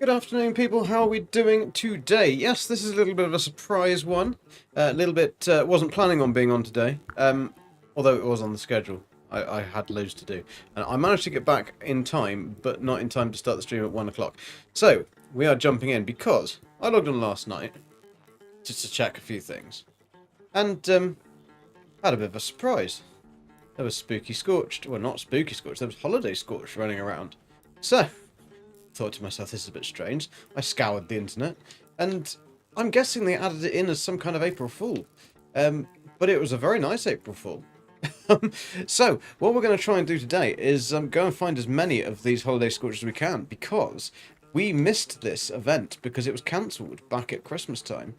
Good afternoon, people. How are we doing today? Yes, this is a little bit of a surprise one. A little bit, wasn't planning on being on today, although it was on the schedule. I had loads to do. And I managed to get back in time, but not in time to start the stream at 1 o'clock. So, we are jumping in because I logged on last night just to check a few things. And, had a bit of a surprise. There was Spooky Scorched. Well, not Spooky Scorched, there was Holiday Scorched running around. So, thought to myself, this is a bit strange. I scoured the internet, and I'm guessing they added it in as some kind of April Fool. But it was a very nice April Fool. So, what we're going to try and do today is go and find as many of these Holiday Scorches as we can, because we missed this event because it was cancelled back at Christmas time,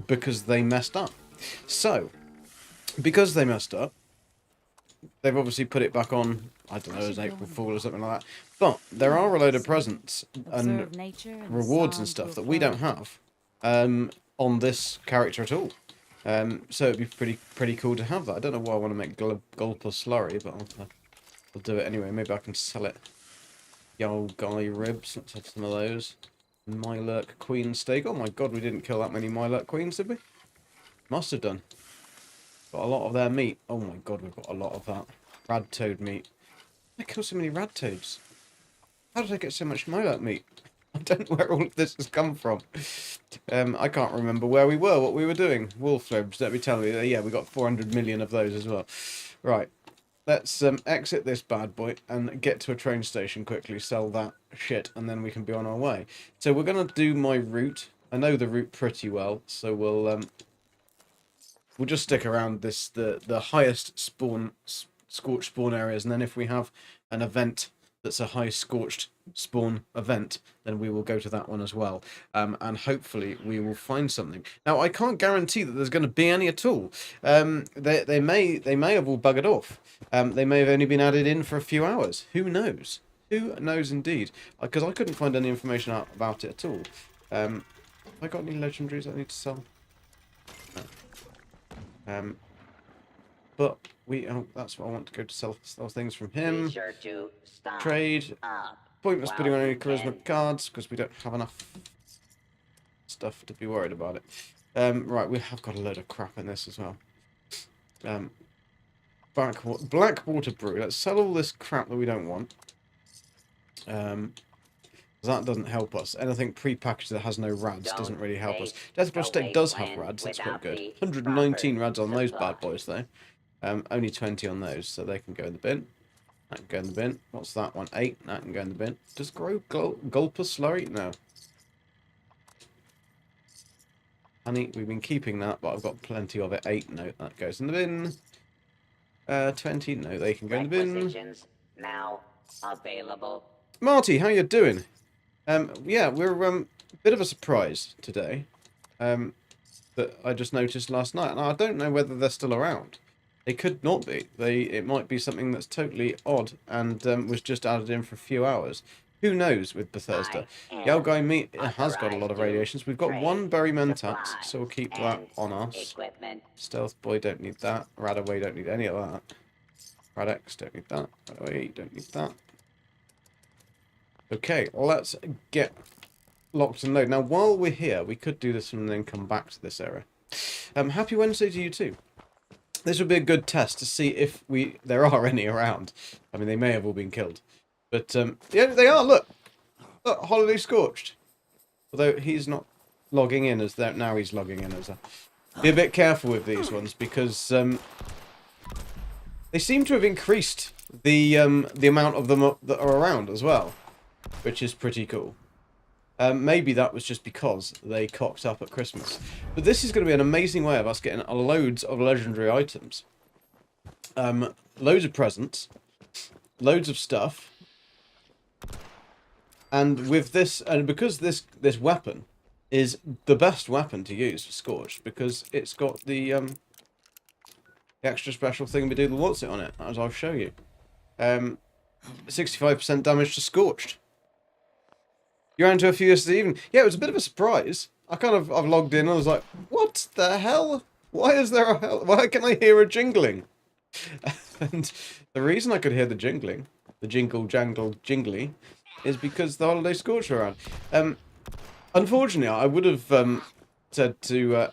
because they messed up. So, because they messed up, they've obviously put it back on, I don't know, as April Fool or something like that. But there are a load of presents and rewards and stuff that we don't have on this character at all. So it'd be pretty cool to have that. I don't know why I want to make Gulper Slurry, but I'll do it anyway. Maybe I can sell it. Yo, guy ribs. Let's have some of those. Mylurk Queen steak. Oh my god, we didn't kill that many Mylurk Queens, did we? Must have done. Got a lot of their meat. Oh my god, we've got a lot of that. Rad toad meat. I killed so many rad toads. How did I get so much Mylurk meat? I don't know where all of this has come from. I can't remember where we were, what we were doing. Wolf ribs, let me tell you. Yeah, we got 400 million of those as well. Right. Let's exit this bad boy and get to a train station quickly, sell that shit, and then we can be on our way. So we're going to do my route. I know the route pretty well, so we'll just stick around the highest scorched spawn areas, and then if we have an event that's a high scorched spawn event, then we will go to that one as well, and hopefully we will find something. Now I can't guarantee that there's going to be any at all. They may have all buggered off. They may have only been added in for a few hours. Who knows? Who knows indeed? Because I couldn't find any information out about it at all. Have I got any legendaries I need to sell? No. But that's what I want to go to sell things from him. Sure to Trade. Pointless putting on any charisma cards because we don't have enough stuff to be worried about it. Right, we have got a load of crap in this as well. Blackwater Brew. Let's sell all this crap that we don't want. That doesn't help us. Anything pre-packaged that has no rads doesn't really help us. Deathclaw Steak does have rads, that's quite good. 119 rads on those bad boys though. Only 20 on those, so they can go in the bin. That can go in the bin. What's that one? 8. That can go in the bin. Does grow Gulper Slurry? No. Honey, we've been keeping that, but I've got plenty of it. 8. No, that goes in the bin. 20. No, they can go in the bin. Now available. Marty, how you doing? Yeah, we're a bit of a surprise today. That I just noticed last night, and I don't know whether they're still around. They could not be. It might be something that's totally odd and was just added in for a few hours. Who knows with Bethesda? Yalgai meat has got a lot of radiations. We've got one Berry Mentax, so we'll keep that on us. Stealth Boy, don't need that. Radaway, don't need any of that. Radex, don't need that. Radaway, don't need that. Okay, let's get locked and loaded. Now, while we're here, we could do this and then come back to this area. Happy Wednesday to you too. This would be a good test to see if there are any around. I mean, they may have all been killed. But, yeah, they are, look! Look, Holiday Scorched. Although he's not logging in as that. Now he's logging in as a... Be a bit careful with these ones, because they seem to have increased the amount of them that are around as well, which is pretty cool. Maybe that was just because they cocked up at Christmas. But this is going to be an amazing way of us getting loads of legendary items. Loads of presents. Loads of stuff. And with this, and because this weapon is the best weapon to use for Scorched, because it's got the extra special thing we do the what's it on it, as I'll show you. 65% damage to Scorched. You ran into a few yesterday evening. Yeah, it was a bit of a surprise. I've logged in and I was like, what the hell? Why is there a hell? Why can I hear a jingling? And the reason I could hear the jingling, the jingle jangle jingly, is because the Holiday Scorched are around. Unfortunately, I would have said to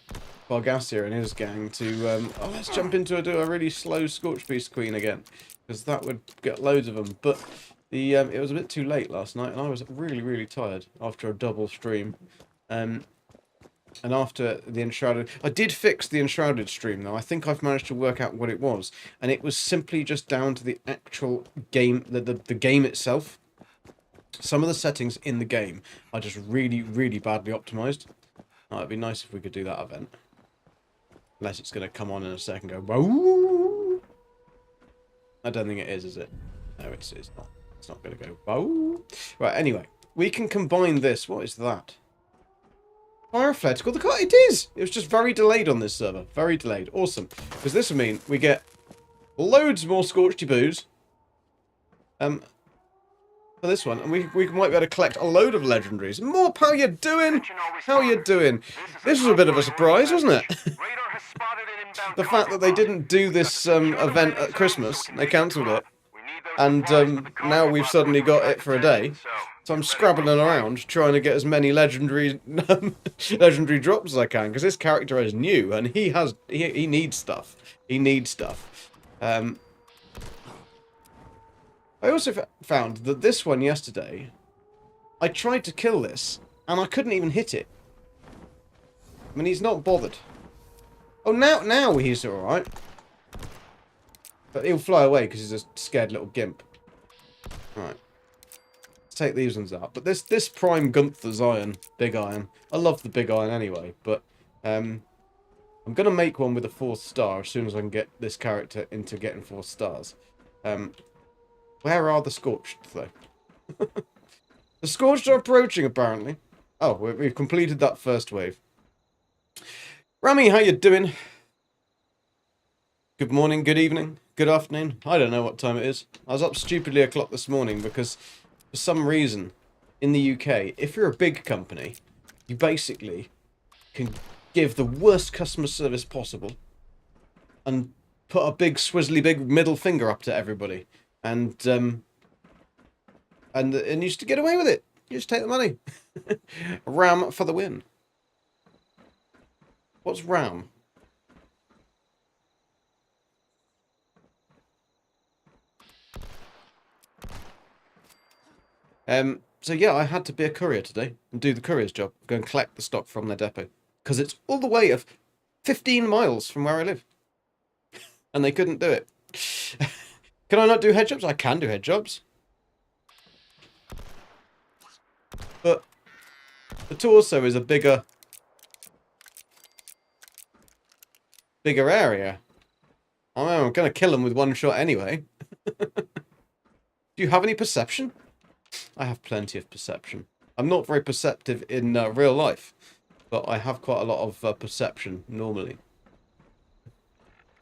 Bargassia and his gang to, oh, let's jump into do a really slow Scorch Beast Queen again, because that would get loads of them. But it was a bit too late last night, and I was really, really tired after a double stream. And after the Enshrouded... I did fix the Enshrouded stream, though. I think I've managed to work out what it was. And it was simply just down to the actual game, the game itself. Some of the settings in the game are just really, really badly optimized. Oh, it'd be nice if we could do that event. Unless it's going to come on in a second and go... Whoa! I don't think it is it? No, it's not. It's not going to go... Whoa! Right, anyway. We can combine this. What is that? Firefletical, the car, it is! It was just very delayed on this server. Very delayed. Awesome. Because this would mean we get loads more Scorchy Boos. For this one. And we might be able to collect a load of legendaries. Morp, how you doing? How you doing? This was a bit of a surprise, wasn't it? The fact that they didn't do this event at Christmas. They cancelled it. And now we've suddenly got it for a day. So I'm scrabbling around trying to get as many legendary legendary drops as I can, because this character is new and he needs stuff. He needs stuff. I also found that this one yesterday, I tried to kill this and I couldn't even hit it. I mean, he's not bothered. Oh, now he's all right. But he'll fly away because he's a scared little gimp. Right. Take these ones out. But this Prime Gunther's Iron, Big Iron. I love the Big Iron anyway, but I'm going to make one with a 4th star as soon as I can get this character into getting 4 stars. Where are the Scorched, though? The Scorched are approaching, apparently. Oh, we've completed that first wave. Rami, how you doing? Good morning, good evening, good afternoon. I don't know what time it is. I was up stupidly o'clock this morning because... for some reason, in the UK, if you're a big company, you basically can give the worst customer service possible and put a big, swizzly, big middle finger up to everybody, and you used to get away with it. You just take the money. Ram for the win. What's Ram? So yeah, I had to be a courier today and do the courier's job. Go and collect the stock from their depot. Because it's all the way of 15 miles from where I live. And they couldn't do it. Can I not do head jobs? I can do head jobs. But the torso is a bigger area. I'm going to kill them with one shot anyway. Do you have any perception? I have plenty of perception. I'm not very perceptive in real life, but I have quite a lot of perception normally.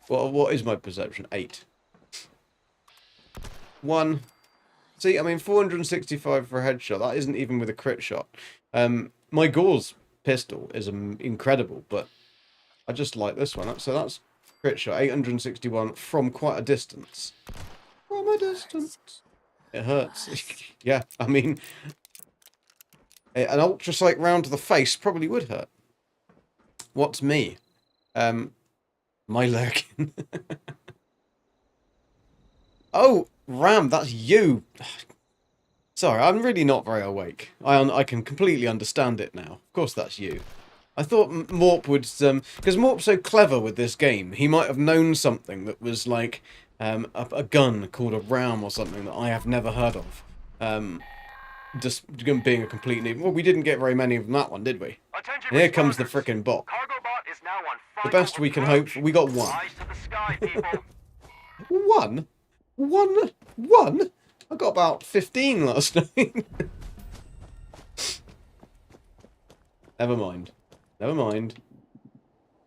What is my perception? 8. 1. See, I mean, 465 for a headshot. That isn't even with a crit shot. My Gauze pistol is incredible, but I just like this one. So that's crit shot. 861 from quite a distance. From a distance. It hurts. Yeah, I mean, an ultrasight round to the face probably would hurt. What's me? My lurking. Oh, Ram, that's you. Sorry, I'm really not very awake. I can completely understand it now. Of course that's you. I thought Morp would, because Morp's so clever with this game, he might have known something that was like a gun called a Ram or something that I have never heard of. Just being a complete noob. Well, we didn't get very many of that one, did we? And here comes the frickin' bot. The best we can hope for. We got one. One? One? I got about 15 last night. Never mind. Never mind.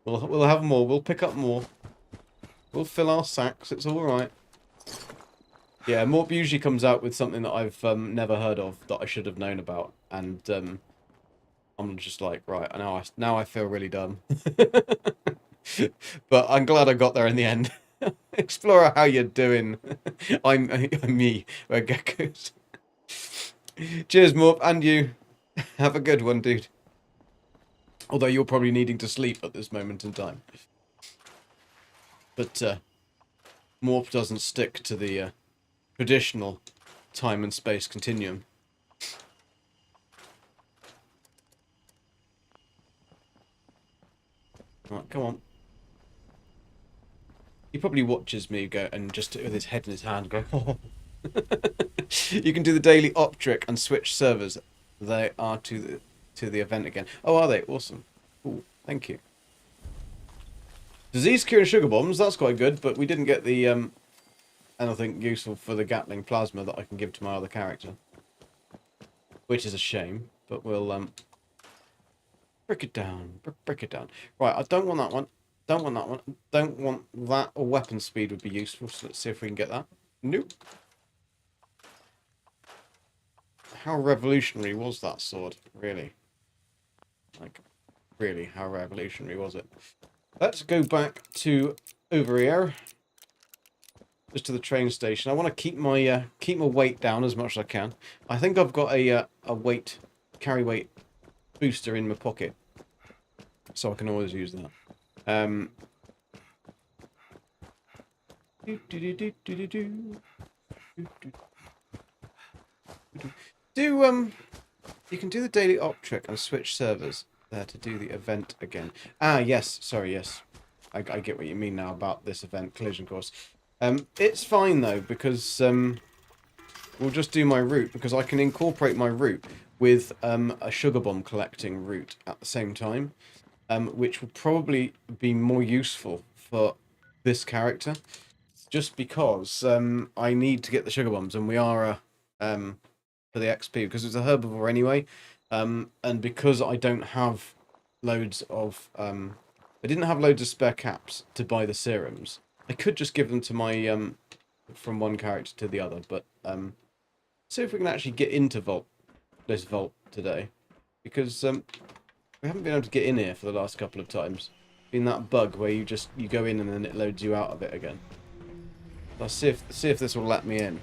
We'll have more. We'll pick up more. We'll fill our sacks. It's all right. Yeah, Morp usually comes out with something that I've never heard of that I should have known about, and I'm just like, right, now I feel really dumb. But I'm glad I got there in the end. Explorer, how you doing? I'm me. We're geckos. Cheers, Morp, and you. Have a good one, dude. Although you're probably needing to sleep at this moment in time. But Morp doesn't stick to the traditional time and space continuum. Right, come on. He probably watches me go and just with his head in his hand go. You can do the daily op trick and switch servers. They are to the event again. Oh, are they? Awesome. Cool. Thank you. Disease cure and sugar bombs. That's quite good, but we didn't get the anything useful for the Gatling plasma that I can give to my other character, which is a shame. But we'll break it down. Break it down. Right. I don't want that one. Don't want that one. Don't want that. Or weapon speed would be useful. So let's see if we can get that. Nope. How revolutionary was that sword? Really? Like, really, how revolutionary was it? Let's go back to over here. Just to the train station. I want to keep my weight down as much as I can. I think I've got a carry weight booster in my pocket. So I can always use that. You can do the daily op trick and switch servers there to do the event again. Ah, yes. Sorry, yes. I get what you mean now about this event, collision course. It's fine though, because we'll just do my route, because I can incorporate my route with a sugar bomb collecting route at the same time, which will probably be more useful for this character, just because I need to get the sugar bombs, and we are for the XP, because it's a herbivore anyway, and because I don't have loads of I didn't have loads of spare caps to buy the serums. I could just give them to my from one character to the other, but see if we can actually get into this vault today, because we haven't been able to get in here for the last couple of times. Been that bug where you go in and then it loads you out of it again. Let's see if this will let me in.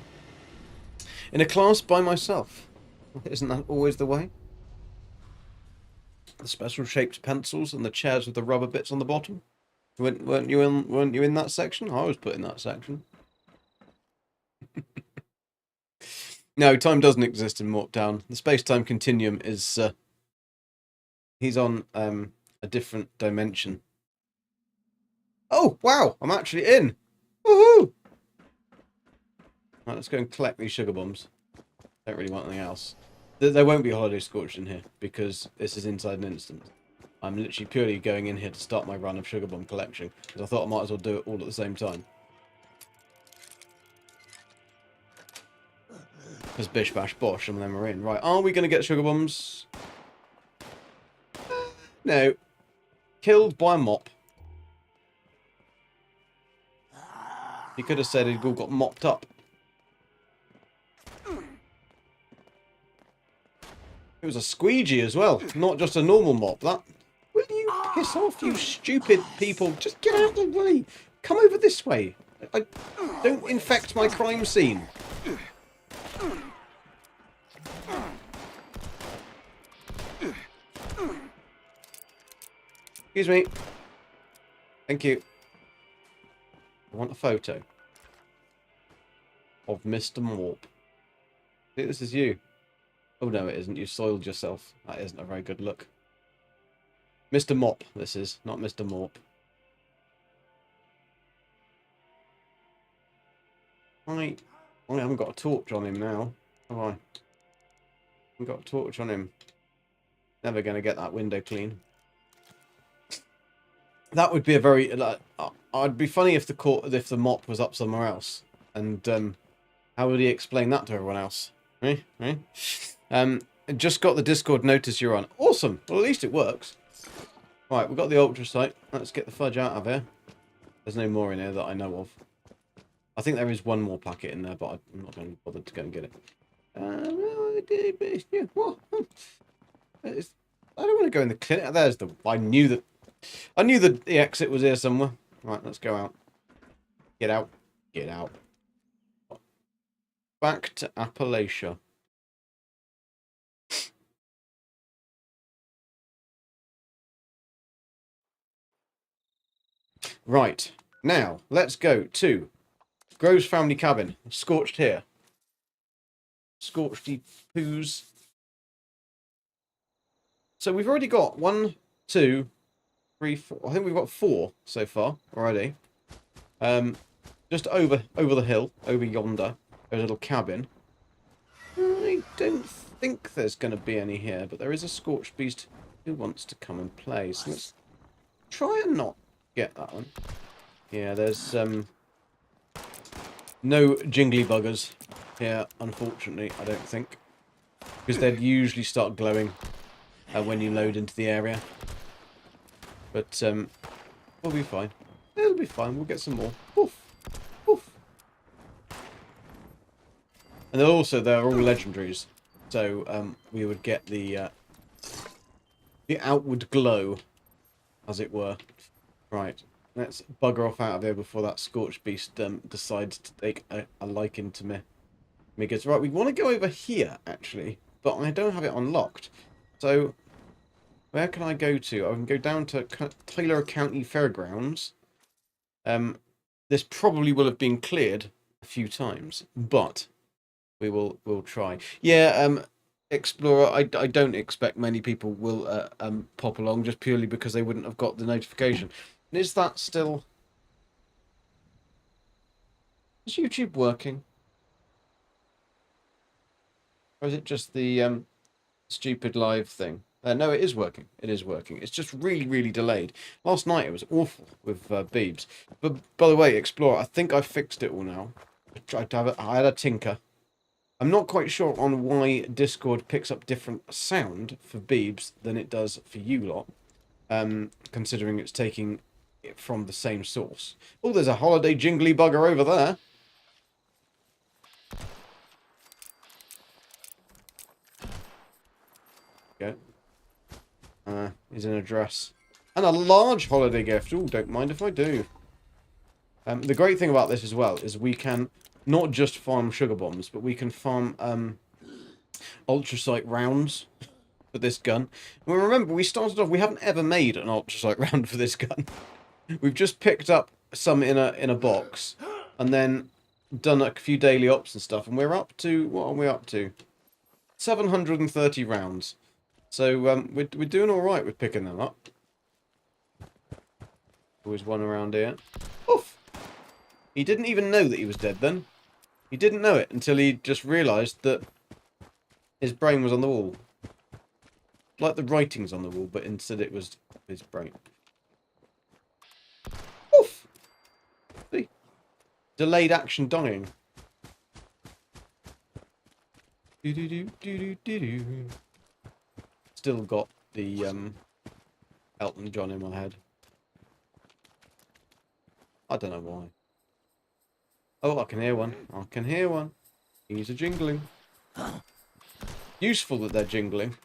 In a class by myself. Isn't that always the way? The special shaped pencils and the chairs with the rubber bits on the bottom. Weren't you in that section? I was put in that section. No, time doesn't exist in Morptown. The space-time continuum is he's on a different dimension. Oh, wow! I'm actually in! Woohoo! Right, let's go and collect these sugar bombs. Don't really want anything else. There won't be Holiday Scorched in here, because this is inside an instance. I'm literally purely going in here to start my run of sugar bomb collection, because I thought I might as well do it all at the same time. Because bish bash bosh, and then we're in. Right, are we going to get sugar bombs? No. Killed by a mop. He could have said he'd all got mopped up. It was a squeegee as well, not just a normal mop. That. Will you piss off, you stupid people? Just get out of the way. Come over this way. Don't infect my crime scene. Excuse me. Thank you. I want a photo of Mr. Morp. See, this is you. Oh no, it isn't. You soiled yourself. That isn't a very good look. Mr. Mop, this is, not Mr. Morp. I haven't got a torch on him now, have I? I've got a torch on him. Never going to get that window clean. That would be a very... I'd be funny if the mop was up somewhere else. And how would he explain that to everyone else? Just got the Discord notice you're on. Awesome! Well, at least it works. Right, we've got the ultrasight. Let's get the fudge out of here. There's no more in here that I know of. I think there is one more packet in there, but I'm not going to bother to go and get it. I don't want to go in the clinic. There's the... I knew that the exit was here somewhere. Right, let's go out. Get out. Get out. Back to Appalachia. Right. Now, let's go to Grove's family cabin. Scorched here. Scorchedy poos. So we've already got 1, 2, 3, 4. I think we've got 4 so far already. Just over the hill, over yonder, there's a little cabin. I don't think there's going to be any here, but there is a scorched beast who wants to come and play. So let's try and not get that one. Yeah, there's no jingly buggers here, unfortunately, I don't think. Because they'd usually start glowing when you load into the area. But we'll be fine. It'll be fine. We'll get some more. Oof. Oof. And then also, they're all legendaries. So we would get the outward glow, as it were. Right. Let's bugger off out of here before that Scorched Beast decides to take a liking to me. Because, right, we want to go over here, actually. But I don't have it unlocked. So, where can I go to? I can go down to Taylor County Fairgrounds. This probably will have been cleared a few times. But we'll try. Yeah, Explorer, I don't expect many people will pop along just purely because they wouldn't have got the notification. And is that still... Is YouTube working? Or is it just the stupid live thing? No, it is working. It is working. It's just really, really delayed. Last night it was awful with Beebs. But by the way, Explorer, I think I've fixed it all now. I had a tinker. I'm not quite sure on why Discord picks up different sound for Beebs than it does for you lot. Considering it's taking it from the same source. Oh, there's a holiday jingly bugger over there. Okay. He's in a dress. And a large holiday gift. Oh, don't mind if I do. The great thing about this as well is we can not just farm sugar bombs, but we can farm ultrasight rounds for this gun. Well, remember, we started off, we haven't ever made an ultrasight round for this gun. We've just picked up some in a box and then done a few daily ops and stuff, and we're up to, what are we up to? 730 rounds. So we're doing all right with picking them up. Always one around here. Oof! He didn't even know that he was dead then. He didn't know it until he just realised that his brain was on the wall. Like the writing's on the wall, but instead it was his brain. Oof! See? Delayed action dying. Do-do-do-do-do-do-do. Still got the Elton John in my head. I don't know why. Oh, I can hear one. I can hear one. He's a jingling. Useful that they're jingling.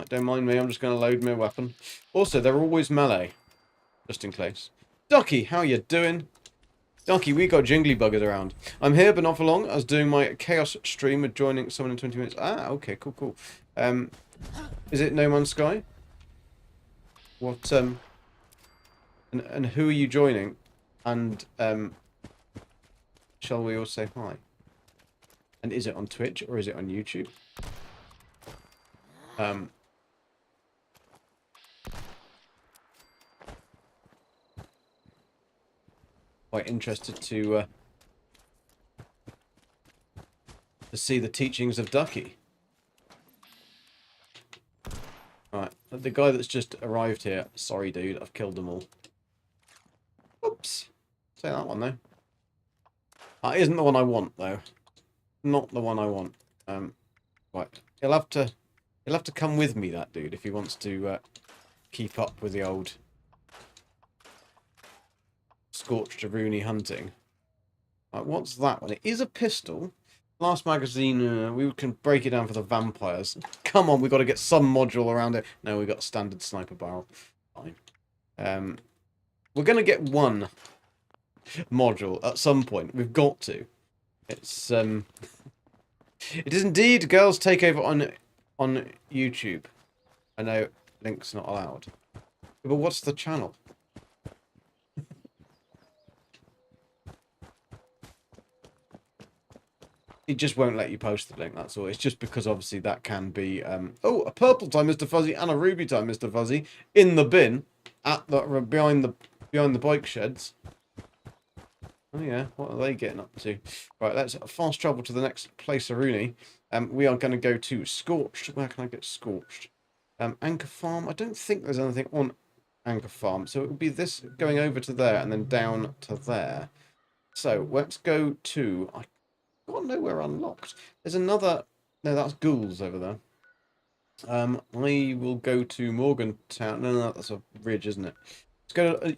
Don't mind me, I'm just going to load my weapon. Also, they're always melee. Just in case. Ducky, how you doing? Ducky, we got jingly buggers around. I'm here, but not for long. I was doing my Chaos stream with joining someone in 20 minutes. Ah, okay, cool, cool. Is it No Man's Sky? What, and who are you joining? And, shall we all say hi? And is it on Twitch or is it on YouTube? Quite interested to see the teachings of Ducky. Alright, the guy that's just arrived here. Sorry, dude, I've killed them all. Oops. Say that one, though. That isn't the one I want, though. Not the one I want. Right. He'll have to come with me, that dude, if he wants to keep up with the old Scorched Rooney hunting. Right, what's that one? It is a pistol. Last magazine, we can break it down for the vampires. Come on, we've got to get some module around it. No, we've got a standard sniper barrel. Fine. We're going to get one module at some point. We've got to. It's, it is indeed Girls Takeover on YouTube. I know, link's not allowed. But what's the channel? it just won't let you post the link, that's all. It's just because obviously that can be oh, a purple time Mr. Fuzzy and a ruby time Mr. Fuzzy in the bin at the behind the bike sheds. Oh yeah, what are they getting up to? Right, let's fast travel to the next place, Aruni. We are going to go to Scorched. Where can I get Scorched? Anchor Farm. I don't think there's anything on Anchor Farm, so it would be this going over to there and then down to there. So let's go to. I got nowhere unlocked. There's another. No, that's ghouls over there. I will go to Morgantown. No, that's a ridge, isn't it? Let's go to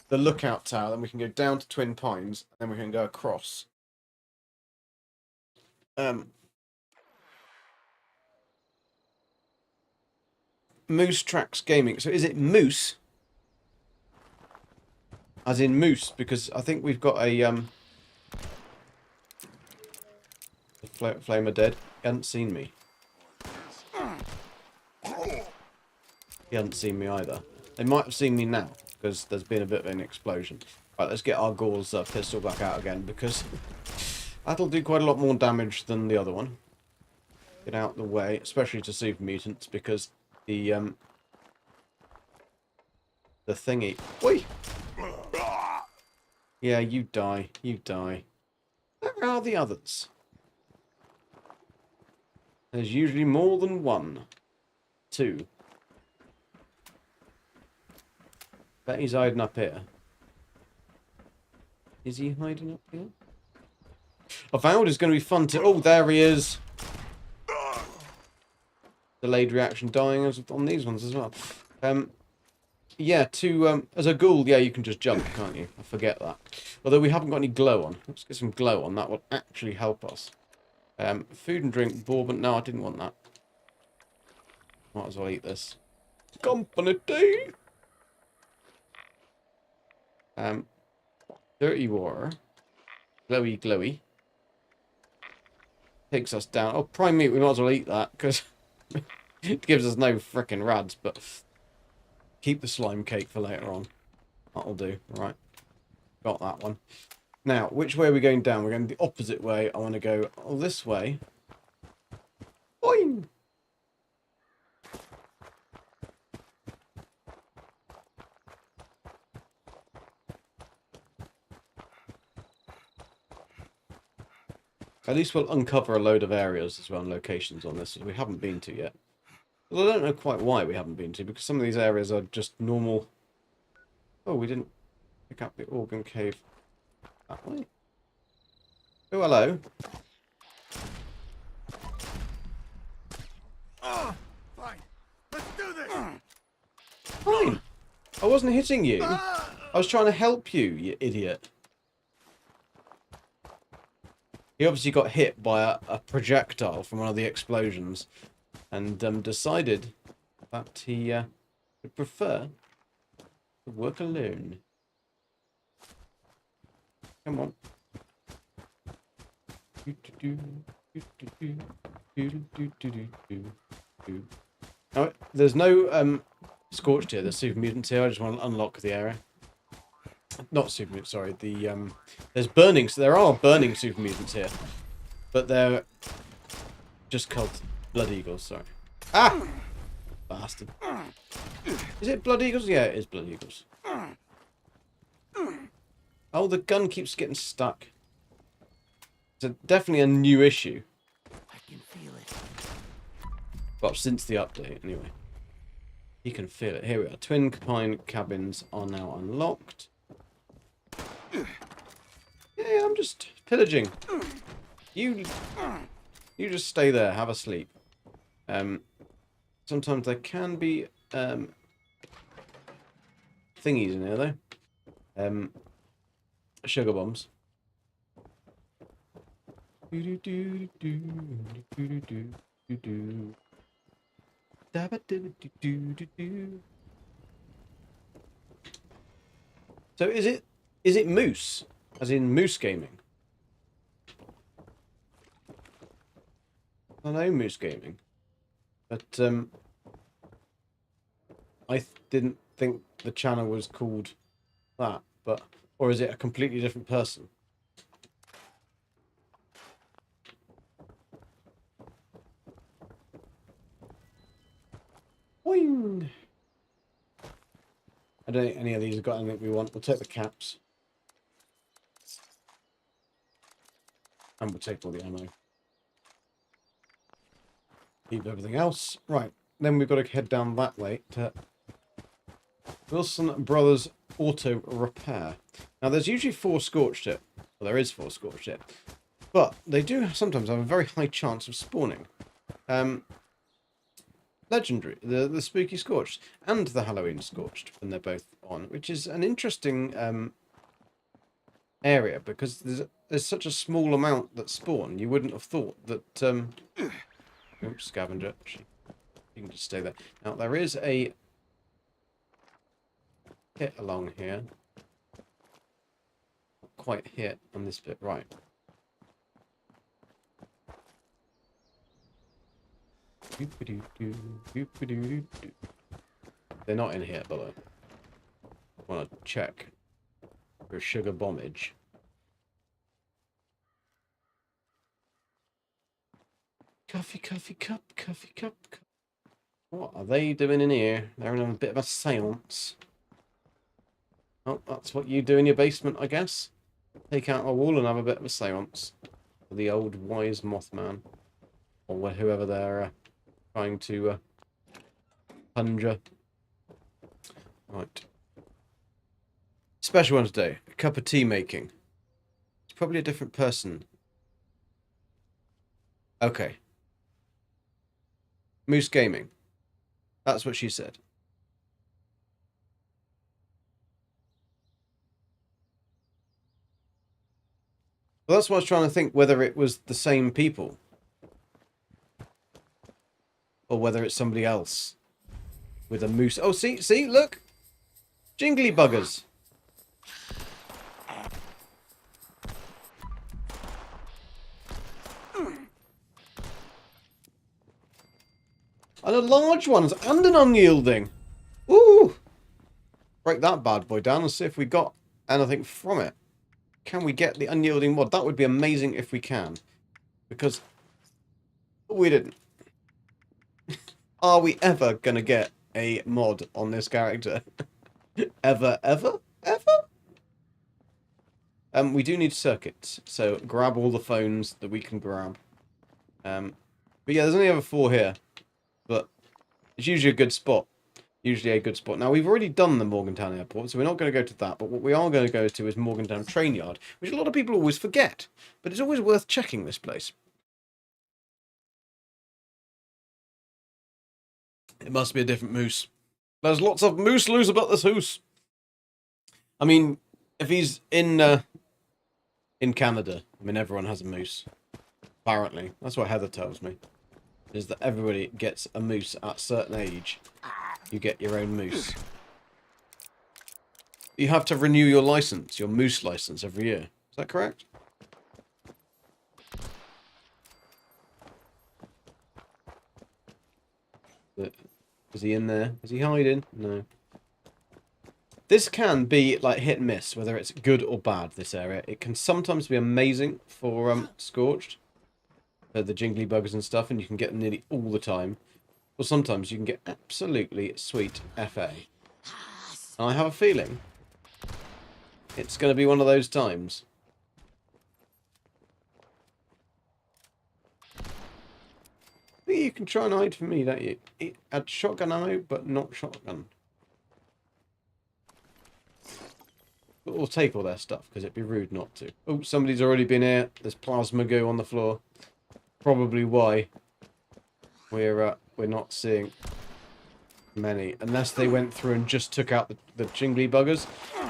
the lookout tower, then we can go down to Twin Pines, and then we can go across. Moose Tracks Gaming. So is it Moose? As in Moose, because I think we've got a the Flamer dead. He hadn't seen me. He hadn't seen me either. They might have seen me now, because there's been a bit of an explosion. Right, let's get our Gauls pistol back out again, because that'll do quite a lot more damage than the other one. Get out the way, especially to super mutants, because the thingy. Oi! Yeah, you die. You die. Where are the others? There's usually more than one. Two. Bet he's hiding up here. Is he hiding up here? I found it's going to be fun to... Oh, there he is. Delayed reaction dying on these ones as well. Yeah, as a ghoul, yeah, you can just jump, can't you? I forget that. Although we haven't got any glow on. Let's get some glow on. That will actually help us. Food and drink, bourbon. No, I didn't want that. Might as well eat this. Company tea! Dirty water. Glowy, glowy. Takes us down. Oh, prime meat, we might as well eat that, because it gives us no frickin' rads, but keep the slime cake for later on. That'll do. Right. Got that one. Now, which way are we going down? We're going the opposite way. I want to go this way. Boing! At least we'll uncover a load of areas as well and locations on this that we haven't been to yet. Well, I don't know quite why we haven't been to, because some of these areas are just normal. Oh, we didn't pick up the organ cave that way. Oh, hello. Fine. Let's do this. Fine. I wasn't hitting you. I was trying to help you, you idiot. He obviously got hit by a projectile from one of the explosions and decided that he would prefer to work alone. Come on. Oh, there's no Scorched here, there's super mutants here. I just want to unlock the area. Not super mutants, sorry. There's burning, so there are burning super mutants here. But they're just called blood eagles, sorry. Ah! Bastard. Is it blood eagles? Yeah, it is blood eagles. Oh, the gun keeps getting stuck. It's definitely a new issue. I can feel it. Well, since the update, anyway. You can feel it. Here we are. Twin Pine cabins are now unlocked. Yeah, I'm just pillaging. You just stay there. Have a sleep. Sometimes there can be thingies in here, though. Sugar bombs. So is it Moose? As in Moose Gaming? I know Moose Gaming. But I didn't think the channel was called that, or is it a completely different person? I don't think any of these have got anything we want. We'll take the caps. And we'll take all the ammo. Leave everything else. Right. Then we've got to head down that way to Wilson Brothers Auto Repair. Now, there's usually 4 Scorched here. Well, there is 4 Scorched here. But they do sometimes have a very high chance of spawning. Legendary, the Spooky Scorched, and the Halloween Scorched, when they're both on, which is an interesting area, because there's such a small amount that spawn. You wouldn't have thought that... Oops, scavenger. You can just stay there. Now, there is a hit along here. Not quite hit on this bit. Right. They're not in here, but I want to check for sugar bombage. Coffee cup. What are they doing in here? They're in a bit of a seance. Oh, that's what you do in your basement, I guess. Take out a wall and have a bit of a seance. For the old wise Mothman. Or whoever they're trying to conjure. Right. Special one today. A cup of tea making. It's probably a different person. Okay. Moose Gaming. That's what she said. Well, that's what I was trying to think, whether it was the same people. Or whether it's somebody else. With a moose. Oh, see, look! Jingly buggers. And a large one, and an unyielding. Ooh! Break that bad boy down and see if we got anything from it. Can we get the unyielding mod? That would be amazing if we can. Because we didn't. Are we ever going to get a mod on this character? Ever? We do need circuits. So grab all the phones that we can grab. But yeah, there's only over 4 here. But it's usually a good spot. Now, we've already done the Morgantown Airport, so we're not going to go to that. But what we are going to go to is Morgantown Train Yard, which a lot of people always forget. But it's always worth checking this place. It must be a different moose. There's lots of moose loose about this hoose. I mean, if he's in Canada, I mean, everyone has a moose. Apparently. That's what Heather tells me. Is that everybody gets a moose at a certain age. You get your own moose. You have to renew your license, your moose license, every year. Is that correct? Is he in there? Is he hiding? No. This can be like hit and miss, whether it's good or bad, this area. It can sometimes be amazing for Scorched. The jingly buggers and stuff, and you can get them nearly all the time. Or sometimes you can get absolutely sweet FA. And I have a feeling it's going to be one of those times. I think you can try and hide from me, don't you? Add shotgun ammo, but not shotgun. But we'll take all their stuff, because it'd be rude not to. Oh, somebody's already been here. There's plasma goo on the floor. Probably why we're not seeing many, unless they went through and just took out the jingly buggers.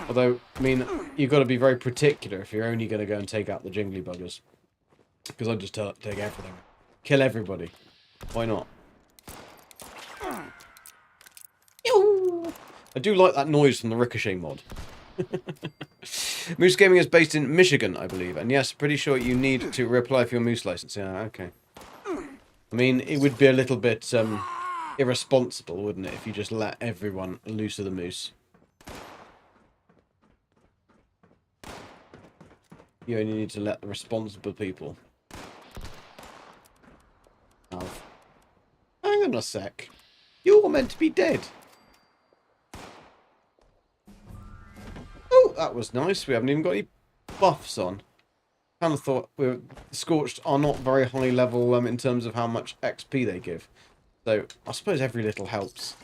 Although, I mean, you've got to be very particular if you're only going to go and take out the jingly buggers, because I'd just take everything, kill everybody. Why not? I do like that noise from the Ricochet mod. Moose Gaming is based in Michigan, I believe. And yes, pretty sure you need to reapply for your moose license. Yeah, okay. I mean, it would be a little bit irresponsible, wouldn't it, if you just let everyone loose of the moose. You only need to let the responsible people have. Hang on a sec. You're meant to be dead. that was nice. We haven't even got any buffs on. Kind of thought the Scorched are not very high level in terms of how much XP they give. So I suppose every little helps.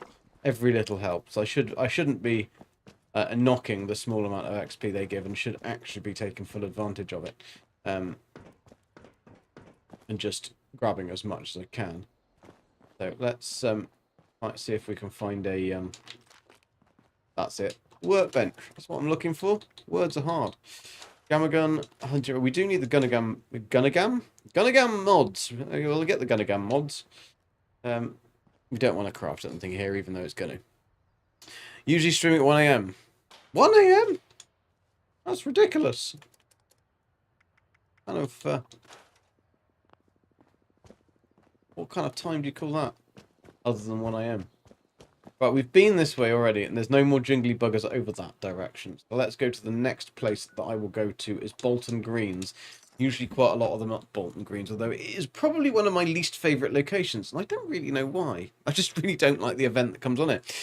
Every little helps. I shouldn't be knocking the small amount of XP they give, and should actually be taking full advantage of it, and just grabbing as much as I can. So let's see if we can find a that's it, workbench. That's what I'm looking for. Words are hard. Gamma gun. We do need the Gunnagam mods. We'll get the Gunnagam mods. We don't want to craft anything here, even though it's going to. Usually streaming at 1 AM. 1 AM? That's ridiculous. Kind of. What kind of time do you call that? Other than 1 AM. Right, we've been this way already, and there's no more jingly buggers over that direction. So let's go to the next place that I will go to, is Bolton Greens. Usually quite a lot of them at Bolton Greens, although it is probably one of my least favourite locations, and I don't really know why. I just really don't like the event that comes on it.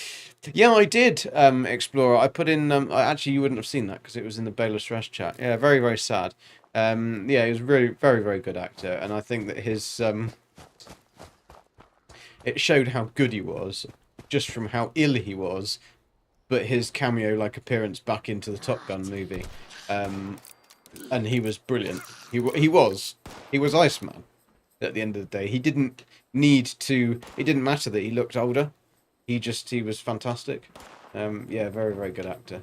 Yeah, I did, Explorer. I put in... actually, you wouldn't have seen that, because it was in the Baylor Stress chat. Yeah, very, very sad. Yeah, he was really very, very good actor, and I think that his... it showed how good he was, just from how ill he was, but his cameo-like appearance back into the Top Gun movie, and he was brilliant. He was Iceman at the end of the day. He didn't need to. It didn't matter that he looked older. He was fantastic. Yeah, very, very good actor.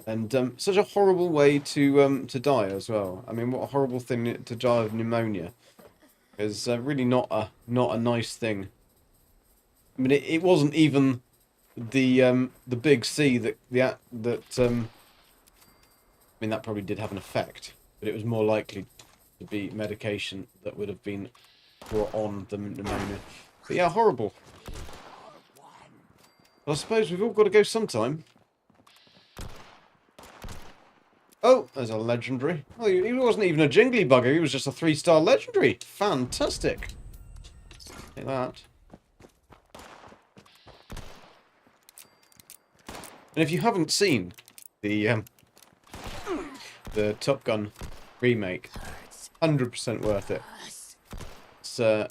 And such a horrible way to die as well. I mean, what a horrible thing to die of pneumonia. It's really not a nice thing. I mean, it wasn't even the big C that I mean, that probably did have an effect, but it was more likely to be medication that would have been brought on the pneumonia. But yeah, horrible. But I suppose we've all got to go sometime. Oh, there's a legendary. Oh, he wasn't even a jingly bugger. He was just a 3-star legendary. Fantastic. Take that. And if you haven't seen the Top Gun remake, 100% worth it. It's, I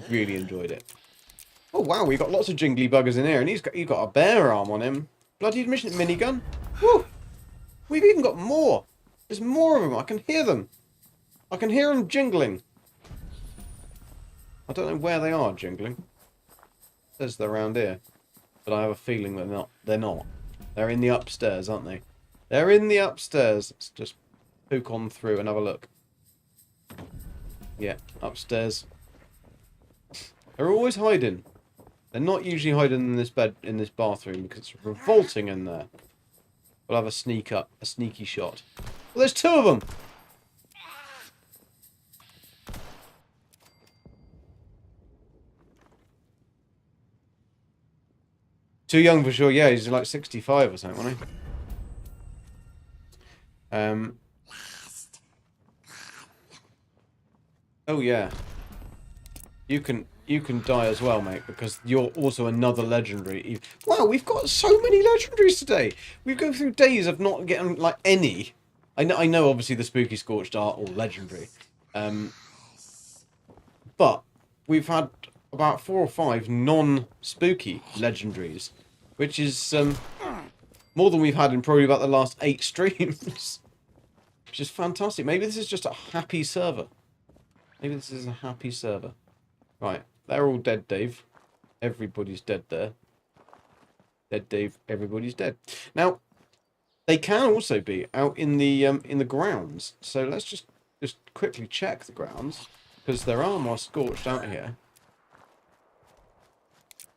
really enjoyed it. Oh wow, we got lots of jingly buggers in here, and he's got a bear arm on him. Bloody admission minigun. Woo! We've even got more. There's more of them. I can hear them. I can hear them jingling. I don't know where they are jingling. It says they're around here, but I have a feeling they're not. They're not. They're in the upstairs, aren't they? They're in the upstairs. Let's just poke on through and have a look. Yeah, upstairs. They're always hiding. They're not usually hiding in this bed, in this bathroom, because it's revolting in there. We'll have a sneaky shot. Well, there's 2 of them. Too young for sure. Yeah, he's like 65 or something, wasn't he? Oh yeah. You can die as well, mate, because you're also another legendary. Wow, we've got so many legendaries today. We go through days of not getting like any. I know obviously the Spooky Scorched are all legendary. But we've had about 4 or 5 non-spooky legendaries, which is more than we've had in probably about the last 8 streams. Which is fantastic. Maybe this is just a happy server. Maybe this is a happy server. Right, they're all dead, Dave. Everybody's dead there. Dead, Dave. Everybody's dead. Now, they can also be out in the grounds. So let's just quickly check the grounds, because there are more Scorched out here.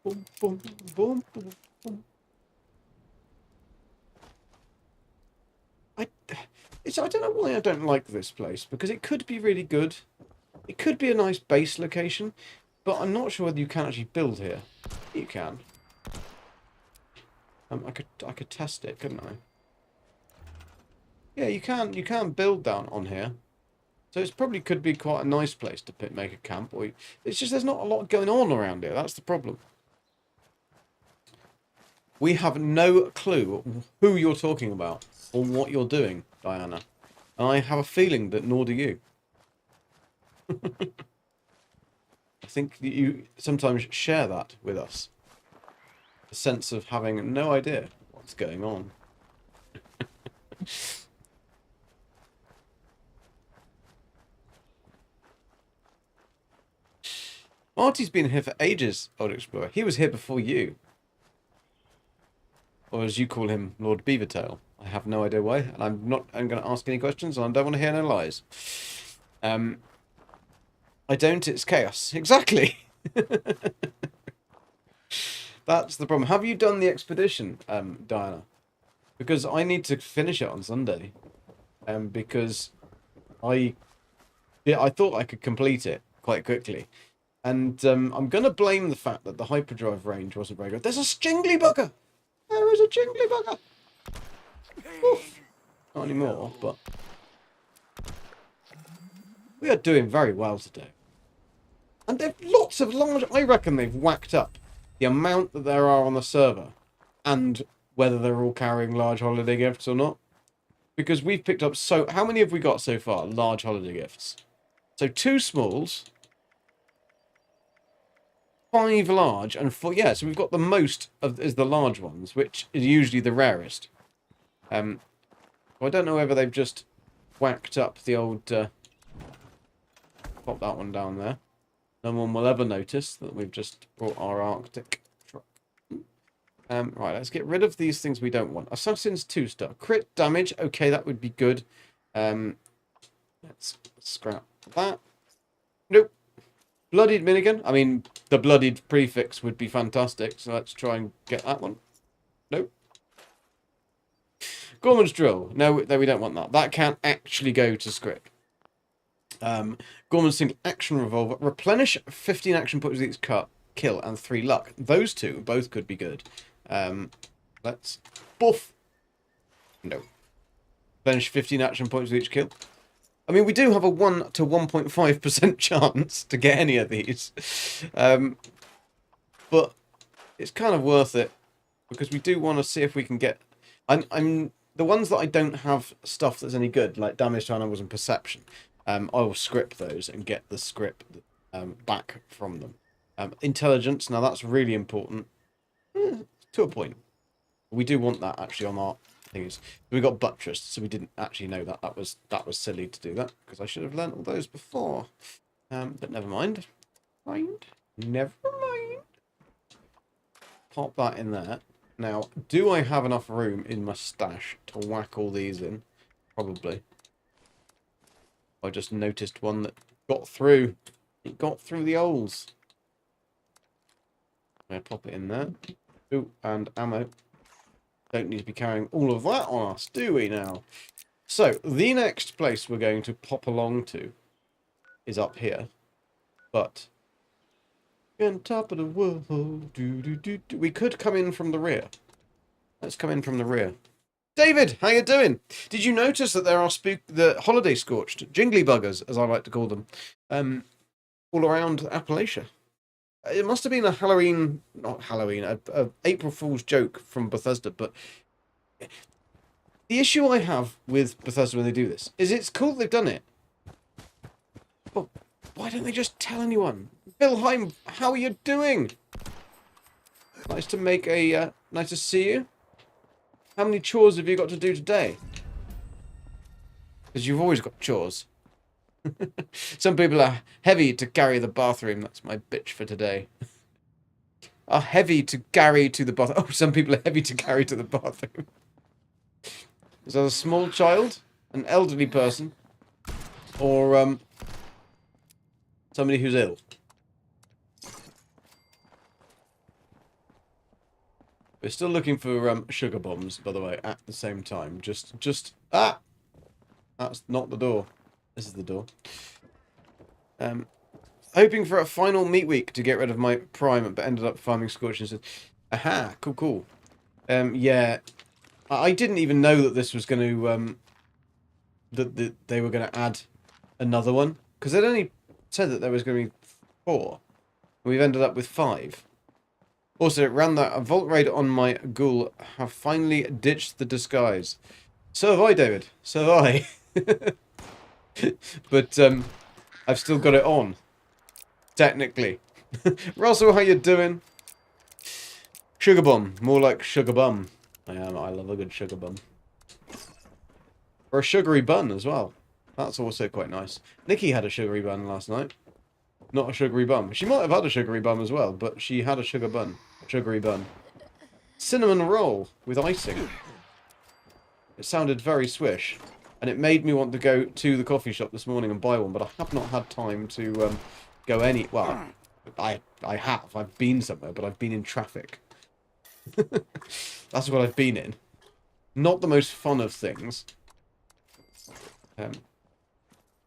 Boom, boom, boom, boom, boom. I don't know why I don't like this place, because it could be really good. It could be a nice base location, but I'm not sure whether you can actually build here. You can. I could test it, couldn't I? Yeah, you can build down on here. So it probably could be quite a nice place to make a camp. It's just there's not a lot going on around here. That's the problem. We have no clue who you're talking about or what you're doing, Diana. And I have a feeling that nor do you. I think that you sometimes share that with us. A sense of having no idea what's going on. Marty's been here for ages, Old Explorer. He was here before you. Or as you call him, Lord Beavertail. I have no idea why, and I'm going to ask any questions, and I don't want to hear no lies. I don't, it's chaos. Exactly! That's the problem. Have you done the expedition, Diana? Because I need to finish it on Sunday. Because I thought I could complete it quite quickly. And I'm going to blame the fact that the hyperdrive range wasn't very good. There's a jingly bugger! There is a jingly bugger! Oof. Not anymore, but... we are doing very well today. And there's lots of large... I reckon they've whacked up the amount that there are on the server. And whether they're all carrying large holiday gifts or not. Because we've picked up so... how many have we got so far? Large holiday gifts. So 2 smalls... 5 large and 4... yeah, so we've got the most of is the large ones, which is usually the rarest. I don't know whether they've just whacked up the old... pop that one down there. No one will ever notice that we've just brought our Arctic truck. Right, let's get rid of these things we don't want. Assassin's 2-star. Crit damage. Okay, that would be good. Let's scrap that. Nope. Bloodied minigun. I mean, the bloodied prefix would be fantastic, so let's try and get that one. Nope. Gorman's drill. No, we don't want that. That can't actually go to script. Gorman's single action revolver. Replenish 15 action points with each kill and 3 luck. Those two both could be good. Let's buff. No. Replenish 15 action points with each kill. I mean, we do have a 1 to 1.5% chance to get any of these. But it's kind of worth it. Because we do want to see if we can get... I'm the ones that I don't have stuff that's any good, like damage to animals and perception, I will script those and get the script back from them. Intelligence, now that's really important. To a point. We do want that actually on our... things. We got buttressed, so we didn't actually know that. That was silly to do that, because I should have learnt all those before. But never mind. Never mind. Pop that in there. Now, do I have enough room in my stash to whack all these in? Probably. I just noticed one that got through. It got through the holes. I'm going to pop it in there. Ooh, and ammo. Don't need to be carrying all of that on us, do we now? So, the next place we're going to pop along to is up here. But, on top of the world, we could come in from the rear. Let's come in from the rear. David, how you doing? Did you notice that there are the Holiday Scorched, jingly buggers, as I like to call them, all around Appalachia? It must have been a Halloween, not Halloween, a April Fool's joke from Bethesda, but the issue I have with Bethesda when they do this is it's cool they've done it, but why don't they just tell anyone? Bill Heim, how are you doing? Nice to make a, nice to see you. How many chores have you got to do today? Because you've always got chores. Some people are heavy to carry the bathroom. That's my bitch for today. Are heavy to carry to the bathroom. Oh, some people are heavy to carry to the bathroom. Is that a small child? An elderly person? Or, somebody who's ill? We're still looking for, sugar bombs, by the way, at the same time. Ah! That's not the door. This is the door. Hoping for a final meat week to get rid of my prime, but ended up farming Scorch and said, aha, cool. Yeah, I didn't even know that this was going to, that they were going to add another one. Because they'd only said that there was going to be 4. And we've ended up with 5. Also, ran that a vault raid on my ghoul. Have finally ditched the disguise. So have I, David. So have I. But I've still got it on. Technically. Russell, how you doing? Sugar bum. More like sugar bum. I am. I love a good sugar bum. Or a sugary bun as well. That's also quite nice. Nikki had a sugary bun last night. Not a sugary bum. She might have had a sugary bun as well, but she had a sugar bun. A sugary bun. Cinnamon roll with icing. It sounded very swish. And it made me want to go to the coffee shop this morning and buy one, but I have not had time to go any... Well, I have. I've been somewhere, but I've been in traffic. That's what I've been in. Not the most fun of things.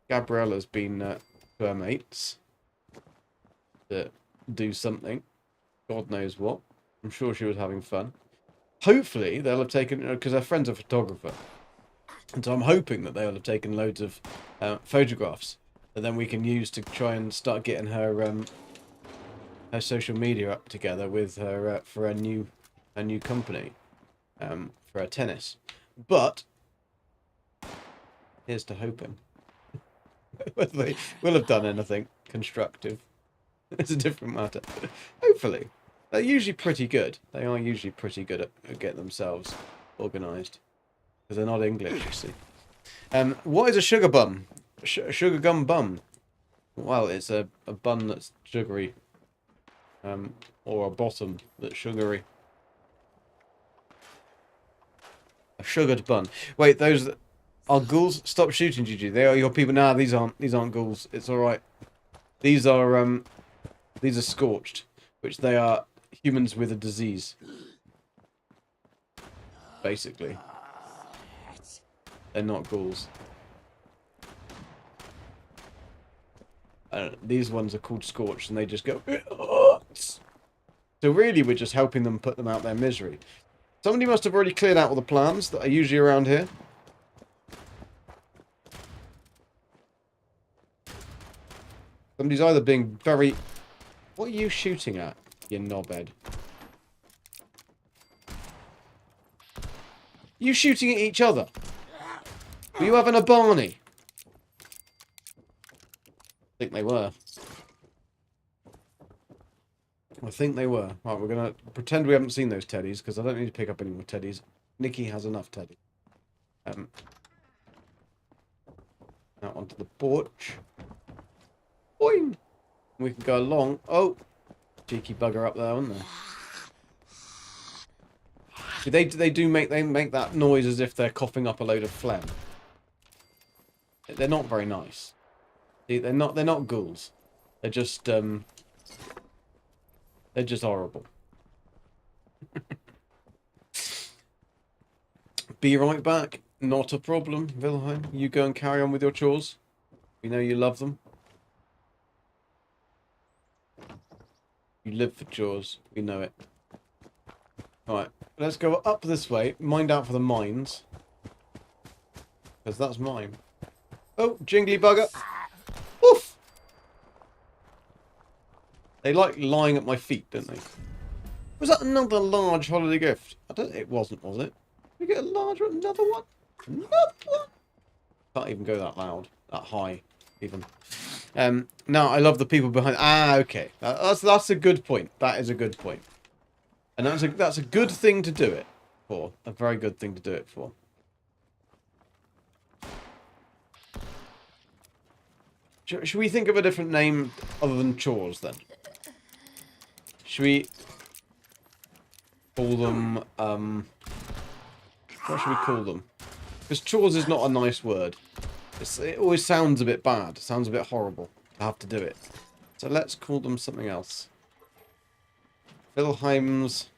Gabriella's been to her mates to do something. God knows what. I'm sure she was having fun. Hopefully they'll have taken... Because her friend's a photographer. And so I'm hoping that they'll have taken loads of photographs that then we can use to try and start getting her her social media up together with her for her new company for her tennis. But here's to hoping. Whether they will have done anything constructive, it's a different matter. Hopefully. They're usually pretty good. They are usually pretty good at getting themselves organised. Because they're not English, you see. What is a sugar bum? Sugar gum bum? Well, it's a bun that's sugary. Or a bottom that's sugary. A sugared bun. Wait, those are ghouls? Stop shooting, Gigi. They are your people. Nah, these aren't ghouls. It's alright. These are scorched. Which they are humans with a disease. Basically. They're not ghouls. These ones are called Scorched, and they just go... So really, we're just helping them put them out their misery. Somebody must have already cleared out all the plants that are usually around here. Somebody's either being very... What are you shooting at, you knobhead? You shooting at each other? Were you having a Barney? I think they were. I think they were. Right, we're going to pretend we haven't seen those teddies, because I don't need to pick up any more teddies. Nikki has enough teddies. Out onto the porch. Boing! We can go along. Oh! Cheeky bugger up there, aren't they? They make that noise as if they're coughing up a load of phlegm. They're not very nice. They're not ghouls. They're just horrible. Be right back. Not a problem, Wilhelm. You go and carry on with your chores. We know you love them. You live for chores. We know it. Alright, let's go up this way. Mind out for the mines. Because that's mine. Oh, jingly bugger. Woof! They like lying at my feet, don't they? Was that another large holiday gift? It wasn't, was it? Did we get a large one? Another one? Another one? Can't even go that loud. That high, even. Now, I love the people behind... Ah, okay. That's a good point. That is a good point. And that's a good thing to do it for. A very good thing to do it for. Should we think of a different name other than chores, then? Should we call them... what should we call them? Because chores is not a nice word. It always sounds a bit bad. It sounds a bit horrible to have to do it. So let's call them something else. Wilhelm's...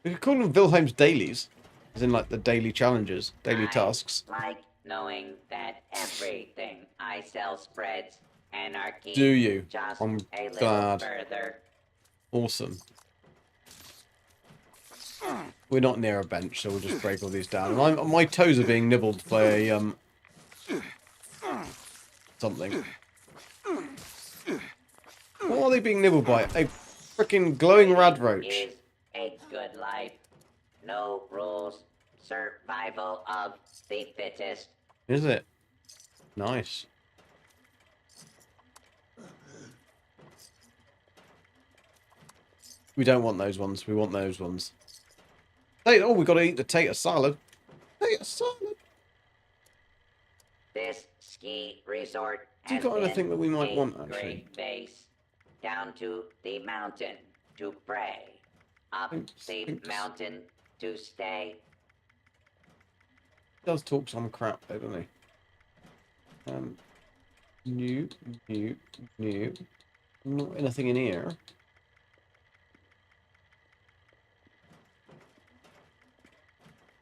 We could call them Wilhelm's dailies. As in, like, the daily challenges. Daily tasks. Like knowing that everything I sell spreads anarchy. Do you? Just I'm a little glad. further. Awesome. We're not near a bench, so we'll just break all these down. And my toes are being nibbled by a, something. are they being nibbled by? A freaking glowing radroach. Is a good life. No rules. Survival of the fittest. Is it? Nice. We don't want those ones. We want those ones. Hey, oh, we got to eat the tater salad. Tater salad. This ski resort Do you has got anything been that we might a want, actually? great base. Down to the mountain to pray. Up the mountain to stay. He does talk some crap, though, doesn't he? New. Not anything in here.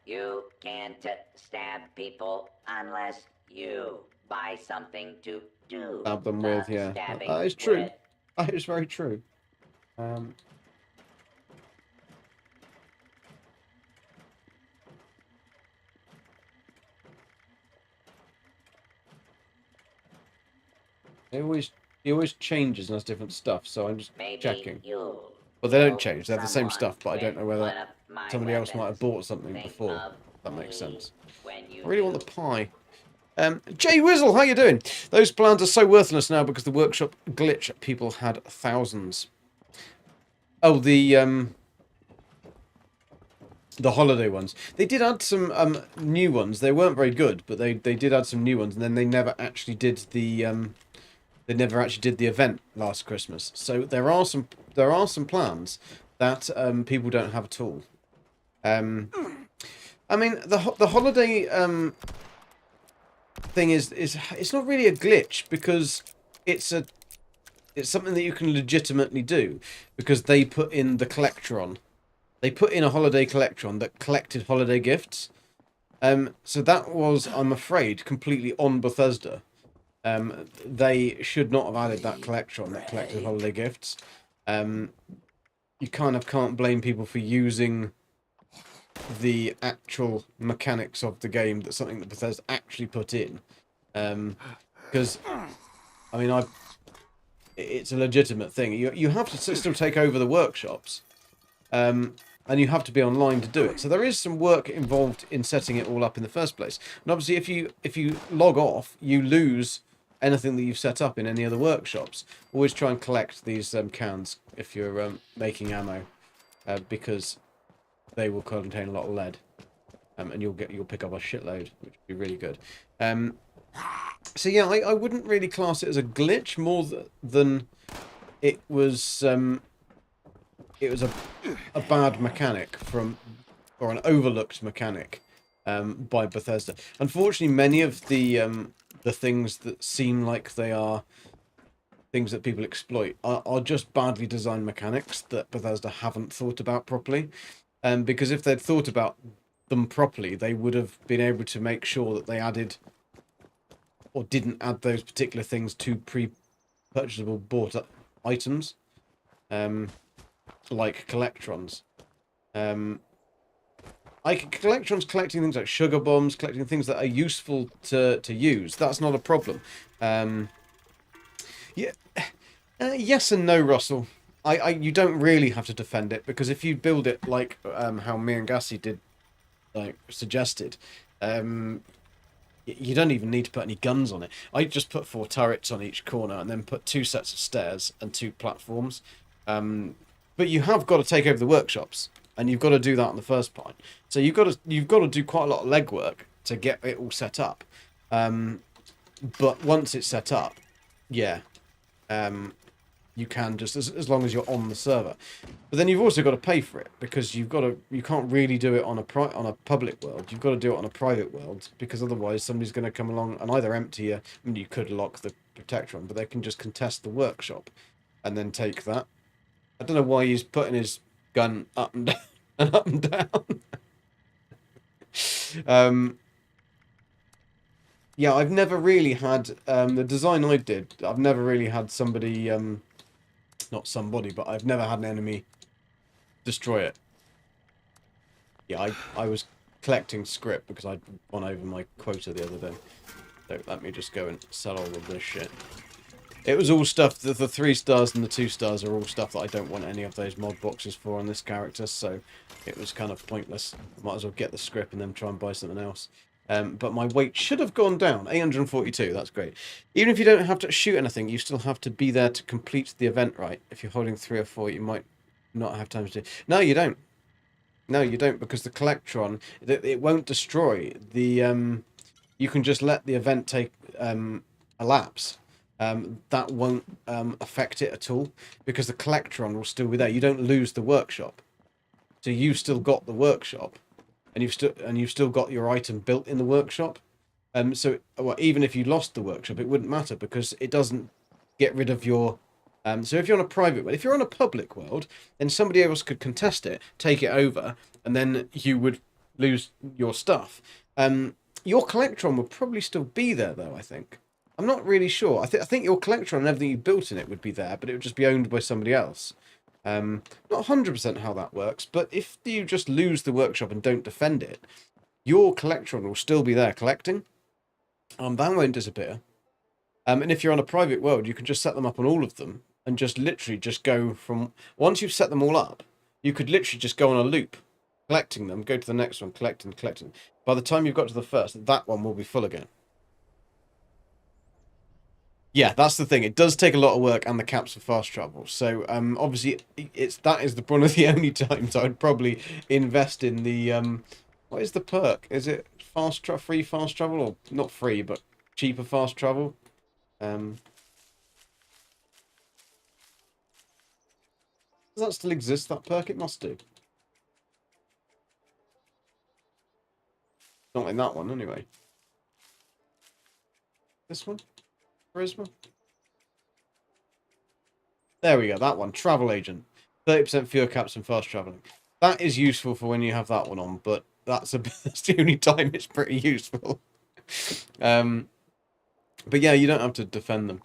You can't stab people unless you buy something to do. Stab them the with, yeah. stabbing That is true. with. That is very true. He always changes and has different stuff, so I'm just Maybe checking. you'll Well, they don't kill change. They're the same someone stuff, but I don't know with whether one of my somebody else might have weapons. bought something Think before. of That makes me sense. when you I really want do. the pie. Jay Wizzle, how you doing? Those plans are so worthless now because the workshop glitch. People had thousands. Oh, the holiday ones. They did add some new ones. They weren't very good, but they did add some new ones, and then they never actually did the event last Christmas. So there are some plans that people don't have at all. I mean the holiday thing is it's not really a glitch because it's something that you can legitimately do because they put in the collectron. They put in a holiday collectron that collected holiday gifts. So that was, I'm afraid, completely on Bethesda. They should not have added that collectron that collected holiday gifts. You kind of can't blame people for using the actual mechanics of the game, that's something that Bethesda actually put in. Because, I mean, it's a legitimate thing. You have to still take over the workshops. And you have to be online to do it. So there is some work involved in setting it all up in the first place. And obviously, if you log off, you lose anything that you've set up in any other workshops. Always try and collect these cans if you're making ammo, because they will contain a lot of lead, and you'll pick up a shitload, which would be really good. So yeah, I wouldn't really class it as a glitch more than it was. It was a bad mechanic or an overlooked mechanic by Bethesda. Unfortunately, many of the things that seem like they are things that people exploit are just badly designed mechanics that Bethesda haven't thought about properly. Because if they'd thought about them properly, they would have been able to make sure that they added or didn't add those particular things to pre-purchasable bought items. Like collectrons. Collectrons collecting things like sugar bombs, collecting things that are useful to use. That's not a problem. Yeah, yes and no, Russell. You don't really have to defend it because if you build it like how me and Gassi did, like suggested, you don't even need to put any guns on it. I just put 4 turrets on each corner and then put 2 sets of stairs and 2 platforms. But you have got to take over the workshops, and you've got to do that on the first point. So you've got to do quite a lot of legwork to get it all set up. But once it's set up, yeah, you can just as long as you're on the server. But then you've also got to pay for it because you can't really do it on a public world. You've got to do it on a private world because otherwise somebody's going to come along and either empty you. I mean, you could lock the protector on, but they can just contest the workshop and then take that. I don't know why he's putting his gun up and down and up and down. Yeah, I've never really had the design I did. I've never really had somebody, not somebody, but I've never had an enemy destroy it. Yeah, I was collecting script because I'd gone over my quota the other day. So let me just go and sell all of this shit. It was all stuff, the 3 stars and the 2 stars are all stuff that I don't want any of those mod boxes for on this character, so it was kind of pointless. Might as well get the script and then try and buy something else. But my weight should have gone down. 842, that's great. Even if you don't have to shoot anything, you still have to be there to complete the event, right? If you're holding 3 or 4, you might not have time to do... No, you don't. No, you don't, because the Collectron, it won't destroy. The you can just let the event take elapse. That won't affect it at all, because the Collectron will still be there. You don't lose the workshop. So you've still got the workshop. And you've still got your item built in the workshop. So well, even if you lost the workshop, it wouldn't matter, because it doesn't get rid of your... so if you're on a private world, if you're on a public world, then somebody else could contest it, take it over, and then you would lose your stuff. Your Collectron would probably still be there, though, I think. I'm not really sure. I think your Collectron and everything you built in it would be there, but it would just be owned by somebody else. Not 100% how that works, but if you just lose the workshop and don't defend it, your Collectron will still be there collecting. That won't disappear. And if you're on a private world, you can just set them up on all of them and just literally just go from... Once you've set them all up, you could literally just go on a loop, collecting them, go to the next one, collecting. By the time you've got to the first, that one will be full again. Yeah, that's the thing. It does take a lot of work and the caps for fast travel. So, obviously, that is one of the only times I would probably invest in the... what is the perk? Is it free fast travel? Or not free, but cheaper fast travel? Does that still exist, that perk? It must do. Not in that one, anyway. This one? Charisma? There we go, that one. Travel Agent. 30% fewer caps and fast traveling. That is useful for when you have that one on, but that's the only time it's pretty useful. But yeah, you don't have to defend them.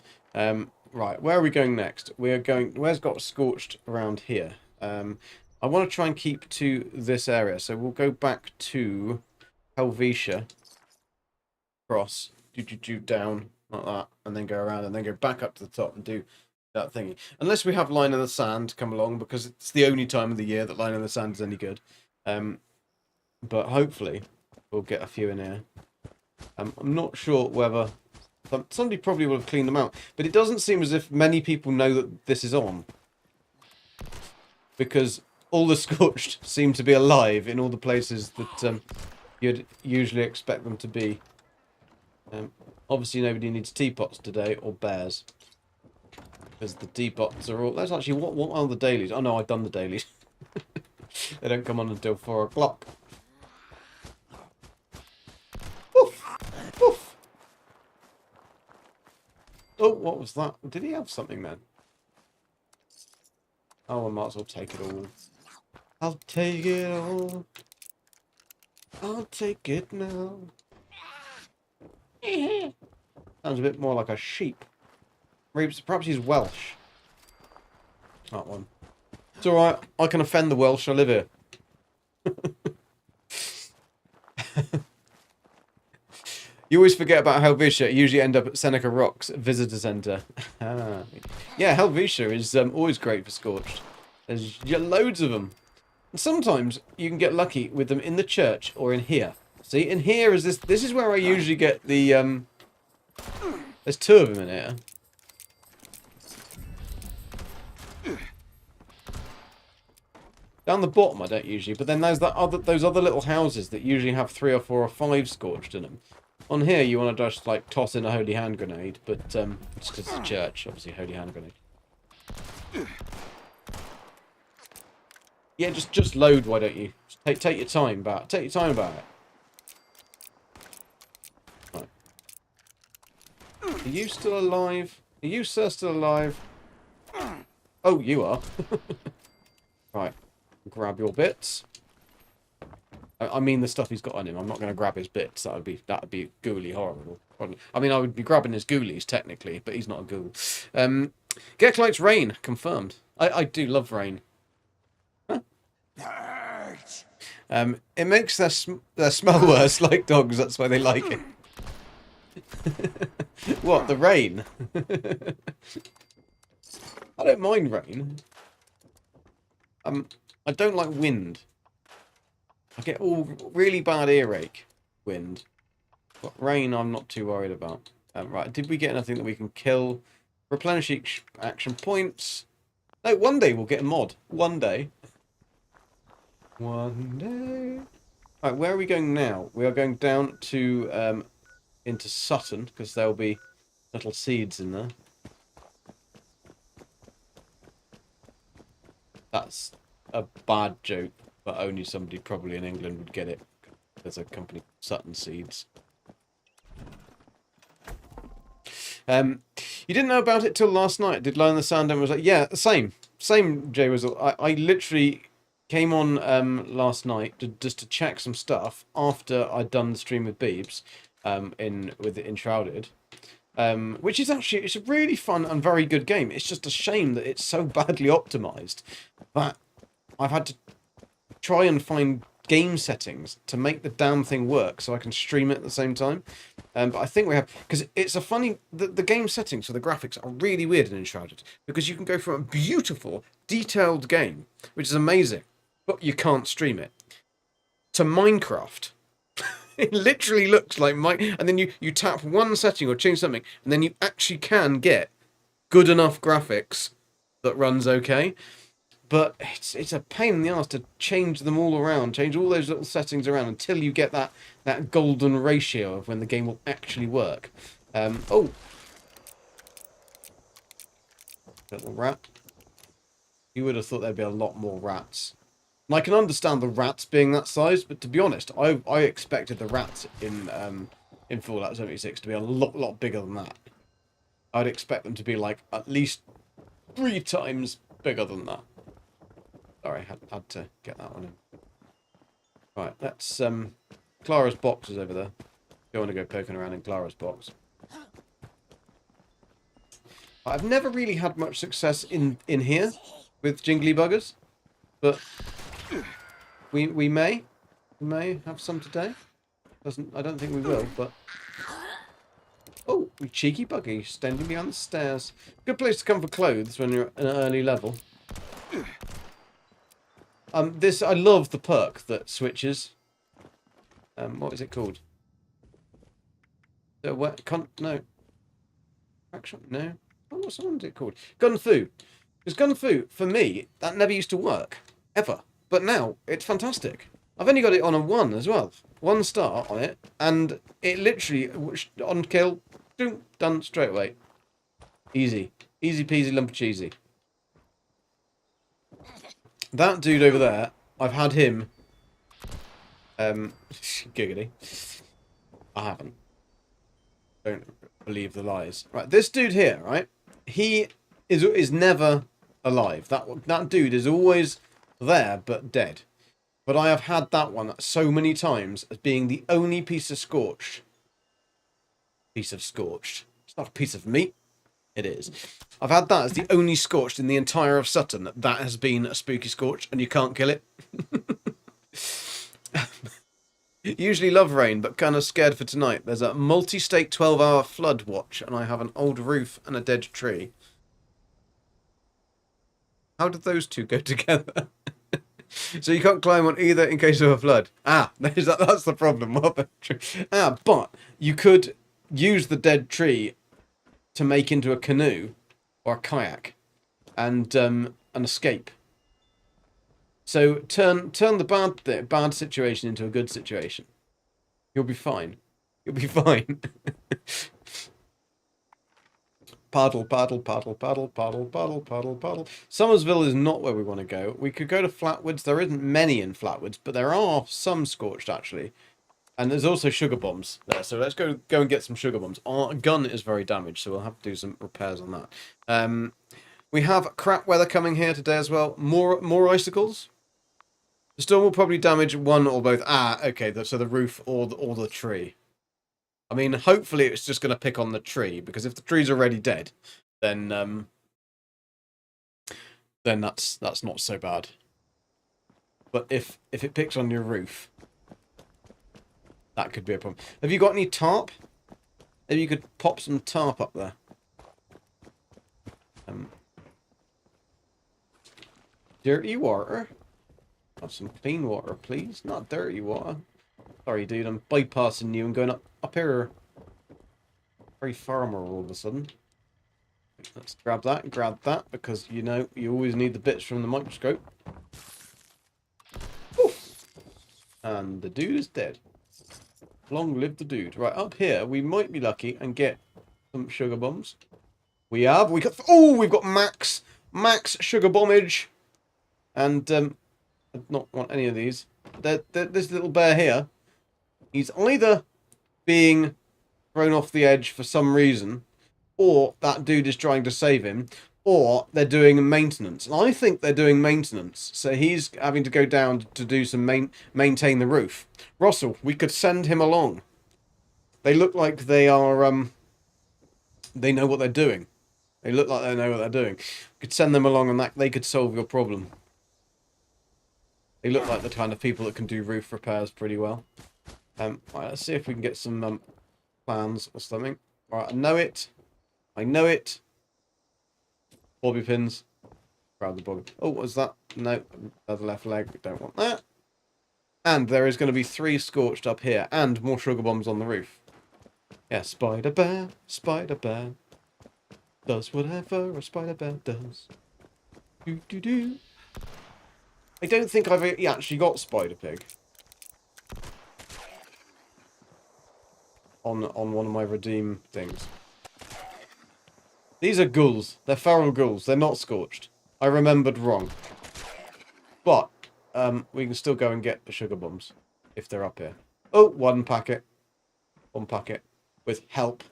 Right, where are we going next? We're going... Where's got Scorched around here? I want to try and keep to this area, so we'll go back to Helvetia. Cross. Down, like that, and then go around, and then go back up to the top and do that thingy. Unless we have Line in the Sand come along, because it's the only time of the year that Line in the Sand is any good. But hopefully, we'll get a few in here. I'm not sure whether... Somebody probably will have cleaned them out. But it doesn't seem as if many people know that this is on. Because all the Scorched seem to be alive in all the places that you'd usually expect them to be. Obviously nobody needs teapots today, or bears. Because the teapots are all... Let's actually... What are the dailies? Oh no, I've done the dailies. They don't come on until 4 o'clock. Woof! Woof! Oh, what was that? Did he have something then? Oh, I might as well take it all. I'll take it all. I'll take it now. Sounds a bit more like a sheep. Perhaps he's Welsh. That one. It's alright. I can offend the Welsh. I live here. You always forget about Helvetia. You usually end up at Seneca Rocks Visitor Centre. Yeah, Helvetia is always great for Scorched. There's loads of them. And sometimes you can get lucky with them in the church or in here. See, in here is this. This is where I usually get the. There's 2 of them in here. Down the bottom, I don't usually, but then there's those other little houses that usually have 3 or 4 or 5 Scorched in them. On here, you want to just like toss in a holy hand grenade, but it's because it's a church, obviously, holy hand grenade. Yeah, just load. Why don't you? Just take your time about it. Take your time about it. Right. Are you still alive? Are you, sir, still alive? Oh, you are. Right. Grab your bits. I mean the stuff he's got on him. I'm not going to grab his bits. That would be ghouly horrible. I mean, I would be grabbing his ghoulies technically, but he's not a ghoul. Get likes rain confirmed. I do love rain. Huh? It makes their smell worse, like dogs. That's why they like it. What, the rain? I don't mind rain. I don't like wind. I get all really bad earache. Wind. But rain I'm not too worried about. Right, did we get anything that we can kill? Replenish each action points. No, one day we'll get a mod. One day. One day. Right, where are we going now? We are going down to into Sutton, because there'll be little seeds in there. That's a bad joke, but only somebody probably in England would get it. There's a company called Sutton Seeds. You didn't know about it till last night. Did Lie in the Sand and was like, yeah, same, Jay was. I literally came on last night just to check some stuff after I'd done the stream with Beebs, with Enshrouded, which is actually, it's a really fun and very good game. It's just a shame that it's so badly optimized that I've had to try and find game settings to make the damn thing work so I can stream it at the same time. But I think we have, because it's a funny, the game settings for the graphics are really weird in Enshrouded, because you can go from a beautiful, detailed game, which is amazing, but you can't stream it, to Minecraft. It literally looks like and then you tap one setting or change something, and then you actually can get good enough graphics that runs okay. But it's a pain in the ass to change them all around, change all those little settings around until you get that golden ratio of when the game will actually work. Oh, little rat. You would have thought there'd be a lot more rats. And I can understand the rats being that size, but to be honest, I expected the rats in Fallout 76 to be a lot bigger than that. I'd expect them to be like at least 3 times bigger than that. Sorry, had to get that one in. Right, that's Clara's box is over there. Don't want to go poking around in Clara's box. I've never really had much success in here with jingly buggers, but we may have some today. I don't think we will, but oh, you cheeky buggy standing behind the stairs. Good place to come for clothes when you're at an early level. I love the perk that switches. What is it called? No. Actually, no. What's it called? Gun Fu. Because Gun Fu, for me, that never used to work. Ever. But now, it's fantastic. I've only got it on a 1 as well. 1 star on it, and it literally, on kill, done straight away. Easy. Easy peasy lumpy cheesy. That dude over there, I've had him. Giggity. I haven't. Don't believe the lies. Right, this dude here, right? He is never alive. That dude is always there but dead. But I have had that one so many times as being the only piece of scorched. Piece of scorched. It's not a piece of meat. It is. I've had that as the only scorched in the entire of Sutton that has been a spooky scorch, and you can't kill it. Usually love rain, but kind of scared for tonight. There's a multi-state 12-hour flood watch, and I have an old roof and a dead tree. How did those two go together? So you can't climb on either in case of a flood. That's the problem. But you could use the dead tree to make into a canoe or a kayak and escape. So turn the bad situation into a good situation. You'll be fine. You'll be fine. Paddle, paddle, paddle, paddle, paddle, paddle, paddle, paddle. Somersville is not where we want to go. We could go to Flatwoods. There isn't many in Flatwoods, but there are some scorched actually. And there's also sugar bombs there, so let's go and get some sugar bombs. Our gun is very damaged, so we'll have to do some repairs on that. We have crap weather coming here today as well. More icicles. The storm will probably damage one or both. Okay, so the roof or the tree. I mean, hopefully it's just going to pick on the tree, because if the tree's already dead, then that's not so bad. But if it picks on your roof, that could be a problem. Have you got any tarp? Maybe you could pop some tarp up there. Dirty water. Have some clean water, please. Not dirty water. Sorry, dude. I'm bypassing you and going up here. Very farmer all of a sudden. Let's grab that, because, you know, you always need the bits from the microscope. Oof. And the dude is dead. Long live the dude. Right, up here, we might be lucky and get some sugar bombs. We've got max sugar bombage. And, I do not want any of these. This little bear here, he's either being thrown off the edge for some reason, or that dude is trying to save him, or they're doing maintenance. And I think they're doing maintenance, so he's having to go down to do some maintain the roof. Russell, we could send him along. They look like they are, they know what they're doing. They look like they know what they're doing. We could send them along and that they could solve your problem. They look like the kind of people that can do roof repairs pretty well. Right, let's see if we can get some plans or something. Right, I know it. Bobby pins. Grab the bobby. Oh, what was that? No, other left leg. We don't want that. And there is going to be 3 scorched up here, and more sugar bombs on the roof. Yeah, Spider Bear does whatever a Spider Bear does. Do do do. I don't think I've actually got Spider Pig on one of my redeem things. These are ghouls. They're feral ghouls. They're not scorched. I remembered wrong. But we can still go and get the sugar bombs if they're up here. Oh, one packet. One packet with help.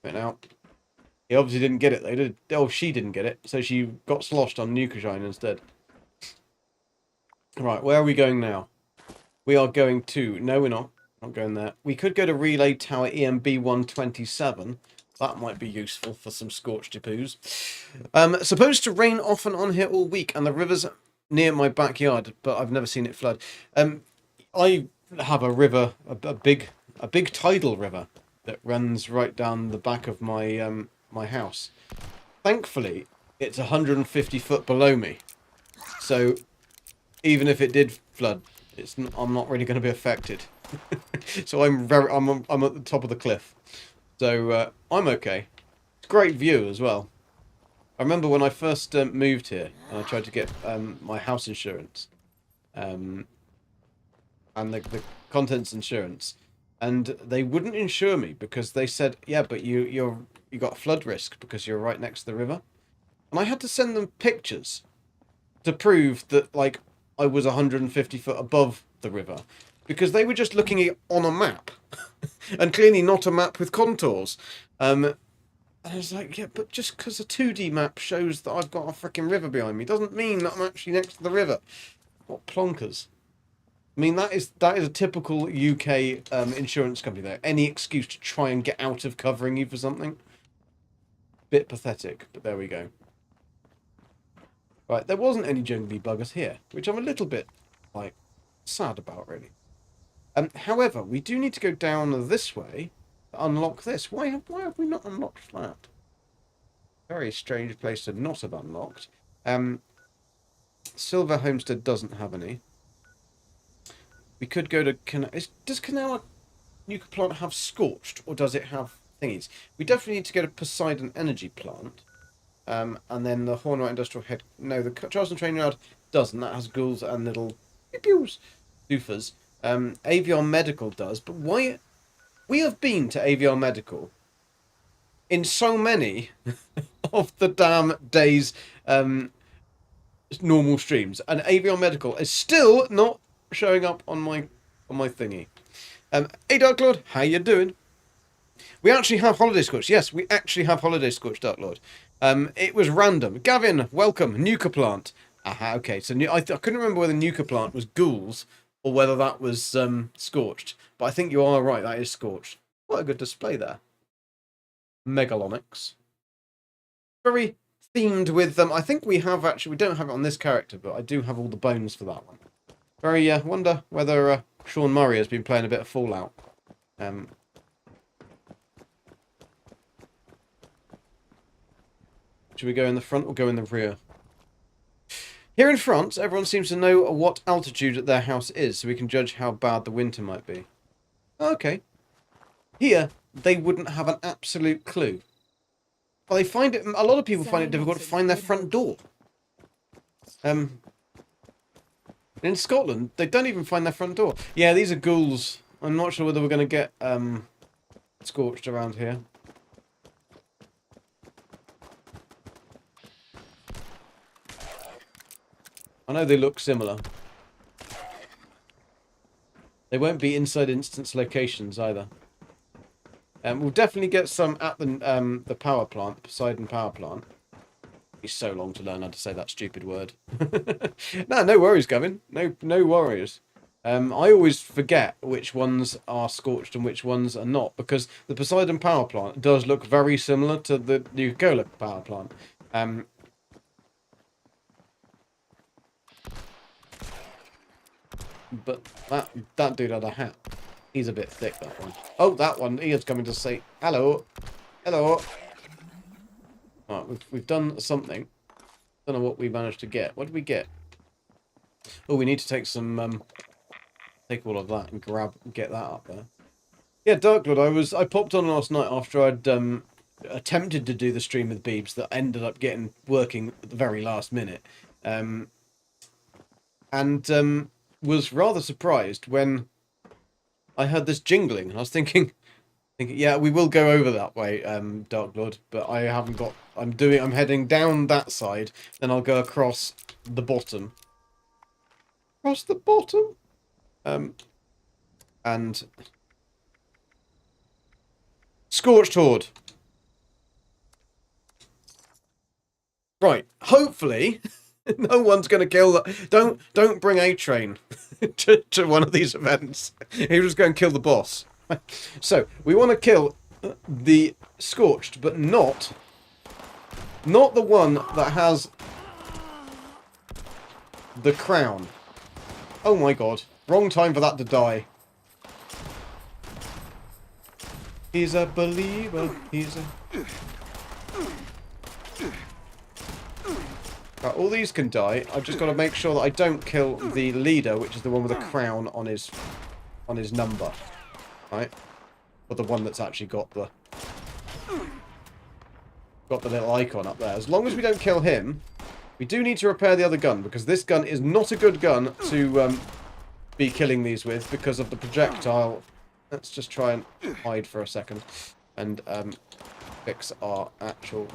Right now. He obviously didn't get it. They did. Oh, she didn't get it, so she got sloshed on Nuka-Shine instead. Right, where are we going now? We are going to... No, we're not. Not going there. We could go to Relay Tower EMB 127. That might be useful for some scorched poos. Supposed to rain off and on here all week, and the river's near my backyard, but I've never seen it flood. I have a river, a big tidal river that runs right down the back of my my house. Thankfully, it's 150 foot below me, so even if it did flood, I'm not really going to be affected. So I'm at the top of the cliff, so I'm okay. It's a great view as well. I remember when I first moved here and I tried to get my house insurance, and the contents insurance, and they wouldn't insure me because they said, yeah, but you got flood risk because you're right next to the river, and I had to send them pictures to prove that, like, I was 150 foot above the river, because they were just looking at it on a map, and clearly not a map with contours. And I was like, yeah, but just because a 2D map shows that I've got a freaking river behind me doesn't mean that I'm actually next to the river. What plonkers. I mean, that is a typical UK insurance company there. Any excuse to try and get out of covering you for something. Bit pathetic, but there we go. Right, there wasn't any jungly buggers here, which I'm a little bit, like, sad about, really. However, we do need to go down this way to unlock this. Why have we not unlocked that? Very strange place to not have unlocked. Silver Homestead doesn't have any. We could go to... Does Canal Nuclear Plant have Scorched, or does it have thingies? We definitely need to go to Poseidon Energy Plant. And then the Hornwright Industrial Head... No, the Charleston Train Yard doesn't. That has ghouls and little... pews, doofers. Avion Medical does, but why... We have been to Avion Medical in so many of the damn days normal streams, and Avion Medical is still not showing up on my thingy. Hey Dark Lord, how you doing? We actually have Holiday Scorched. Yes, we actually have Holiday Scorched, Dark Lord. It was random. Gavin, welcome. Nuka Plant. Aha, okay. So I couldn't remember whether Nuka Plant was ghouls or whether that was Scorched. But I think you are right. That is Scorched. What a good display there. Megalonyx. Very themed with them. I think we have actually... We don't have it on this character, but I do have all the bones for that one. Very wonder whether Sean Murray has been playing a bit of Fallout. Should we go in the front or go in the rear? Here in France, everyone seems to know what altitude their house is, so we can judge how bad the winter might be. Okay. Here, they wouldn't have an absolute clue. Well, they find it. A lot of people find it difficult to find their front door. In Scotland, they don't even find their front door. Yeah, these are ghouls. I'm not sure whether we're going to get scorched around here. I know they look similar. They won't be inside instance locations either. We'll definitely get some at the power plant, the Poseidon power plant. It's so long to learn how to say that stupid word. No worries, Gavin. No worries. I always forget which ones are scorched and which ones are not, because the Poseidon power plant does look very similar to the Nuka-Cola power plant. But that dude had a hat. He's a bit thick, that one. Oh, that one. He is coming to say hello. Hello. Right, we've done something. Don't know what we managed to get. What did we get? Oh, we need to take some take all of that and get that up there. Yeah, Dark Lord, I popped on last night after I'd attempted to do the stream with Beebs that ended up working at the very last minute. And was rather surprised when I heard this jingling. I was thinking, yeah, we will go over that way, Dark Lord, but I haven't got. I'm heading down that side, then I'll go across the bottom. Across the bottom, and Scorched Horde. Right, hopefully. No one's going to kill that. Don't bring A-Train to one of these events. He was going to kill the boss. So, we want to kill the Scorched, but not the one that has the crown. Oh my god. Wrong time for that to die. He's a believer. Right, all these can die. I've just got to make sure that I don't kill the leader, which is the one with a crown on his number. Right? Or the one that's actually got the little icon up there. As long as we don't kill him, we do need to repair the other gun, because this gun is not a good gun to be killing these with because of the projectile. Let's just try and hide for a second and fix our actual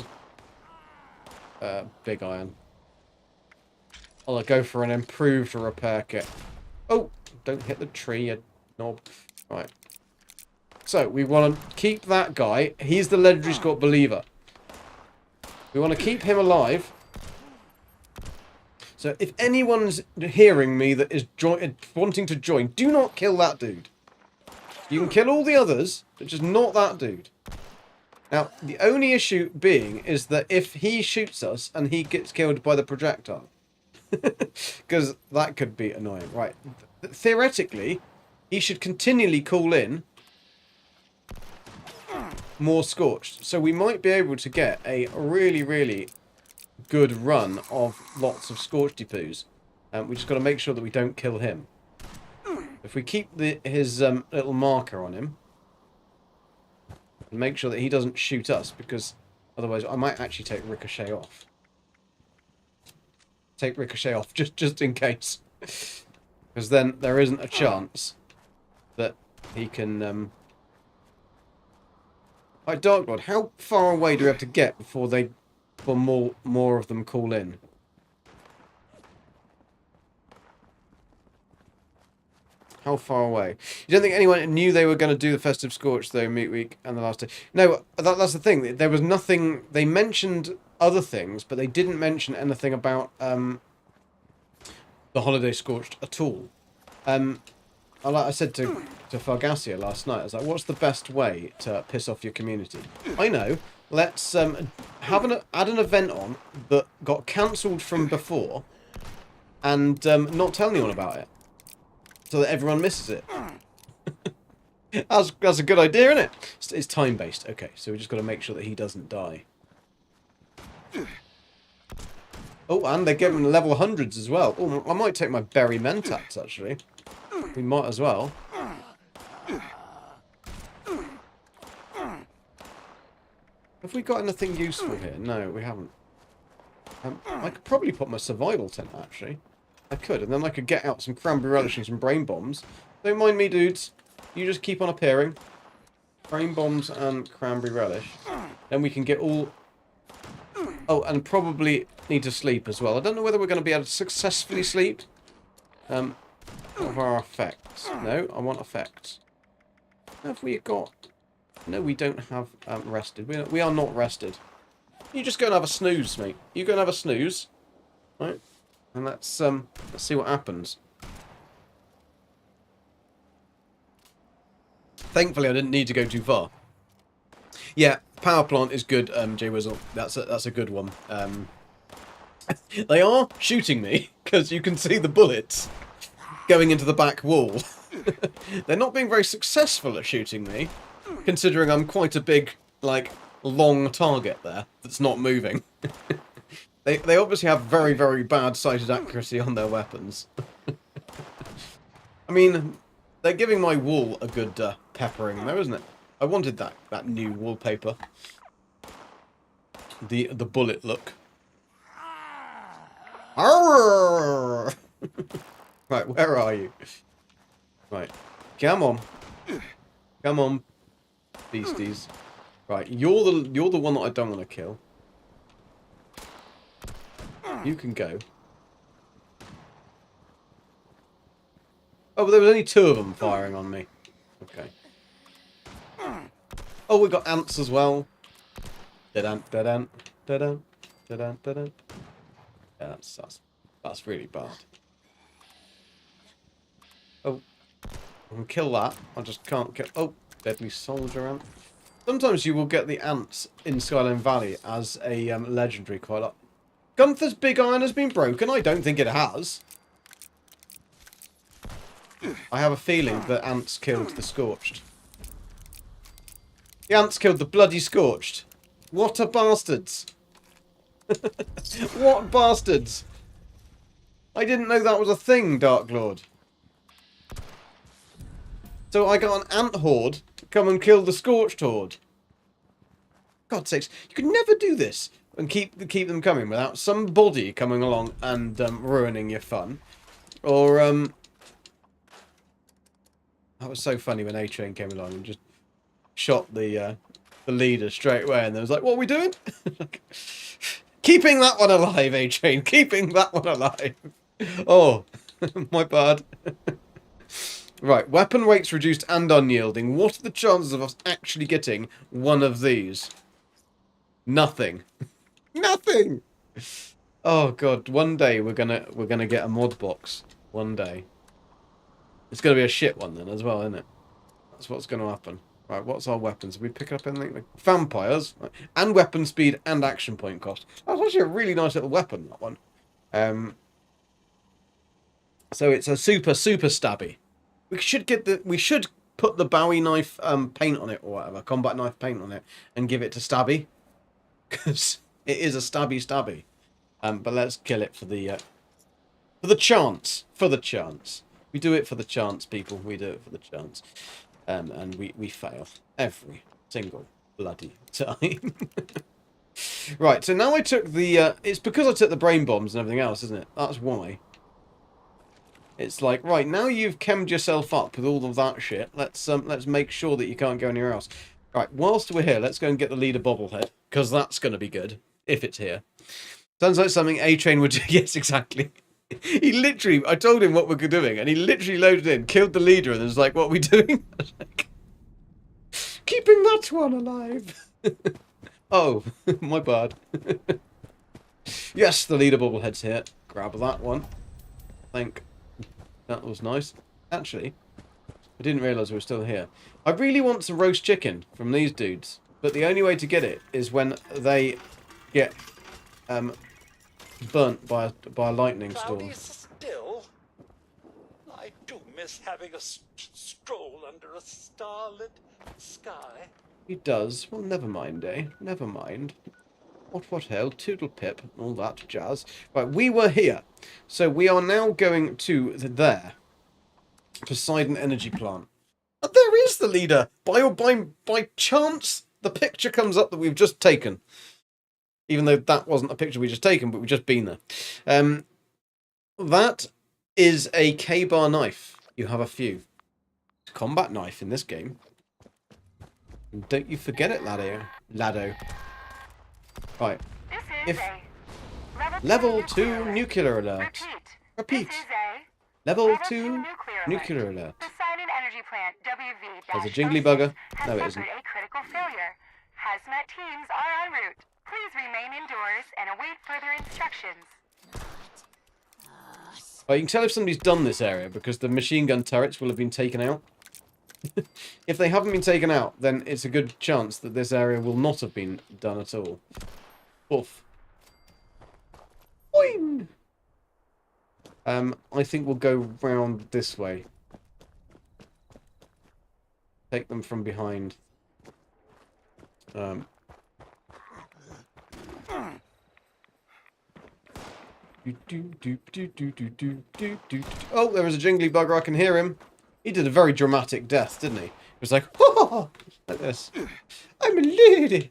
big iron. I'll go for an improved repair kit. Oh, don't hit the tree, you knob. Right. So, we want to keep that guy. He's the legendary Scott believer. We want to keep him alive. So, if anyone's hearing me that is wanting to join, do not kill that dude. You can kill all the others, but just not that dude. Now, the only issue being is that if he shoots us and he gets killed by the projectile, because that could be annoying. Right. Theoretically, he should continually call in more Scorched. So we might be able to get a really, really good run of lots of Scorched poos. We just got to make sure that we don't kill him. If we keep his little marker on him, and make sure that he doesn't shoot us, because otherwise I might actually take Ricochet off. Take Ricochet off, just in case. Because then there isn't a chance that he can... Right, Dark Lord, how far away do we have to get before more of them call in? How far away? You don't think anyone knew they were going to do the Festive Scorch, though, Meat Week and the last day? No, that's the thing. There was nothing... They mentioned other things, but they didn't mention anything about the Holiday Scorched at all. Like I said to Fargasia last night, I was like, what's the best way to piss off your community? I know. Let's add an event on that got cancelled from before and not tell anyone about it. So that everyone misses it. That's a good idea, isn't it? It's time-based. Okay, so we just got to make sure that he doesn't die. Oh, and they're giving level 100s as well. Oh, I might take my berry mentats, actually. We might as well. Have we got anything useful here? No, we haven't. I could probably put my survival tent, actually. I could, and then I could get out some cranberry relish and some brain bombs. Don't mind me, dudes. You just keep on appearing. Brain bombs and cranberry relish. Then we can get all... Oh, and probably need to sleep as well. I don't know whether we're going to be able to successfully sleep. What are our effects? No, I want effects. Have we got... No, we don't have rested. We are not rested. You just go and have a snooze, mate. You go and have a snooze. Right? And let's see what happens. Thankfully, I didn't need to go too far. Yeah, power plant is good, Jay Wizzle. That's a good one. They are shooting me, because you can see the bullets going into the back wall. They're not being very successful at shooting me, considering I'm quite a big, like, long target there that's not moving. They obviously have very, very bad sighted accuracy on their weapons. I mean, they're giving my wall a good peppering though, isn't it? I wanted that new wallpaper. The bullet look. Arrgh! Right, where are you? Right, come on, come on, beasties. Right, you're the one that I don't want to kill. You can go. Oh, but there was only 2 of them firing on me. Okay. Oh, we got ants as well. Da-dun, da-dun, da-dun, da-dun, da-dun. Yeah, that's really bad. Oh, I can kill that. I just can't kill... Oh, deadly soldier ant. Sometimes you will get the ants in Skyline Valley as a legendary quite a lot. Gunther's big iron has been broken? I don't think it has. I have a feeling that ants killed the Scorched. The ants killed the bloody Scorched. What a bastards. What bastards. I didn't know that was a thing, Dark Lord. So I got an ant horde to come and kill the Scorched horde. God's sakes, you can never do this and keep them coming without somebody coming along and ruining your fun. Or that was so funny when A-Train came along and just shot the leader straight away, and they was like, "What are we doing?" Keeping that one alive, A-Train. Keeping that one alive. Oh, my bad. Right, weapon weight's reduced and unyielding. What are the chances of us actually getting one of these? Nothing. Nothing. Oh god, one day we're gonna get a mod box. One day. It's gonna be a shit one then as well, isn't it? That's what's gonna happen. Right, what's our weapons? Did we pick up anything? Like vampires and weapon speed and action point cost. That's actually a really nice little weapon, that one. So it's a super stabby. We should put the Bowie knife paint on it or whatever, combat knife paint on it, and give it to Stabby, because it is a stabby. But let's kill it for the chance. For the chance. We do it for the chance, people. We do it for the chance. And we fail every single bloody time. Right, so now I took the it's because I took the brain bombs and everything else, isn't it? That's why. It's like, right, now you've chemmed yourself up with all of that shit, let's make sure that you can't go anywhere else. Right, whilst we're here, let's go and get the leader bobblehead, because that's going to be good, if it's here. Sounds like something A-Train would do. Yes, exactly. He literally, I told him what we were doing, and he literally loaded in, killed the leader, and was like, what are we doing? I was like, keeping that one alive. Oh, my bad. Yes, the leader bobblehead's here. Grab that one. Thank. That was nice. Actually, I didn't realise we were still here. I really want some roast chicken from these dudes, but the only way to get it is when they get burnt by a lightning storm. Still, I do miss having a stroll under a starlit sky. He does. Well, never mind, eh? Never mind. What hell, toodle pip, all that jazz. Right, we were here. So we are now going to there. Poseidon Energy Plant. And there is the leader! By chance, the picture comes up that we've just taken. Even though that wasn't a picture we just taken, but we've just been there. That is a K-bar knife. You have a few. It's a combat knife in this game. And don't you forget it, Laddo. Right. If level 2 nuclear alert. Repeat. Level 2 nuclear alert. Poseidon Energy Plant WV. There's a jingly bugger. No, it isn't. A critical failure. Hazmat teams are en route. Please remain indoors and await further instructions. Well, you can tell if somebody's done this area because the machine gun turrets will have been taken out. If they haven't been taken out, then it's a good chance that this area will not have been done at all. Oof. Boing! I think we'll go round this way. Take them from behind. Oh, there was a jingly bugger. I can hear him. He did a very dramatic death, didn't he? It was like, oh, like this. I'm a lady.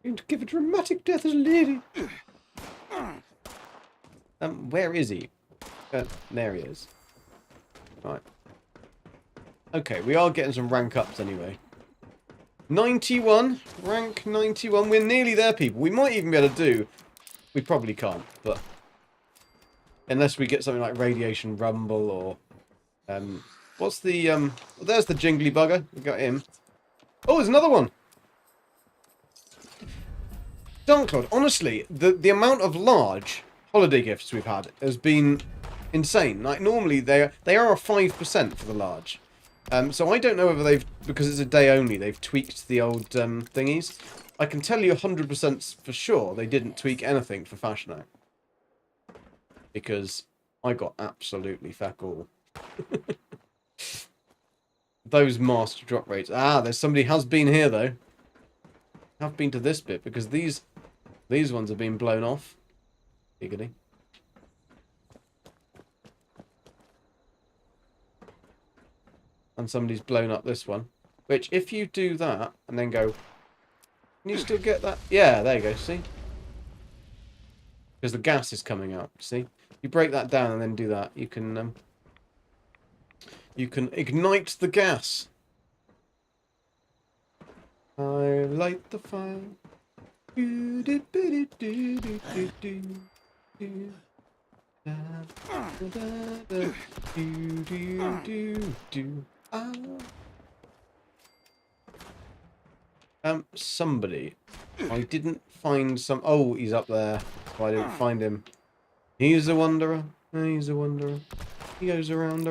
Going to give a dramatic death as a lady. Where is he? There he is. Right. Okay, we are getting some rank ups anyway. 91, rank 91. We're nearly there, people. We might even be able to do. We probably can't, but unless we get something like Radiation Rumble or what's the well, there's the jingly bugger. We got him. Oh, there's another one. Dark Lord, honestly, the amount of large holiday gifts we've had has been insane. Like normally they are a 5% for the large. So I don't know whether they've, because it's a day only, they've tweaked the old thingies. I can tell you 100% for sure they didn't tweak anything for Fashion Act. Because I got absolutely feck all. Those master drop rates. Ah, there's somebody has been here though. Have been to this bit because these ones have been blown off. Giggity. And somebody's blown up this one. Which, if you do that and then go, can you still get that? Yeah, there you go. See, because the gas is coming out. See, you break that down and then do that. You can ignite the gas. I light the fire. Somebody. I didn't find some. Oh, he's up there. So I didn't find him. He's a wanderer. He's a wanderer. He goes around.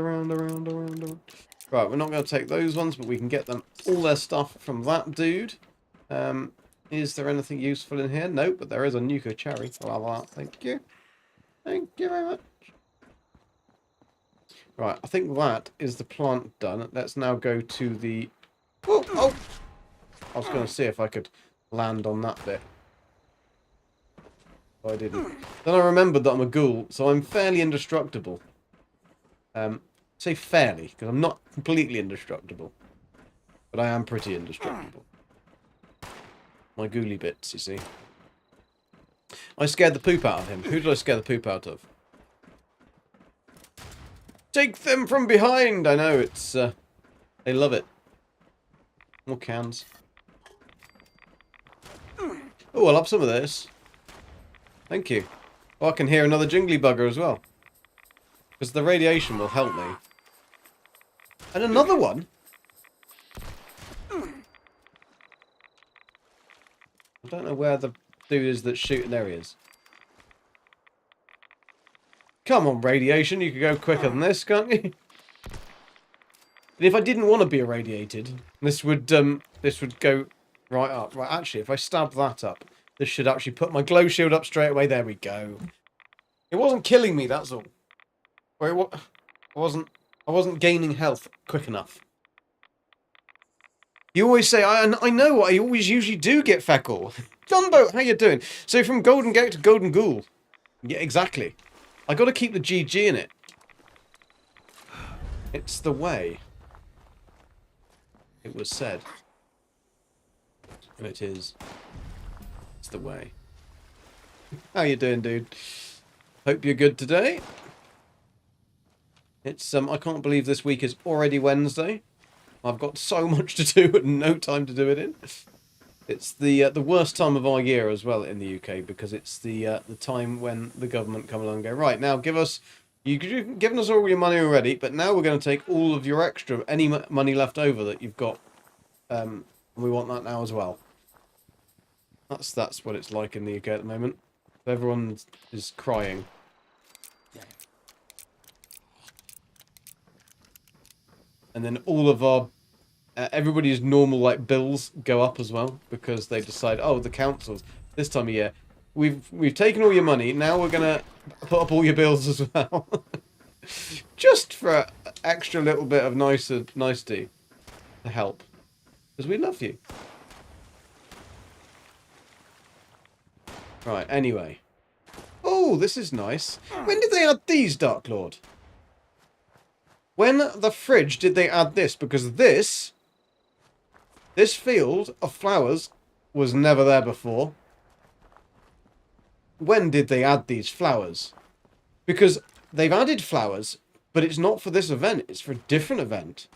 Right, we're not going to take those ones, but we can get them all their stuff from that dude. Is there anything useful in here? Nope, but there is a nuka cherry. I'll have that. Thank you. Thank you very much. Right, I think that is the plant done. Let's now go to the... Oh! I was going to see if I could land on that bit. But I didn't. Then I remembered that I'm a ghoul, so I'm fairly indestructible. Say fairly, because I'm not completely indestructible. But I am pretty indestructible. My ghouly bits, you see. I scared the poop out of him. Who did I scare the poop out of? Take them from behind! I know, it's... they love it. More cans. Oh, I'll have some of this. Thank you. Oh, I can hear another jingly bugger as well. Because the radiation will help me. And another one? I don't know where the dude is that's shooting. There he is. Come on, radiation. You could go quicker than this, can't you? And if I didn't want to be irradiated, this would go right up. Right, actually, if I stab that up, this should actually put my glow shield up straight away. There we go. It wasn't killing me, that's all. Or it wasn't I wasn't gaining health quick enough. You always say, I know, I always usually do get feckle. Gunboat, how you doing? So from Golden Gate to Golden Ghoul. Yeah, exactly. I got to keep the GG in it. It's the way. It was said. And it is. It's the way. How you doing, dude? Hope you're good today. It's I can't believe this week is already Wednesday. I've got so much to do and no time to do it in. It's the worst time of our year as well in the UK, because it's the time when the government come along and go, right, now you've given us all your money already, but now we're going to take all of your extra, any money left over that you've got, and we want that now as well. That's what it's like in the UK at the moment. Everyone is crying. And then all of our everybody's normal like bills go up as well, because they decide, oh, the councils this time of year, we've taken all your money, now we're gonna put up all your bills as well. Just for extra little bit of nicety to help, because we love you. Right, anyway. Oh, this is nice. When did they add these, Dark Lord? When the fridge did they add this? Because this field of flowers was never there before. When did they add these flowers? Because they've added flowers, but it's not for this event. It's for a different event.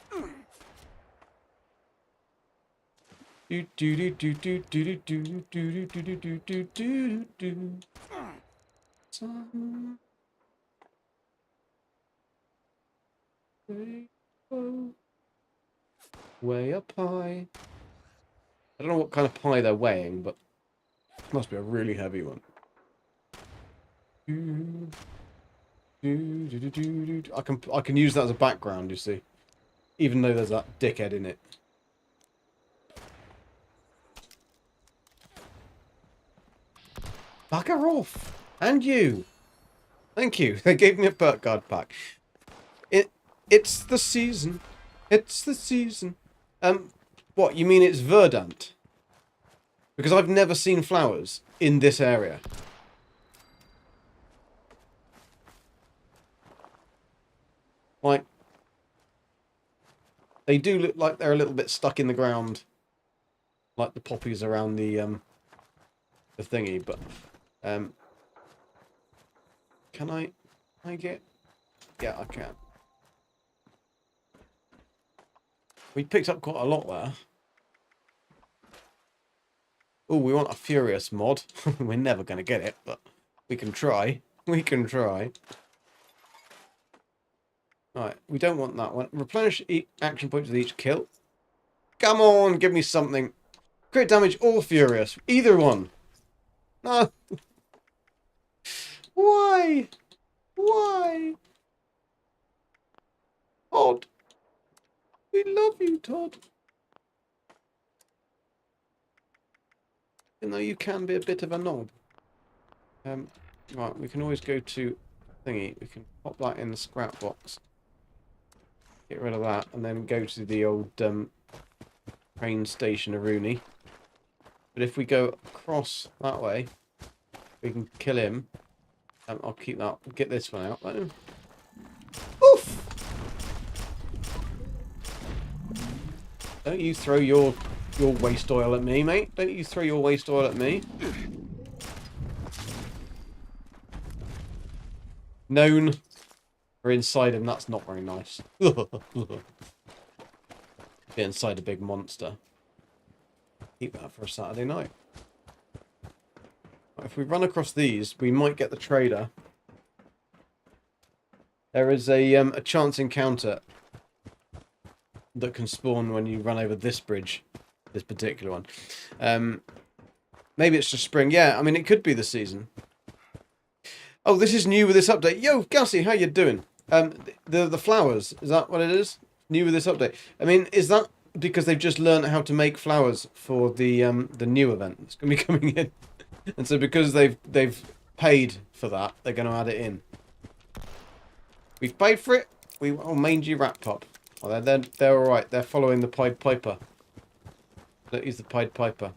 Way up high. I don't know what kind of pie they're weighing, but it must be a really heavy one. I can use that as a background, you see, even though there's that dickhead in it. Bugger off! And you! Thank you. They gave me a perk card pack. It's the season. It's the season. What, you mean it's verdant? Because I've never seen flowers in this area. Like, they do look like they're a little bit stuck in the ground, like the poppies around the thingy, but can I get? Yeah, I can. We picked up quite a lot there. Oh, we want a Furious mod. We're never going to get it, but we can try. We can try. Alright, we don't want that one. Replenish action points with each kill. Come on, give me something. Crit damage or Furious. Either one. No. Why? Why? Odd. We love you, Todd. Even though you can be a bit of a knob. Right, we can always go to thingy. We can pop that in the scrap box. Get rid of that, and then go to the old train station of Rooney. But if we go across that way, we can kill him. I'll keep that. Get this one out though. Oof! Don't you throw your waste oil at me, mate. Don't you throw your waste oil at me. Known. We're inside him. That's not very nice. Get inside a big monster. Keep that for a Saturday night. If we run across these, we might get the trader. There is a chance encounter that can spawn when you run over this bridge, this particular one. Maybe it's just spring. Yeah, I mean, it could be the season. Oh, this is new with this update. Yo, Gussie, how you doing? The flowers, is that what it is? New with this update. I mean, is that because they've just learned how to make flowers for the new event that's going to be coming in? And so because they've paid for that, they're going to add it in. We've paid for it. Oh, mangy rat pup. Oh, they're all right. They're following the Pied Piper. He's the Pied Piper.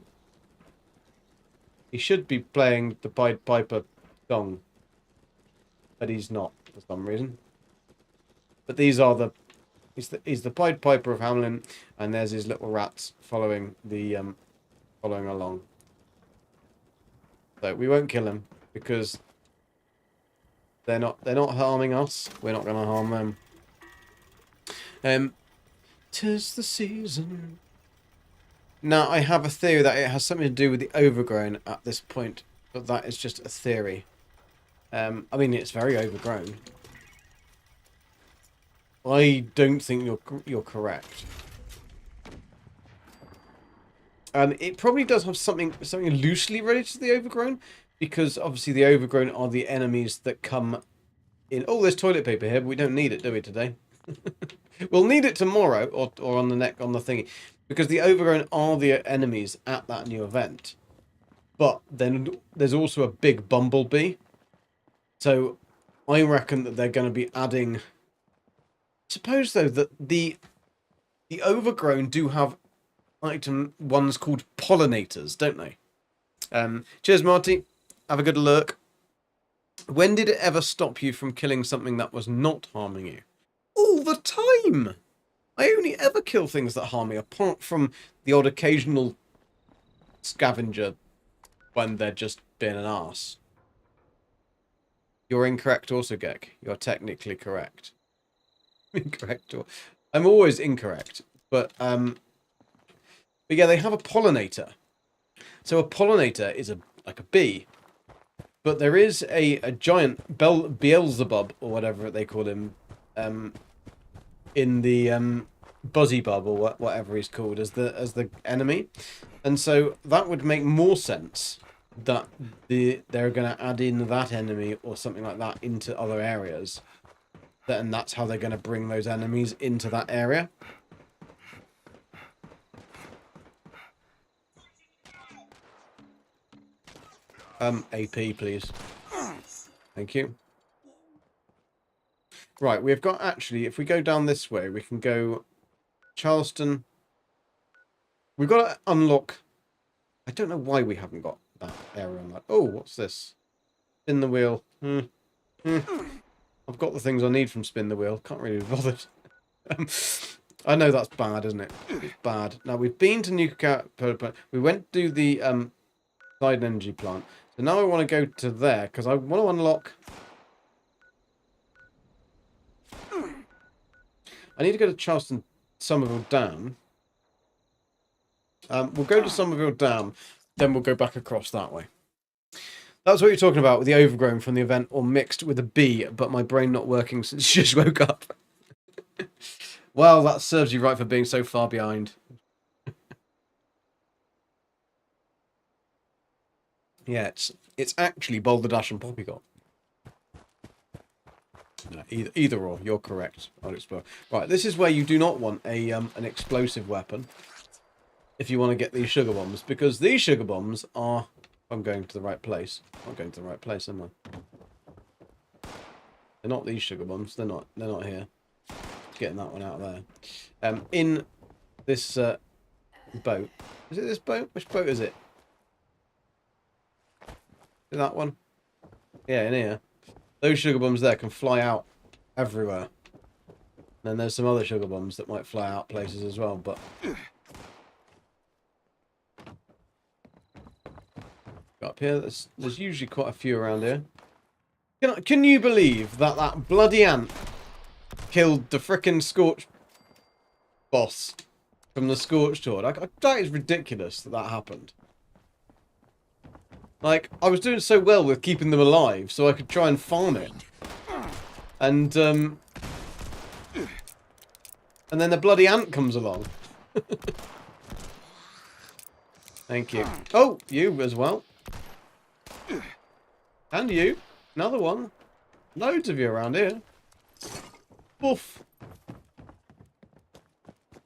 He should be playing the Pied Piper song, but he's not for some reason. But these are the he's the Pied Piper of Hamelin, and there's his little rats following the following along. So we won't kill him because they're not harming us. We're not going to harm them. 'Tis the season. Now I have a theory that it has something to do with the overgrown at this point, but that is just a theory. I mean, it's very overgrown. I don't think you're correct. It probably does have something loosely related to the overgrown, because obviously the overgrown are the enemies that come in. Oh, there's toilet paper here, but we don't need it, do we, today? We'll need it tomorrow or on the thingy, because the overgrown are the enemies at that new event. But then there's also a big bumblebee, so I reckon that they're going to be adding. Suppose though that the overgrown do have ones called pollinators, don't they? Cheers, Marty. Have a good look. When did it ever stop you from killing something that was not harming you? All the time! I only ever kill things that harm me, apart from the odd occasional scavenger when they're just being an arse. You're incorrect also, Gek. You're technically correct. Incorrect. I'm always incorrect. But yeah, they have a pollinator. So a pollinator is like a bee. But there is a giant Beelzebub, or whatever they call him, in the Buzzybub, or whatever he's called, as the enemy. And so that would make more sense that they're going to add in that enemy or something like that into other areas. And that's how they're going to bring those enemies into that area. AP, please. Thank you. Right, we've got actually, if we go down this way, we can go Charleston. We've got to unlock. I don't know why we haven't got that area unlocked. Oh, what's this? Spin the wheel. I've got the things I need from spin the wheel. Can't really be bothered. I know that's bad, isn't it? It's bad. Now, we've been to nuclear power plant. We went to the side energy plant. So now I want to go to there, because I want to unlock. I need to go to Charleston Somerville Dam. We'll go to Somerville Dam, then we'll go back across that way. That's what you're talking about with the overgrown from the event, or mixed with a bee, but my brain not working since you just woke up. Well, that serves you right for being so far behind. Yeah, it's actually Boulder Dash and Poppycock. No, either or, you're correct. I'll explore. Right, this is where you do not want an explosive weapon if you want to get these sugar bombs, because these sugar bombs are. I'm going to the right place. I'm going to the right place, am I? They're not these sugar bombs. They're not here. Getting that one out of there. In this boat. Is it this boat? Which boat is it? Is that one? Yeah, in here. Those sugar bombs there can fly out everywhere. And then there's some other sugar bombs that might fly out places as well, but. Up here, there's usually quite a few around here. Can you believe that bloody ant killed the frickin' Scorched boss from the Scorched Horde? That is ridiculous that happened. Like, I was doing so well with keeping them alive so I could try and farm it. And then the bloody ant comes along. Thank you. Oh, you as well. And you. Another one. Loads of you around here. Boof.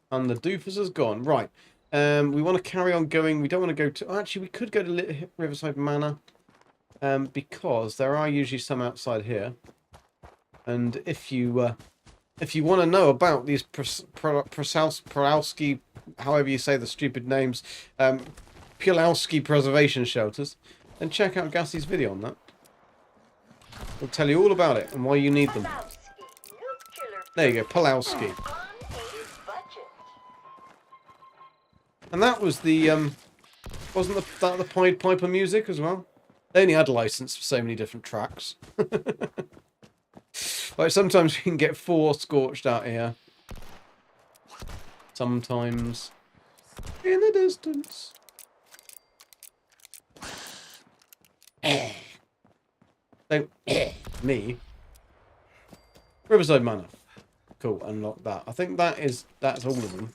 And the doofus has gone. Right. We want to carry on going. We don't want to go to. Actually, we could go to Riverside Manor. Because there are usually some outside here. And if you if you want to know about these Pralowski, however you say the stupid names, Pulowski preservation shelters, then check out Gassie's video on that. We'll tell you all about it and why you need them. There you go, Pulowski. And that was the, wasn't that the Pied Piper music as well? They only had a license for so many different tracks. Like, sometimes we can get 4 Scorched out here. Sometimes in the distance. Don't me. Riverside Manor. Cool, unlock that. I think that's all of them.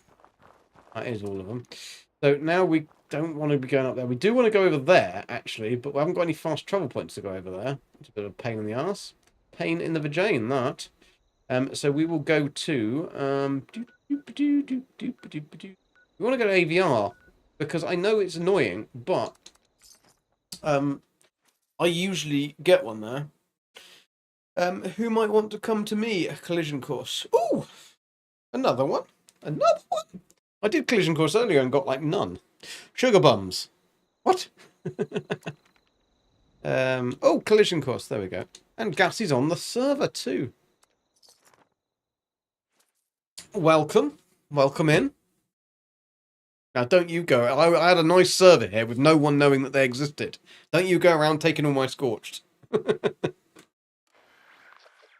That is all of them. So now we don't want to be going up there. We do want to go over there, actually, but we haven't got any fast travel points to go over there. It's a bit of a pain in the arse. Pain in the vagina, that. So we will go to... we want to go to AVR, because I know it's annoying, but... I usually get one there. Who might want to come to me? A collision course. Ooh! Another one. Another one! I did collision course earlier and got, like, none. Sugar bums. What? Oh, collision course. There we go. And Gassie's on the server, too. Welcome. Welcome in. Now, don't you go. I had a nice server here with no one knowing that they existed. Don't you go around taking all my Scorched.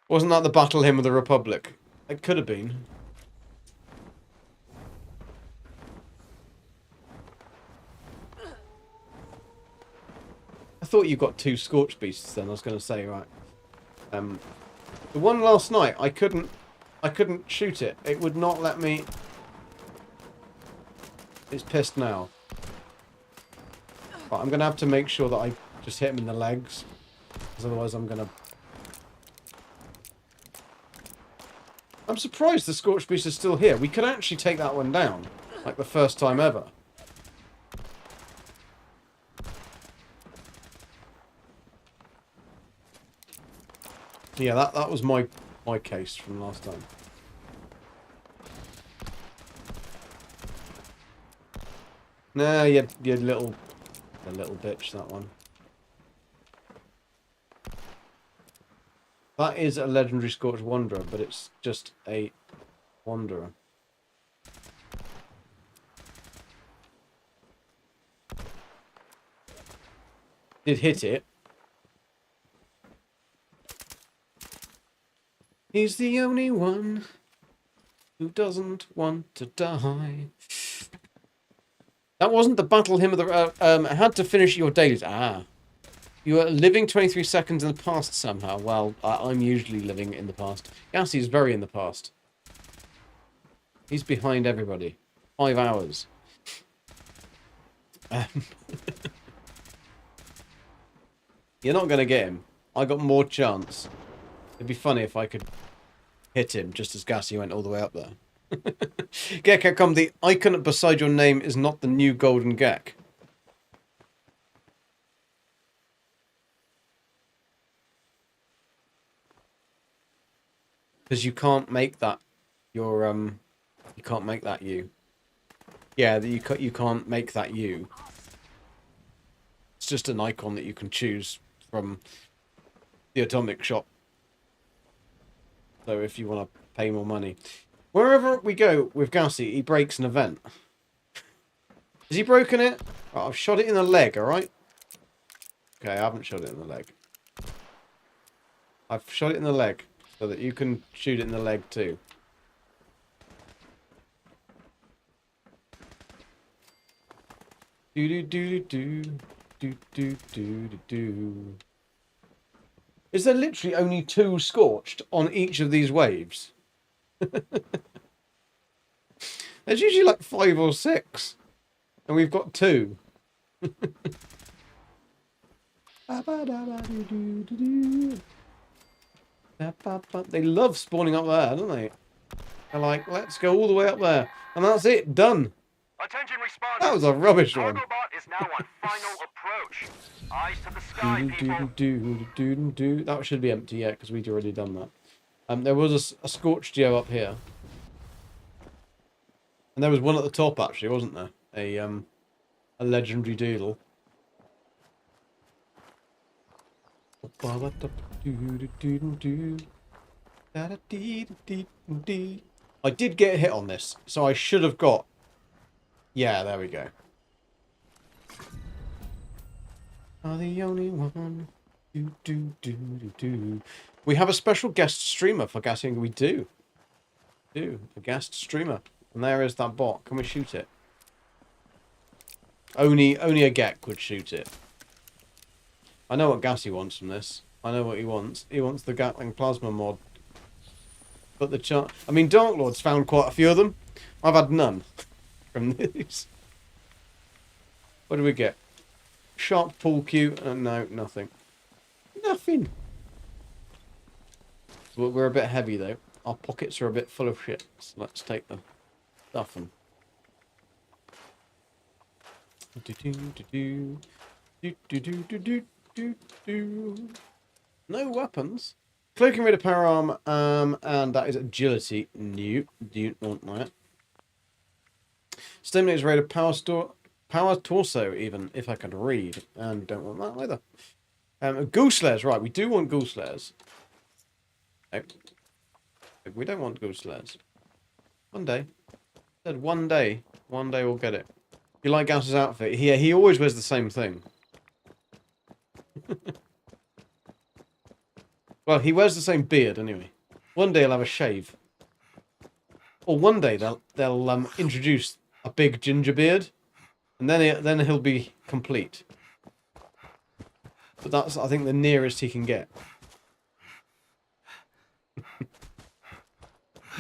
Wasn't that the battle hymn of the Republic? It could have been. I thought you got 2 Scorched beasts then, I was going to say, right. The one last night, I couldn't shoot it. It would not let me... It's pissed now. But I'm going to have to make sure that I just hit him in the legs. Because otherwise I'm going to... I'm surprised the Scorched Beast is still here. We could actually take that one down. Like the first time ever. Yeah, that was my case from last time. Nah, you little bitch, that one. That is a legendary Scorched Wanderer, but it's just a Wanderer. Did hit it. He's the only one who doesn't want to die. That wasn't the battle hymn of the... I had to finish your dailies. Ah. You are living 23 seconds in the past somehow. Well, I'm usually living in the past. Gassie's very in the past. He's behind everybody. 5 hours. You're not going to get him. I got more chance. It'd be funny if I could hit him just as Gassie went all the way up there. Gekka, the icon beside your name is not the new golden Gek. Because you can't make that your you can't make that you. Yeah, you can't make that you. It's just an icon that you can choose from the Atomic Shop. So if you want to pay more money. Wherever we go with Gassie, he breaks an event. Has he broken it? Right, I've shot it in the leg, alright? Okay, I haven't shot it in the leg. I've shot it in the leg, so that you can shoot it in the leg too. Do. Is there literally only 2 Scorched on each of these waves? There's usually like 5 or 6. And we've got 2. They love spawning up there, don't they? They're like, let's go all the way up there. And that's it, done. Attention responders. That was a rubbish one. Cargobot is now on final approach. Eyes to the sky, people. That should be empty, yeah, because we'd already done that. There was a Scorched Geo up here. And there was one at the top, actually, wasn't there? A legendary doodle. I did get a hit on this, so I should have got... Yeah, there we go. Are the only one. We have a special guest streamer for gassing. We do. A guest streamer. And there is that bot. Can we shoot it? Only a Gek would shoot it. I know what Gassy wants from this. I know what he wants. He wants the Gatling Plasma mod. But the I mean, Dark Lord's found quite a few of them. I've had none from these. What do we get? Sharp pull cue. No, nothing. Nothing. We're a bit heavy, though. Our pockets are a bit full of shit. So let's take the stuff and... No weapons. Cloaking Raider power arm, and that is agility. New. Do you want that? Stimulates Raider power torso, even if I could read, and don't want that either. Ghoul Slayers, right? We do want Ghoul Slayers. No, we don't want Ghoul Slayers. One day, I said one day we'll get it. You like Gauss's outfit? Yeah, he always wears the same thing. Well, he wears the same beard anyway. One day he'll have a shave. Or one day they'll introduce a big ginger beard, and then he'll be complete. But that's, I think, the nearest he can get.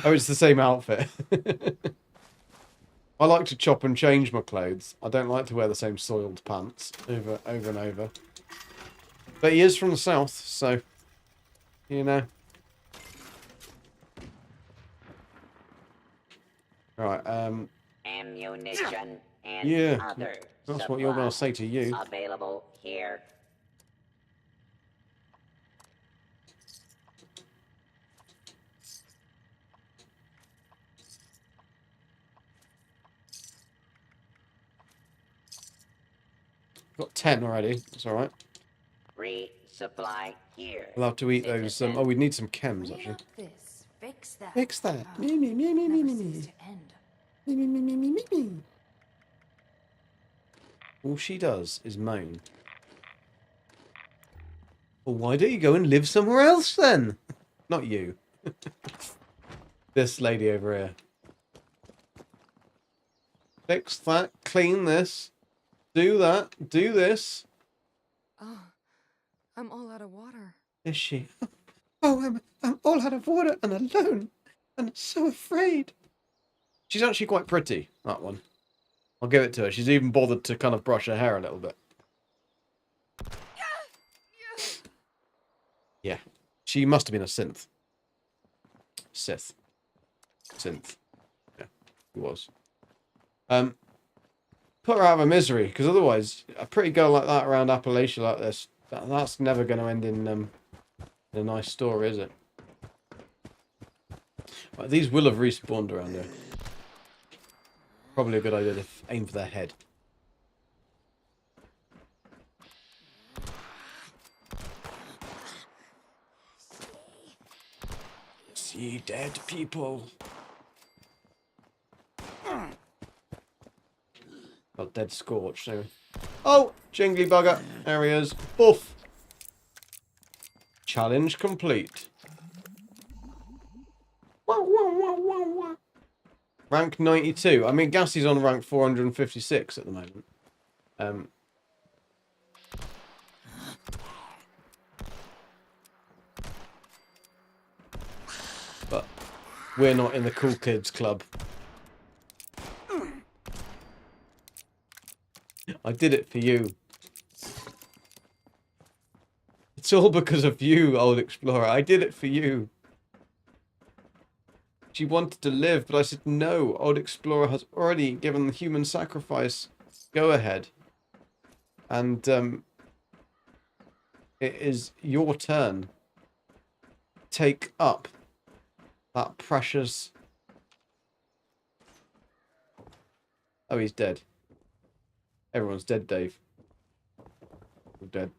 Oh, it's the same outfit. I like to chop and change my clothes. I don't like to wear the same soiled pants over and over. But he is from the south, so, you know. Right, ammunition and yeah, other that's what you're going to say to you. available here. Got 10 already. That's all right. Resupply here. We'll have to eat those. Oh, we need some chems actually. This, fix that. Fix that. Oh, Me. never cease to end. Me. All she does is moan. Well, why don't you go and live somewhere else then? Not you. This lady over here. Fix that. Clean this. Do that. Do this. Oh, I'm all out of water. Is she? Oh, I'm all out of water and alone and so afraid. She's actually quite pretty, that one. I'll give it to her. She's even bothered to kind of brush her hair a little bit. Yeah. She must have been a synth. Sith. Synth. Yeah, he was. Put her out of her misery, because otherwise, a pretty girl like that around Appalachia like this, that's never going to end in a nice story, is it? Right, these will have respawned around here. Probably a good idea to aim for their head. See dead people. Got dead Scorched. So. Oh, jingly bugger. There he is. Boof. Challenge complete. Rank 92. I mean, Gassy's on rank 456 at the moment. But we're not in the cool kids club. I did it for you. It's all because of you, old explorer. I did it for you. She wanted to live, but I said no. Old explorer has already given the human sacrifice go ahead. And it is your turn. Take up That precious... Oh, he's dead. Everyone's dead, Dave. All dead.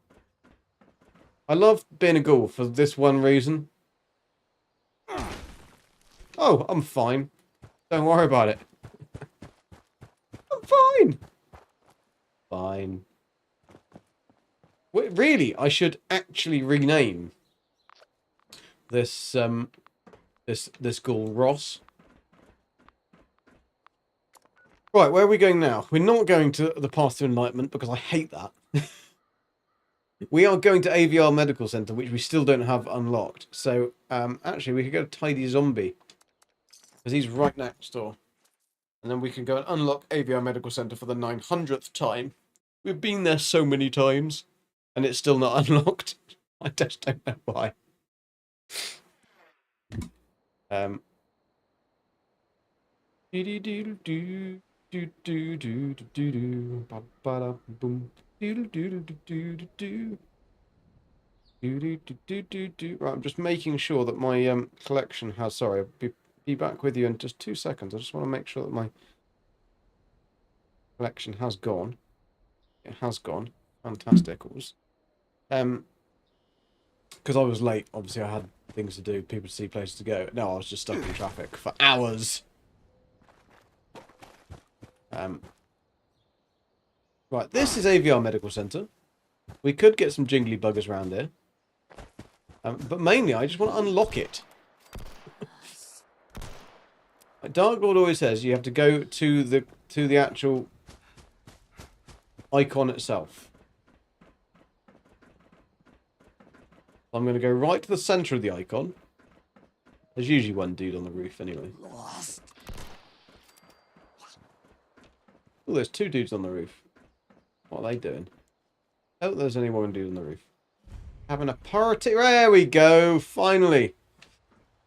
I love being a ghoul for this one reason. Oh, I'm fine. Don't worry about it. I'm fine. Fine. Wait, really, I should actually rename this this ghoul Ross. Right, where are we going now? We're not going to the Path to Enlightenment because I hate that. We are going to AVR Medical Center, which we still don't have unlocked. So, actually, we could go to Tidy Zombie because he's right next door. And then we can go and unlock AVR Medical Center for the 900th time. We've been there so many times, and it's still not unlocked. I just don't know why. Right, I'm just making sure that my collection has... Sorry, I'll be back with you in just 2 seconds. I just want to make sure that my collection has gone. It has gone. Fantastic. Because I was late, obviously I had things to do, people to see, places to go. No, I was just stuck in traffic for hours. Right, this is AVR Medical Center. We could get some jingly buggers around here. But mainly, I just want to unlock it. Dark Lord always says you have to go to the actual icon itself. I'm going to go right to the center of the icon. There's usually one dude on the roof anyway. Oh, there's 2 dudes on the roof. What are they doing? Oh, there's only 1 dude on the roof. Having a party. There we go. Finally.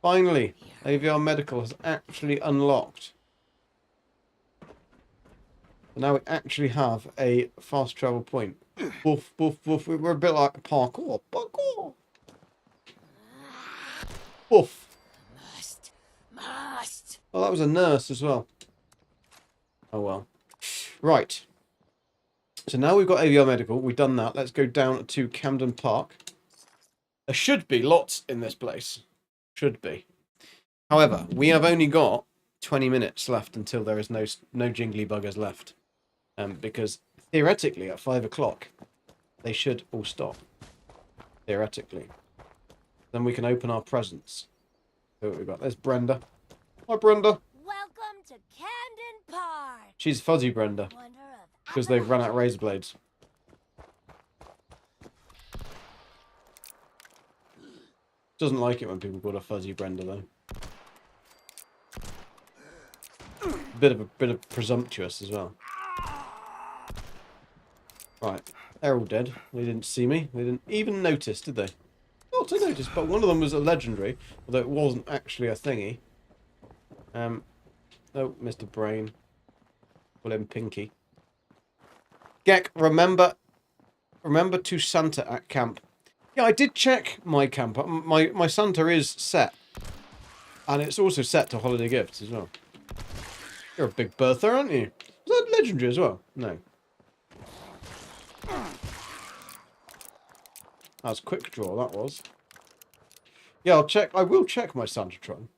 Finally. AVR Medical has actually unlocked. So now we actually have a fast travel point. Woof, woof, woof. We're a bit like parkour. Parkour. Woof. Must. Oh, that was a nurse as well. Oh, well. Right. So now we've got AVR Medical. We've done that. Let's go down to Camden Park. There should be lots in this place. Should be. However, we have only got 20 minutes left until there is no jingly buggers left. Because theoretically at 5 o'clock, they should all stop. Theoretically. Then we can open our presents. So what we've got. There's Brenda. Hi, Brenda. Welcome to Camden Park. She's Fuzzy Brenda. Wonder of Because they've run out of razor blades. Doesn't like it when people call her Fuzzy Brenda, though. Bit of presumptuous as well. Right, they're all dead. They didn't see me. They didn't even notice, did they? Not to notice, but one of them was a legendary, although it wasn't actually a thingy. Oh, Mr. Brain. Call him Pinky. Gek, remember to Santa at camp. Yeah, I did check my camp. My Santa is set. And it's also set to holiday gifts as well. You're a big birther, aren't you? Is that legendary as well? No. That was quick draw, that was. Yeah, I will check my Santatron.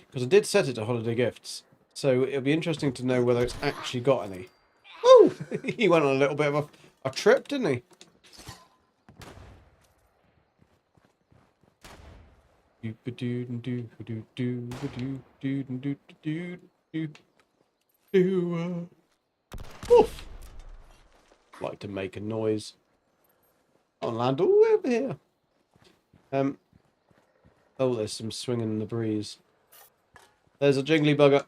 Because I did set it to holiday gifts. So it'll be interesting to know whether it's actually got any. Oh! He went on a little bit of a trip, didn't he? Oof. Like to make a noise. I'll land all the way over here. Oh, there's some swinging in the breeze. There's a jingly bugger.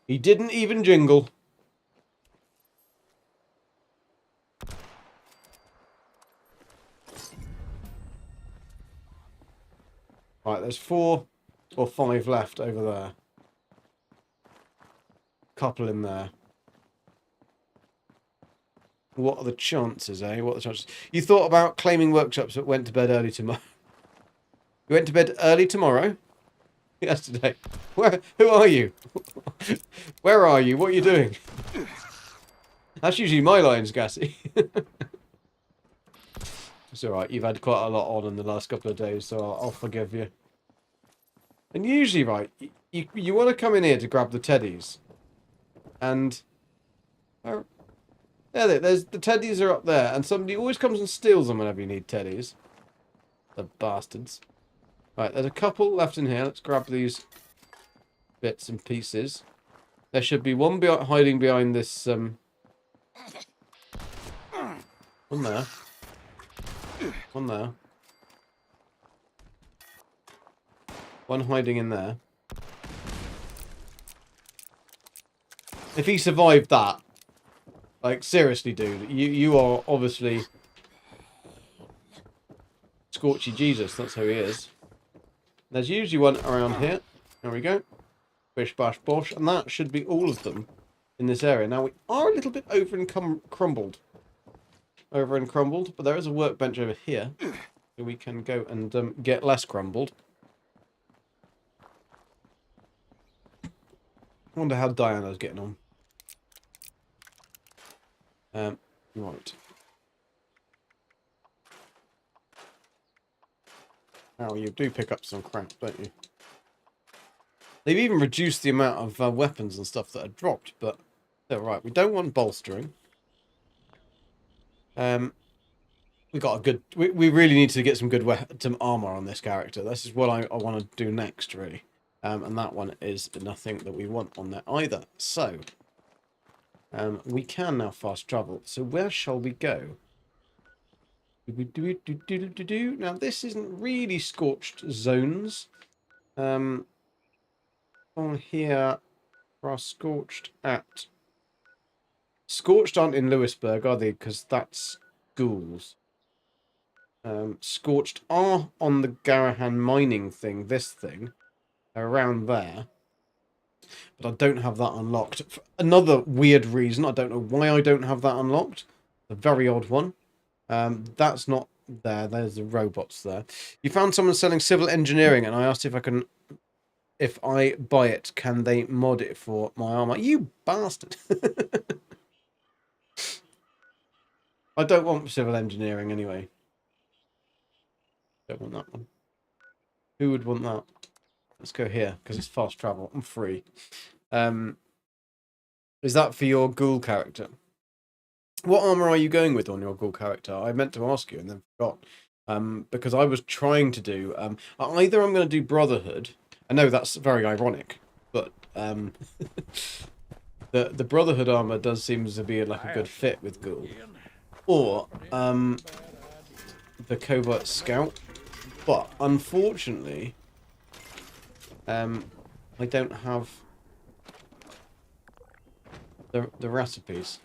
He didn't even jingle. Right, there's 4 or 5 left over there. Couple in there. What are the chances, eh? What are the chances? You thought about claiming workshops but went to bed early tomorrow. You went to bed early tomorrow? Yesterday. Who are you? Where are you? What are you doing? That's usually my lines, Gassy. It's alright, you've had quite a lot on in the last couple of days, so I'll forgive you. And usually, right, you want to come in here to grab the teddies. And... there's the teddies are up there, and somebody always comes and steals them whenever you need teddies. The bastards. Right, there's a couple left in here. Let's grab these bits and pieces. There should be one hiding behind this, one there. One there. One hiding in there. If he survived that, like, seriously, dude, you are obviously Scorchy Jesus, that's who he is. There's usually one around here. There we go. Bish, bash, bosh. And that should be all of them in this area. Now, we are a little bit over and crumbled. Over and crumbled. But there is a workbench over here. So we can go and get less crumbled. I wonder how Diana's getting on. Right. Oh, you do pick up some crap, don't you? They've even reduced the amount of weapons and stuff that are dropped, but they're right. We don't want bolstering. We got a good... We really need to get some good some armor on this character. This is what I want to do next, really. And that one is nothing that we want on there either. So, we can now fast travel. So where shall we go? Now, this isn't really scorched zones. On here, are scorched at... Scorched aren't in Lewisburg, are they? Because that's ghouls. Scorched are on the Garahan mining thing, this thing. Around there. But I don't have that unlocked. For another weird reason, I don't know why I don't have that unlocked. A very odd one. That's not there. There's the robots there. You found someone selling civil engineering, and I asked if I can... If I buy it, can they mod it for my armor? You bastard! I don't want civil engineering anyway. Don't want that one. Who would want that? Let's go here, because it's fast travel. I'm free. Is that for your ghoul character? What armor are you going with on your ghoul character? I meant to ask you and then forgot. Because I was trying to do... either I'm going to do Brotherhood. I know that's very ironic, but the Brotherhood armor does seem to be like a good fit with ghoul. Or the Covert Scout. But unfortunately... I don't have the recipes,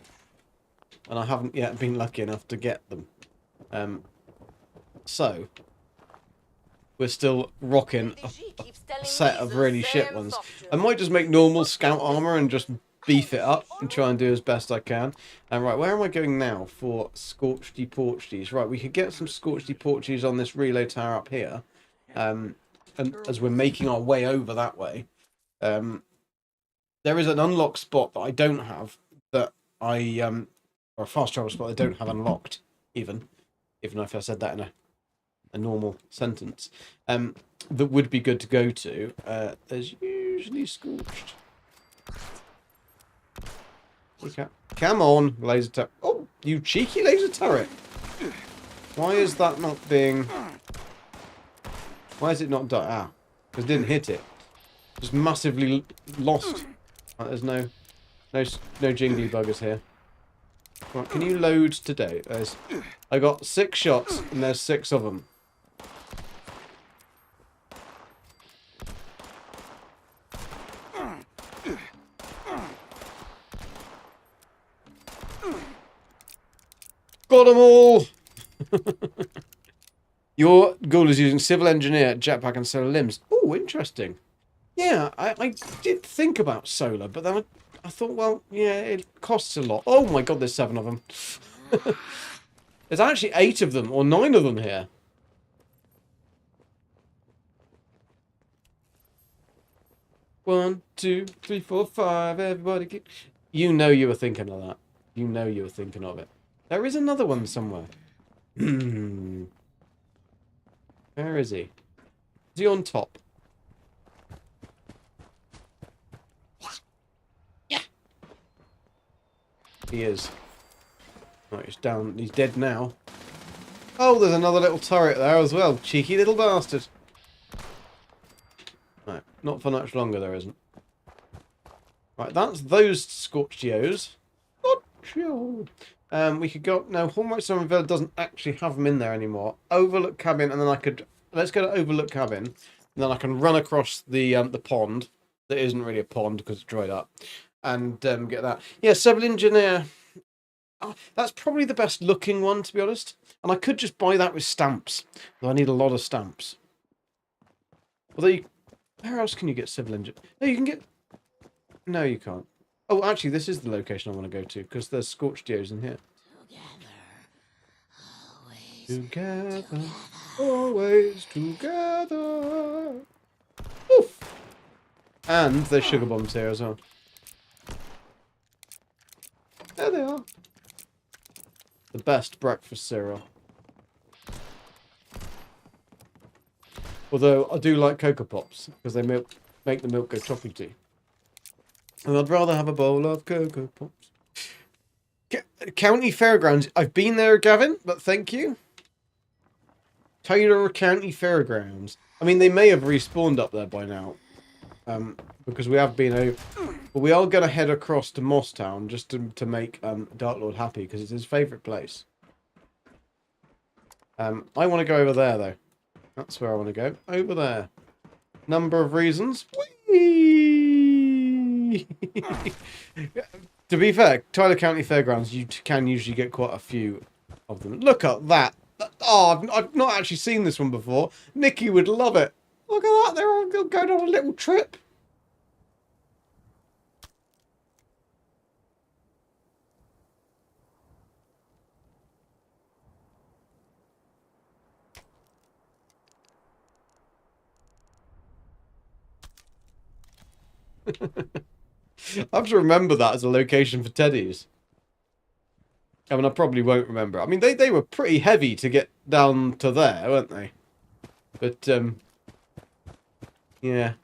and I haven't yet been lucky enough to get them. So we're still rocking a set of really shit ones. I might just make normal scout armor and just beef it up and try and do as best I can. And right, where am I going now for Scorchedy Porchies? Right, we could get some Scorchedy Porchies on this relay tower up here. And as we're making our way over that way, there is an unlocked spot that I don't have, that I, or a fast travel spot I don't have unlocked, even if I said that in a normal sentence, that would be good to go to. There's usually Scorched. Okay. Come on, laser turret. Oh, you cheeky laser turret. Why is that not being... Why is it not done? Ah, because it didn't hit it. Just massively lost. Right, there's no jingly buggers here. Right, can you load today? I got 6 shots and there's 6 of them. Got them all! Your ghoul is using civil engineer, jetpack, and solar limbs. Oh, interesting. Yeah, I did think about solar, but then I thought, well, yeah, it costs a lot. Oh my god, there's 7 of them. There's actually 8 of them, or 9 of them here. One, 2, 3, 4, 5. Everybody get... You know you were thinking of that. You know you were thinking of it. There is another one somewhere. Where is he? Is he on top? Yeah. He is. Right, he's down. He's dead now. Oh, there's another little turret there as well. Cheeky little bastard. Right, not for much longer there isn't. Right, that's those Scorchios. We could go... No, Hallmark Summer Villa doesn't actually have them in there anymore. Overlook Cabin, and then I could... Let's go to Overlook Cabin. And then I can run across the pond. That isn't really a pond because it's dried up. And get that. Yeah, Civil Engineer. Oh, that's probably the best looking one, to be honest. And I could just buy that with stamps. Though I need a lot of stamps. Although you... Where else can you get Civil Engineer? No, you can get... No, you can't. Oh, actually, this is the location I want to go to, because there's Scorchdios in here. Together, always together. Oof. And there's sugar bombs here as well. There they are. The best breakfast cereal. Although I do like Cocoa Pops, because they make the milk go chocolatey. And I'd rather have a bowl of Cocoa Pops. County Fairgrounds. I've been there, Gavin, but thank you. Taylor County Fairgrounds. I mean, they may have respawned up there by now. Because we have been over... But we are going to head across to Mosstown just to make Dark Lord happy, because it's his favourite place. I want to go over there, though. That's where I want to go. Over there. Number of reasons. Whee! To be fair, Tyler County Fairgrounds, you can usually get quite a few of them. Look at that. Oh, I've not actually seen this one before. Nikki would love it. Look at that. They're all going on a little trip. I have to remember that as a location for teddies. I mean, I probably won't remember. I mean, they were pretty heavy to get down to there, weren't they? But, yeah.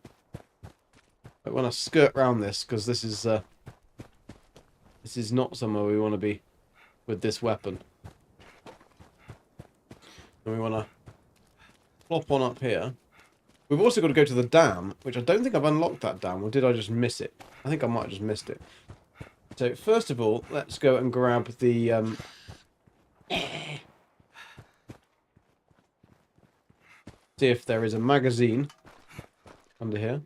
I want to skirt around this, because this is not somewhere we want to be with this weapon. And we want to plop on up here. We've also got to go to the dam, which I don't think I've unlocked that dam, or did I just miss it? I think I might have just missed it. So, first of all, let's go and grab the... See if there is a magazine under here.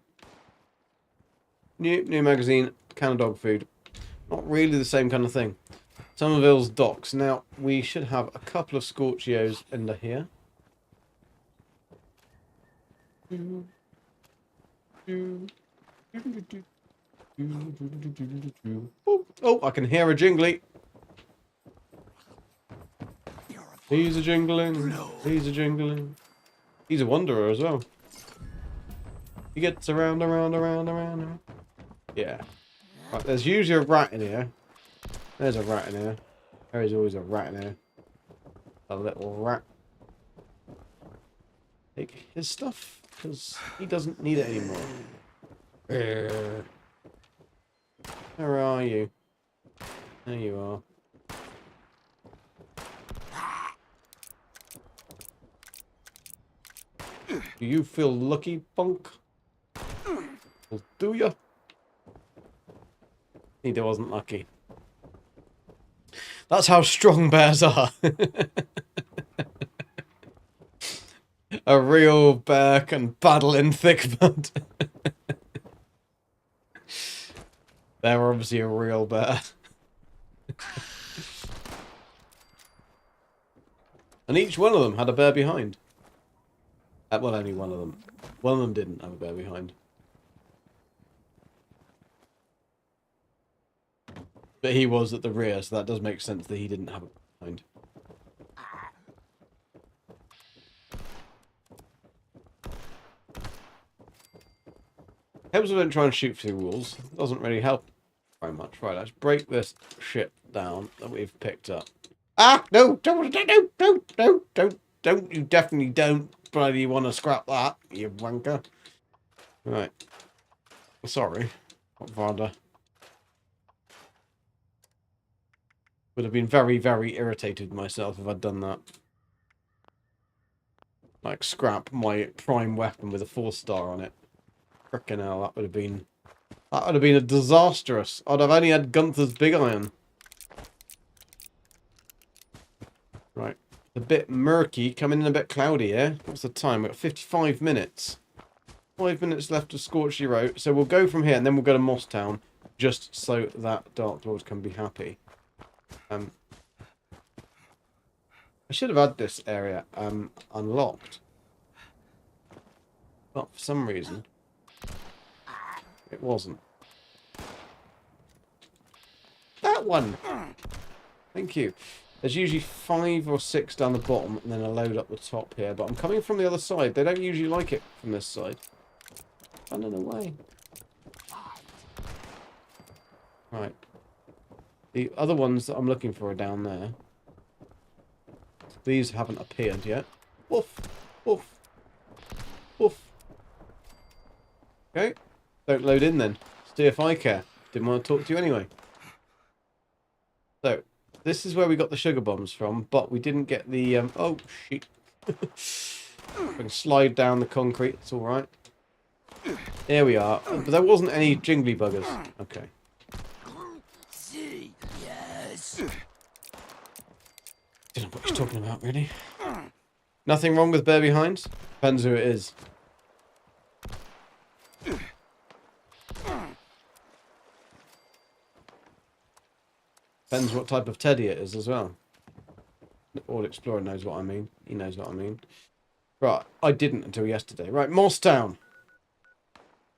New magazine, can of dog food. Not really the same kind of thing. Somerville's docks. Now, we should have a couple of Scorchios under here. Oh, I can hear a jingly. He's a jingling. He's a jingling. He's a wanderer as well. He gets around. Yeah. Right, there's usually a rat in here. There's a rat in here. There is always a rat in here. A little rat. Take his stuff, because he doesn't need it anymore. Where are you? There you are. Do you feel lucky, punk? Well, do you? He wasn't lucky. That's how strong bears are. A real bear can battle in thick mud. They're obviously a real bear. And each one of them had a bear behind. Well, only one of them. One of them didn't have a bear behind. But he was at the rear, so that does make sense that he didn't have Helps we don't try and shoot through walls. Doesn't really help very much. Right, let's break this shit down that we've picked up. Ah, no, don't, you definitely don't bloody want to scrap that, you wanker. Right. Sorry, Varda. Would have been very, very irritated myself if I'd done that. Like, scrap my prime weapon with a 4-star on it. Frickin' hell, that would have been a disastrous. I'd have only had Gunther's big iron. Right. A bit murky, coming in a bit cloudy here. What's the time? We've got 55 minutes. 5 minutes left of Scorched Road. So we'll go from here and then we'll go to Mosstown. Just so that Dark Lord can be happy. I should have had this area unlocked. But for some reason, it wasn't. That one! Thank you. There's usually 5 or 6 down the bottom and then a load up the top here. But I'm coming from the other side. They don't usually like it from this side. Running away. Right. The other ones that I'm looking for are down there. These haven't appeared yet. Woof! Woof! Woof! Okay. Don't load in then. See if I care. Didn't want to talk to you anyway. So, this is where we got the sugar bombs from, but we didn't get the... oh, shit. I can slide down the concrete. It's alright. There we are. But there wasn't any jingly buggers. Okay. See, yes. Don't know what you're talking about, really. Nothing wrong with Bear Behind? Depends who it is. Depends what type of teddy it is as well. All Explorer knows what I mean. He knows what I mean. Right, I didn't until yesterday. Right, Mosstown.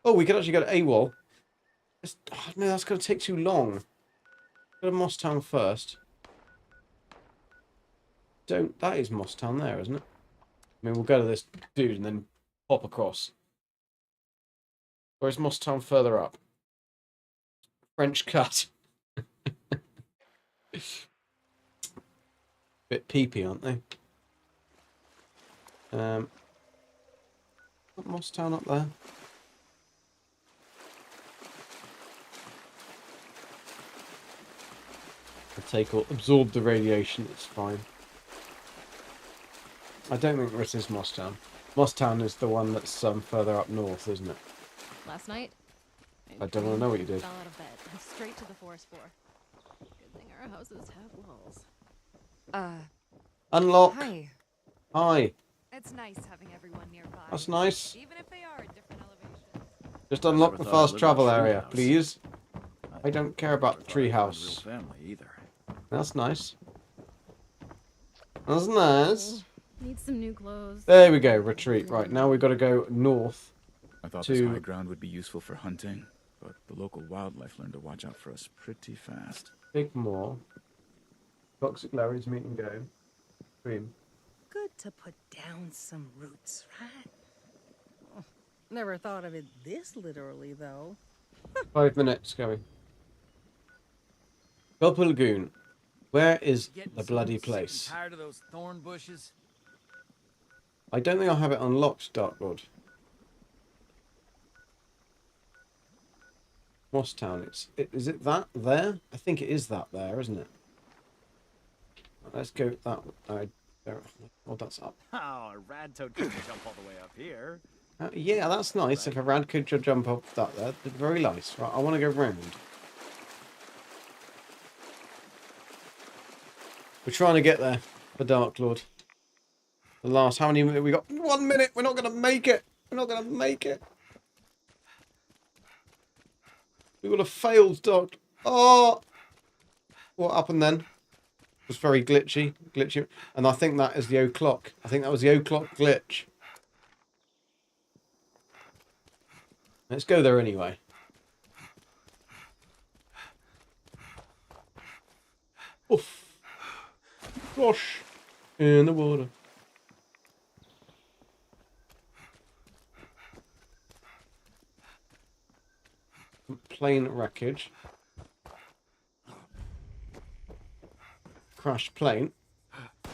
Oh, we could actually go to AWOL. Oh, no, that's going to take too long. Go to Mosstown first. That is Mosstown there, isn't it? I mean, we'll go to this dude and then pop across. Where's Mosstown further up? French cut. Bit peepee, aren't they? Mosstown up there. Absorb the radiation, it's fine. I don't think this is Mosstown. Mosstown is the one that's further up north, isn't it? Last night, I don't want to know what you did. fell out of bed and straight to the forest floor. Good thing our houses have walls. Unlock. Hi. Hi. It's nice having everyone nearby. That's nice. Even if they are at different elevations. Just unlock the Never thought I'd fast live travel in a area, treehouse. please. I don't care about the Never thought I'd treehouse. have a real family either. That's nice. That's nice. Need some new clothes. There we go, retreat. Right, now we've got to go north. I thought to- this high ground would be useful for hunting, but the local wildlife learned to watch out for us pretty fast. Big Moor. Toxic Larry's meet and go. Dream. Good to put down some roots, right? Oh, never thought of it this literally, though. 5 minutes going. Gulper Lagoon. Where is the bloody place? Tired of those thorn bushes? I don't think I have it unlocked, Dark Lord. Mosstown. Is it that there? I think it is that there, isn't it? Let's go that way. Oh, that's up. Oh, a rad toad can jump all the way up here. Yeah, that's nice. If a rad could just jump up that there, very nice. Right, I want to go round. We're trying to get there, the Dark Lord. The last, how many minutes we got? 1 minute. We're not going to make it. We're not going to make it. We would have failed, Dark. Oh, what happened then? It was very glitchy, and I think that is the o'clock. I think that was the o'clock glitch. Let's go there anyway. Oof. Splash in the water. plane wreckage. Crashed plane.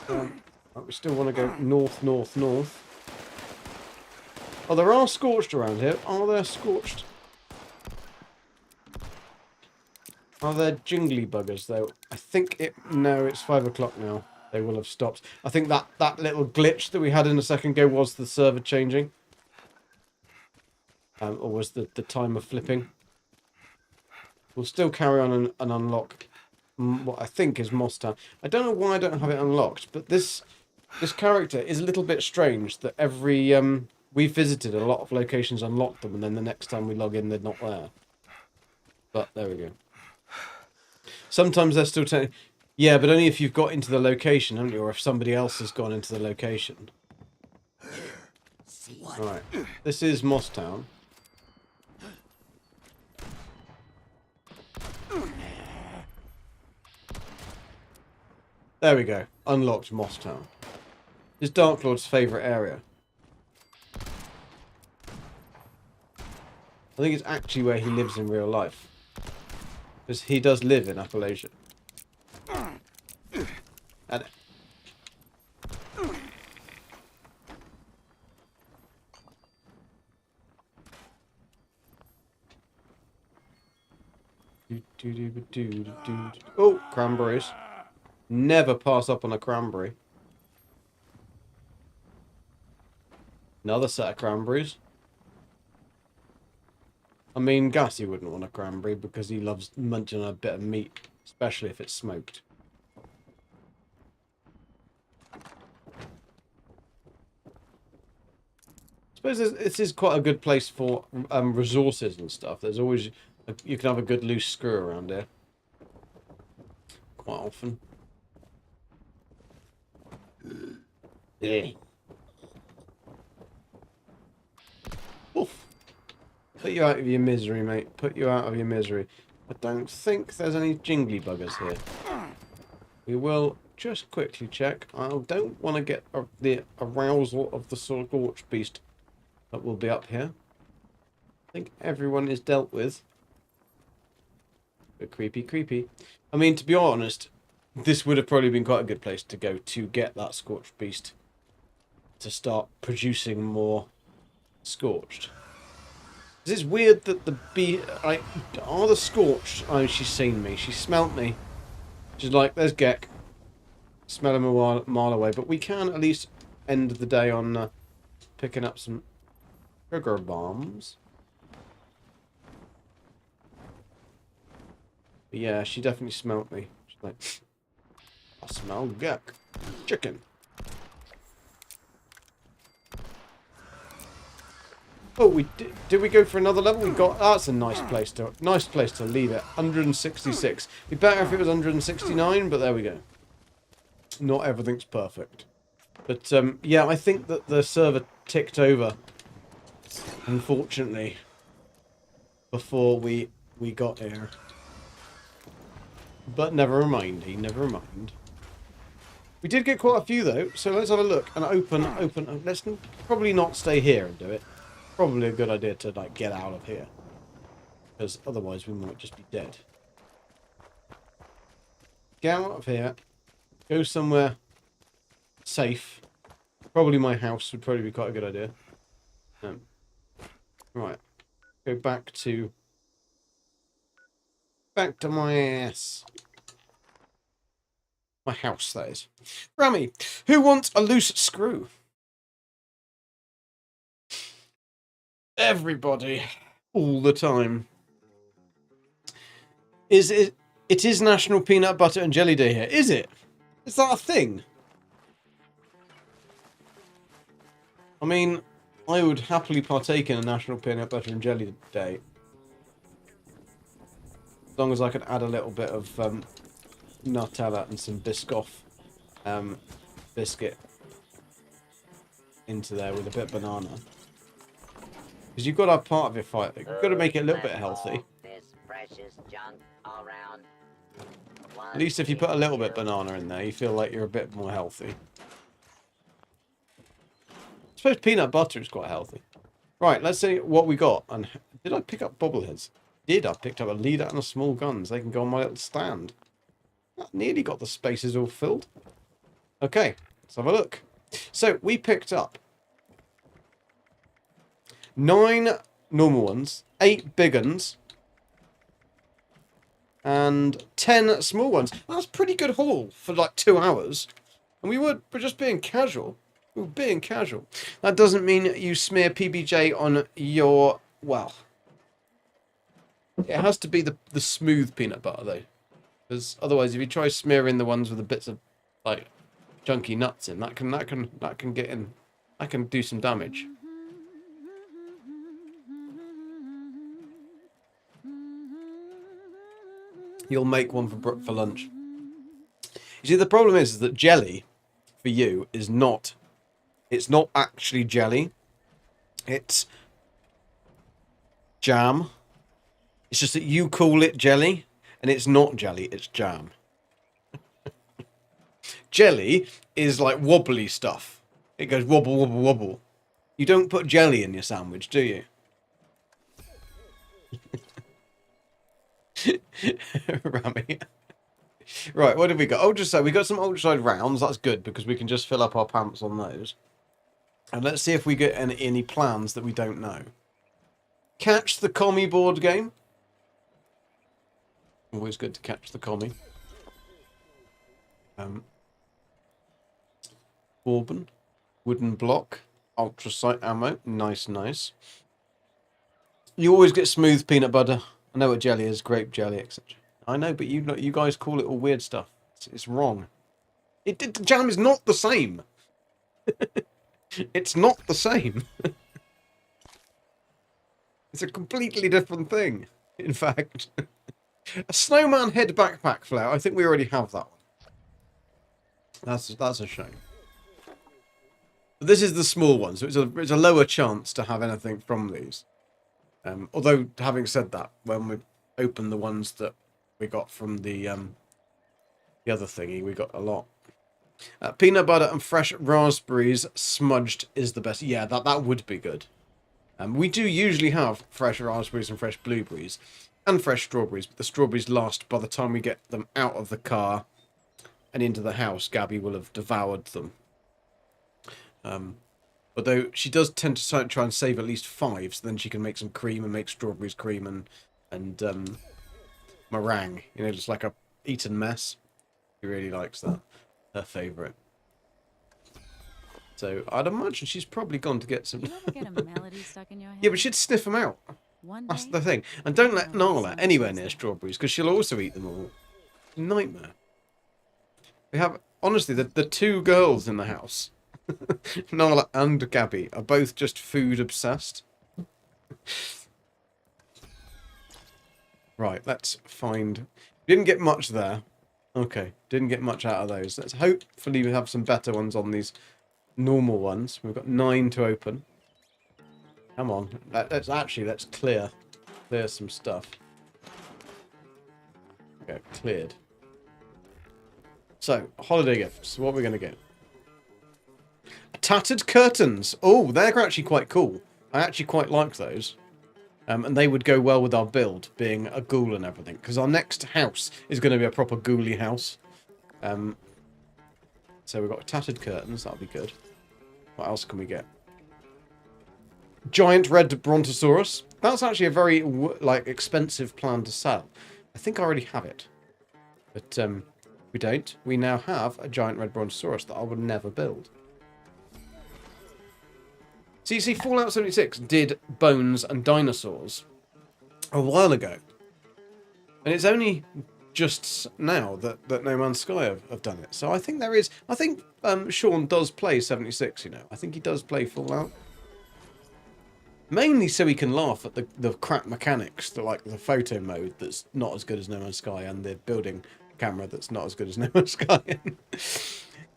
Right, we still want to go north, north, north. Oh, there are scorched around here. Are there scorched? Are there jingly buggers, though? I think it... No, it's 5 o'clock now. They will have stopped. I think that little glitch that we had in a second ago was the server changing. Or was the timer flipping. We'll still carry on and unlock what I think is Moss Town. I don't know why I don't have it unlocked, but this character is a little bit strange that every... we visited a lot of locations, unlocked them, and then the next time we log in, they're not there. But there we go. Sometimes they're still telling... Yeah, but only if you've got into the location, haven't you? Or if somebody else has gone into the location. Right. This is Moss Town. There we go. Unlocked Moss Town. It's Dark Lord's favourite area. I think it's actually where he lives in real life. Because he does live in Appalachia. And oh, cranberries. Never pass up on a cranberry. Another set of cranberries. I mean, Gassy wouldn't want a cranberry because he loves munching on a bit of meat, especially if it's smoked. I suppose this is quite a good place for resources and stuff. There's always... You can have a good loose screw around here. Quite often. Yeah. Oof. Put you out of your misery, mate. Put you out of your misery. I don't think there's any jingly buggers here. We will just quickly check. I don't want to get the arousal of the Scorched Beast that will be up here. I think everyone is dealt with. But creepy, creepy. I mean, to be honest, this would have probably been quite a good place to go to get that Scorched Beast to start producing more Scorched. It's weird that the bee... are the Scorched... Oh, she's seen me. She smelt me. She's like, there's Gek. Smell him a mile away. But we can at least end the day on picking up some sugar bombs. But yeah, she definitely smelt me. She's like, I smell Gek. Chicken. Oh, did we go for another level? We got... That's a nice place to leave it. 166. It'd be better if it was 169, but there we go. Not everything's perfect. But, yeah, I think that the server ticked over, unfortunately, before we got here. But never mind, never mind. We did get quite a few, though, so let's have a look. And open. Let's probably not stay here and do it. Probably a good idea to, like, get out of here. Because otherwise we might just be dead. Get out of here. Go somewhere safe. Probably my house would probably be quite a good idea. Right. Go back to... Back to my ass. My house, that is. Rami, who wants a loose screw? Everybody. All the time. It is National Peanut Butter and Jelly Day here. Is it? Is that a thing? I mean, I would happily partake in a National Peanut Butter and Jelly Day. As long as I could add a little bit of Nutella and some Biscoff biscuit into there with a bit of banana. Because you've got to have part of your fight. You've got to make it a little bit healthy. At least if you put a little bit of banana in there, you feel like you're a bit more healthy. I suppose peanut butter is quite healthy. Right, let's see what we got. And did I pick up bobbleheads? Did. I picked up a leader and a small guns. They can go on my little stand. That nearly got the spaces all filled. Okay, let's have a look. So, we picked up 9 normal ones, 8 big ones, and 10 small ones. That's a pretty good haul for like 2 hours. And we're just being casual. We were being casual. That doesn't mean you smear PBJ on your... Well, it has to be the smooth peanut butter though. Because otherwise, if you try smearing the ones with the bits of like junky nuts in, that can get in. That can do some damage. You'll make one for lunch. You see, the problem is that jelly for you is not. It's not actually jelly. It's jam. It's just that you call it jelly, and it's not jelly. It's jam. Jelly is like wobbly stuff. It goes wobble, wobble, wobble. You don't put jelly in your sandwich, do you? Rami. Right, what did we got? Ultraside. We got some ultraside rounds. That's good because we can just fill up our pants on those. And let's see if we get any plans that we don't know. Catch the commie board game. Always good to catch the commie. Bourbon. Wooden block. Ultrasight ammo. Nice, nice. You always get smooth peanut butter. I know what jelly is. Grape jelly, etc. I know, but you guys call it all weird stuff. It's wrong. Jam is not the same. It's not the same. It's a completely different thing, in fact. A snowman head backpack flare. I think we already have that one. That's a shame. But this is the small one, so it's a lower chance to have anything from these. Although, having said that, when we open the ones that we got from the other thingy, we got a lot. Peanut butter and fresh raspberries smudged is the best. Yeah, that would be good. We do usually have fresh raspberries and fresh blueberries and fresh strawberries, but the strawberries last by the time we get them out of the car and into the house. Gabby will have devoured them. Although she does tend to try and save at least 5, so then she can make some cream and make strawberries cream and meringue. You know, just like a eaten mess. She really likes that. Her favourite. So I'd imagine she's probably gone to get some. Do you ever get a melody stuck in your head? Yeah, but she'd sniff them out. That's the thing. And don't let Nala anywhere near strawberries because she'll also eat them all. Nightmare. We have honestly the 2 girls in the house, Nala and Gabby, are both just food obsessed. Right, let's find. Didn't get much there. Okay, didn't get much out of those. Let's hopefully we have some better ones on these normal ones. We've got 9 to open. Come on, let's clear some stuff. Okay, cleared. So, holiday gifts. What are we going to get? Tattered curtains. Oh, they're actually quite cool. I actually quite like those. And they would go well with our build, being a ghoul and everything. Because our next house is going to be a proper ghouly house. So we've got tattered curtains. That'll be good. What else can we get? Giant red brontosaurus. That's actually a very expensive plan to sell. I think I already have it. But we don't. We now have a giant red brontosaurus that I would never build. So you see, Fallout 76 did bones and dinosaurs a while ago. And it's only just now that No Man's Sky have done it. So I think there is... I think Sean does play 76, you know. I think he does play Fallout. Mainly so he can laugh at the crap mechanics, like the photo mode that's not as good as No Man's Sky and the building camera that's not as good as No Man's Sky.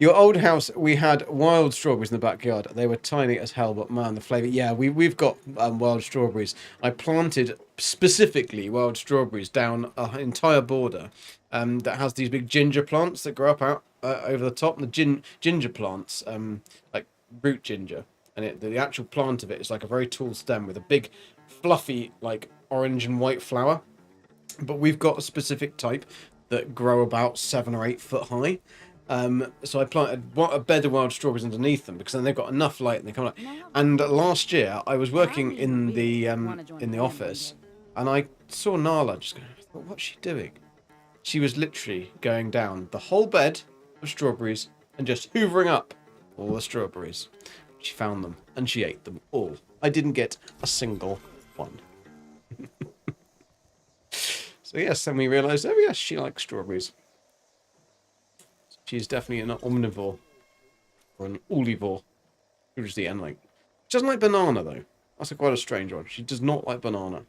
Your old house, we had wild strawberries in the backyard. They were tiny as hell, but man, the flavour... Yeah, we've got wild strawberries. I planted specifically wild strawberries down an entire border that has these big ginger plants that grow up out over the top. And the ginger plants, like root ginger. And the actual plant of it is like a very tall stem with a big fluffy, like orange and white flower. But we've got a specific type that grow about 7 or 8 foot high. So I planted a bed of wild strawberries underneath them because then they've got enough light and they come up. And last year I was working in the office, and I saw Nala just going, I thought, what's she doing? She was literally going down the whole bed of strawberries and just hoovering up all the strawberries. She found them and she ate them all. I didn't get a single one. So yes, then we realised, oh yes, she likes strawberries. She's definitely an omnivore. Or an olivore. She just eat anything. She doesn't like banana though. That's quite a strange one. She does not like banana.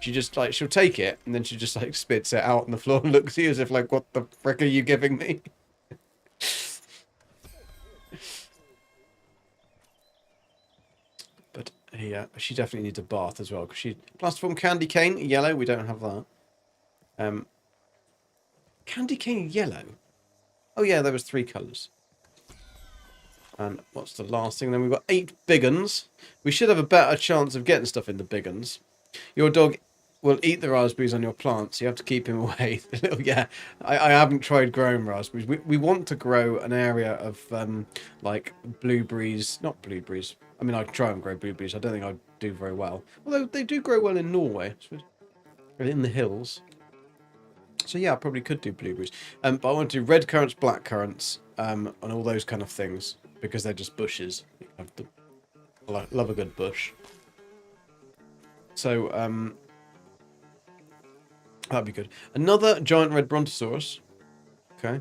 She just like, she'll take it and then she just like spits it out on the floor and looks at you as if like, what the frick are you giving me? But yeah, she definitely needs a bath as well because she plastiform candy cane yellow. We don't have that. Candy cane yellow. Oh yeah, there was 3 colours. And what's the last thing? Then we've got 8 big uns. We should have a better chance of getting stuff in the big uns. Your dog will eat the raspberries on your plants. You have to keep him away. Yeah, I haven't tried growing raspberries. We want to grow an area of like blueberries. Not blueberries. I mean, I can try and grow blueberries. I don't think I'd do very well. Although they do grow well in Norway. In the hills. So yeah, I probably could do blueberries. But I want to do red currants, black currants, and all those kind of things. Because they're just bushes. I love a good bush. So, that'd be good. Another giant red brontosaurus. Okay.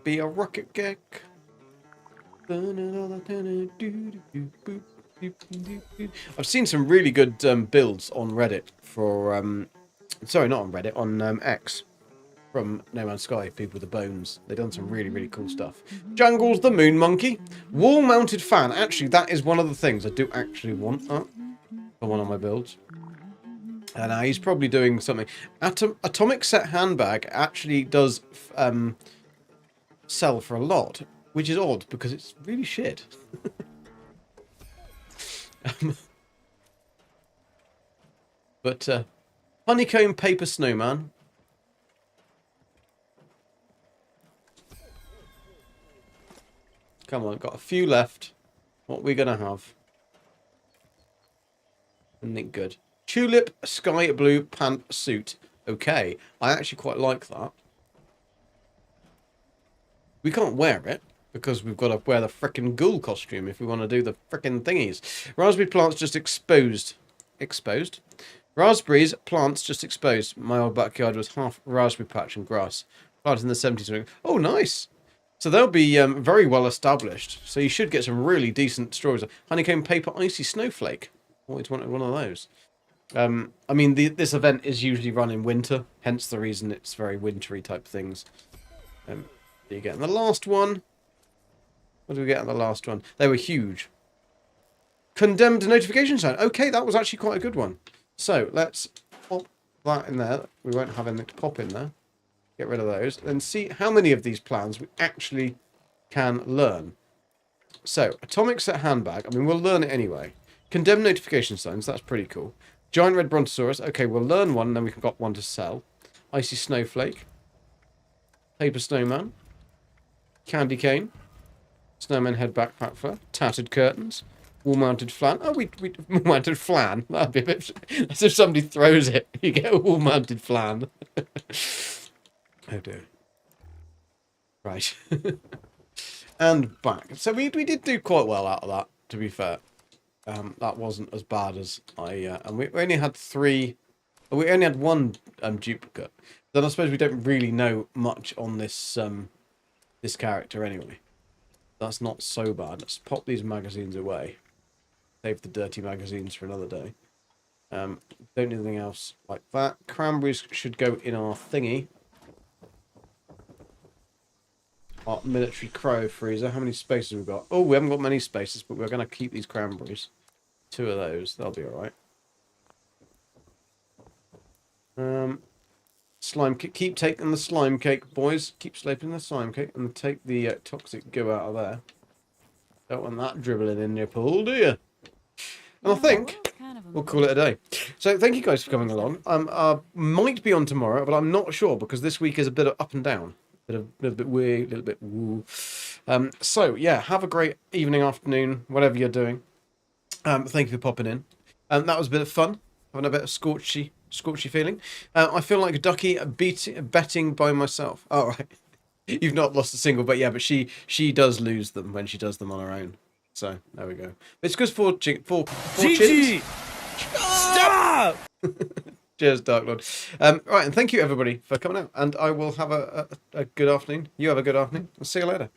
Be a rocket kick. I've seen some really good builds on Reddit for sorry, not on Reddit, on X from No Man's Sky, people with the bones. They've done some really, really cool stuff. Jungle's the moon monkey. Wall-mounted fan. Actually, that is one of the things I do actually want that for one of my builds. And he's probably doing something. Atomic set handbag actually does sell for a lot, which is odd because it's really shit. But honeycomb paper snowman. Come on, got a few left. What are we gonna have? Anything good? Tulip sky blue pantsuit. Okay, I actually quite like that. We can't wear it because we've got to wear the frickin' ghoul costume if we want to do the frickin' thingies. Raspberry plants just exposed. Exposed? Raspberries plants just exposed. My old backyard was half raspberry patch and grass. Planted in the 70s. Oh, nice. So they'll be very well established. So you should get some really decent strawberries. Honeycomb paper icy snowflake. Always wanted one of those. I mean, this event is usually run in winter. Hence the reason it's very wintry type things. There you get. And the last one. What did we get on the last one? They were huge. Condemned notification sign. Okay, that was actually quite a good one. So let's pop that in there. We won't have anything to pop in there. Get rid of those. And see how many of these plans we actually can learn. So, atomic set handbag. I mean, we'll learn it anyway. Condemned notification signs. That's pretty cool. Giant red brontosaurus. Okay, we'll learn one, and then we can got one to sell. Icy snowflake. Paper snowman. Candy cane. Snowman head backpack fur. Tattered curtains. Wall-mounted flan. Oh, we wall-mounted flan. That'd be a bit... As if somebody throws it. You get a wall-mounted flan. Oh dear. Right. And back. So we did do quite well out of that, to be fair. That wasn't as bad as I... and we only had 3... We only had 1 duplicate. Then I suppose we don't really know much on this this character anyway. That's not so bad. Let's pop these magazines away. Save the dirty magazines for another day. Don't need anything else like that. Cranberries should go in our thingy. Our military cryo freezer. How many spaces have we got? Oh, we haven't got many spaces, but we're going to keep these cranberries. 2 of those. That'll be alright. Slime cake. Keep taking the slime cake, boys. Keep slaping the slime cake and take the toxic goo out of there. Don't want that dribbling in your pool, do you? And I think we'll call it a day. So thank you guys for coming along. I might be on tomorrow, but I'm not sure because this week is a bit of up and down. A little bit weird, a little bit woo. So yeah, have a great evening, afternoon, whatever you're doing. Thank you for popping in. That was a bit of fun, having a bit of scorchy feeling. I feel like a ducky betting by myself. All right, you've not lost a single, but yeah, but she does lose them when she does them on her own. So there we go. It's because four chins. Stop! Cheers, Dark Lord. Right, and thank you everybody for coming out. And I will have a good afternoon. You have a good afternoon. I'll see you later.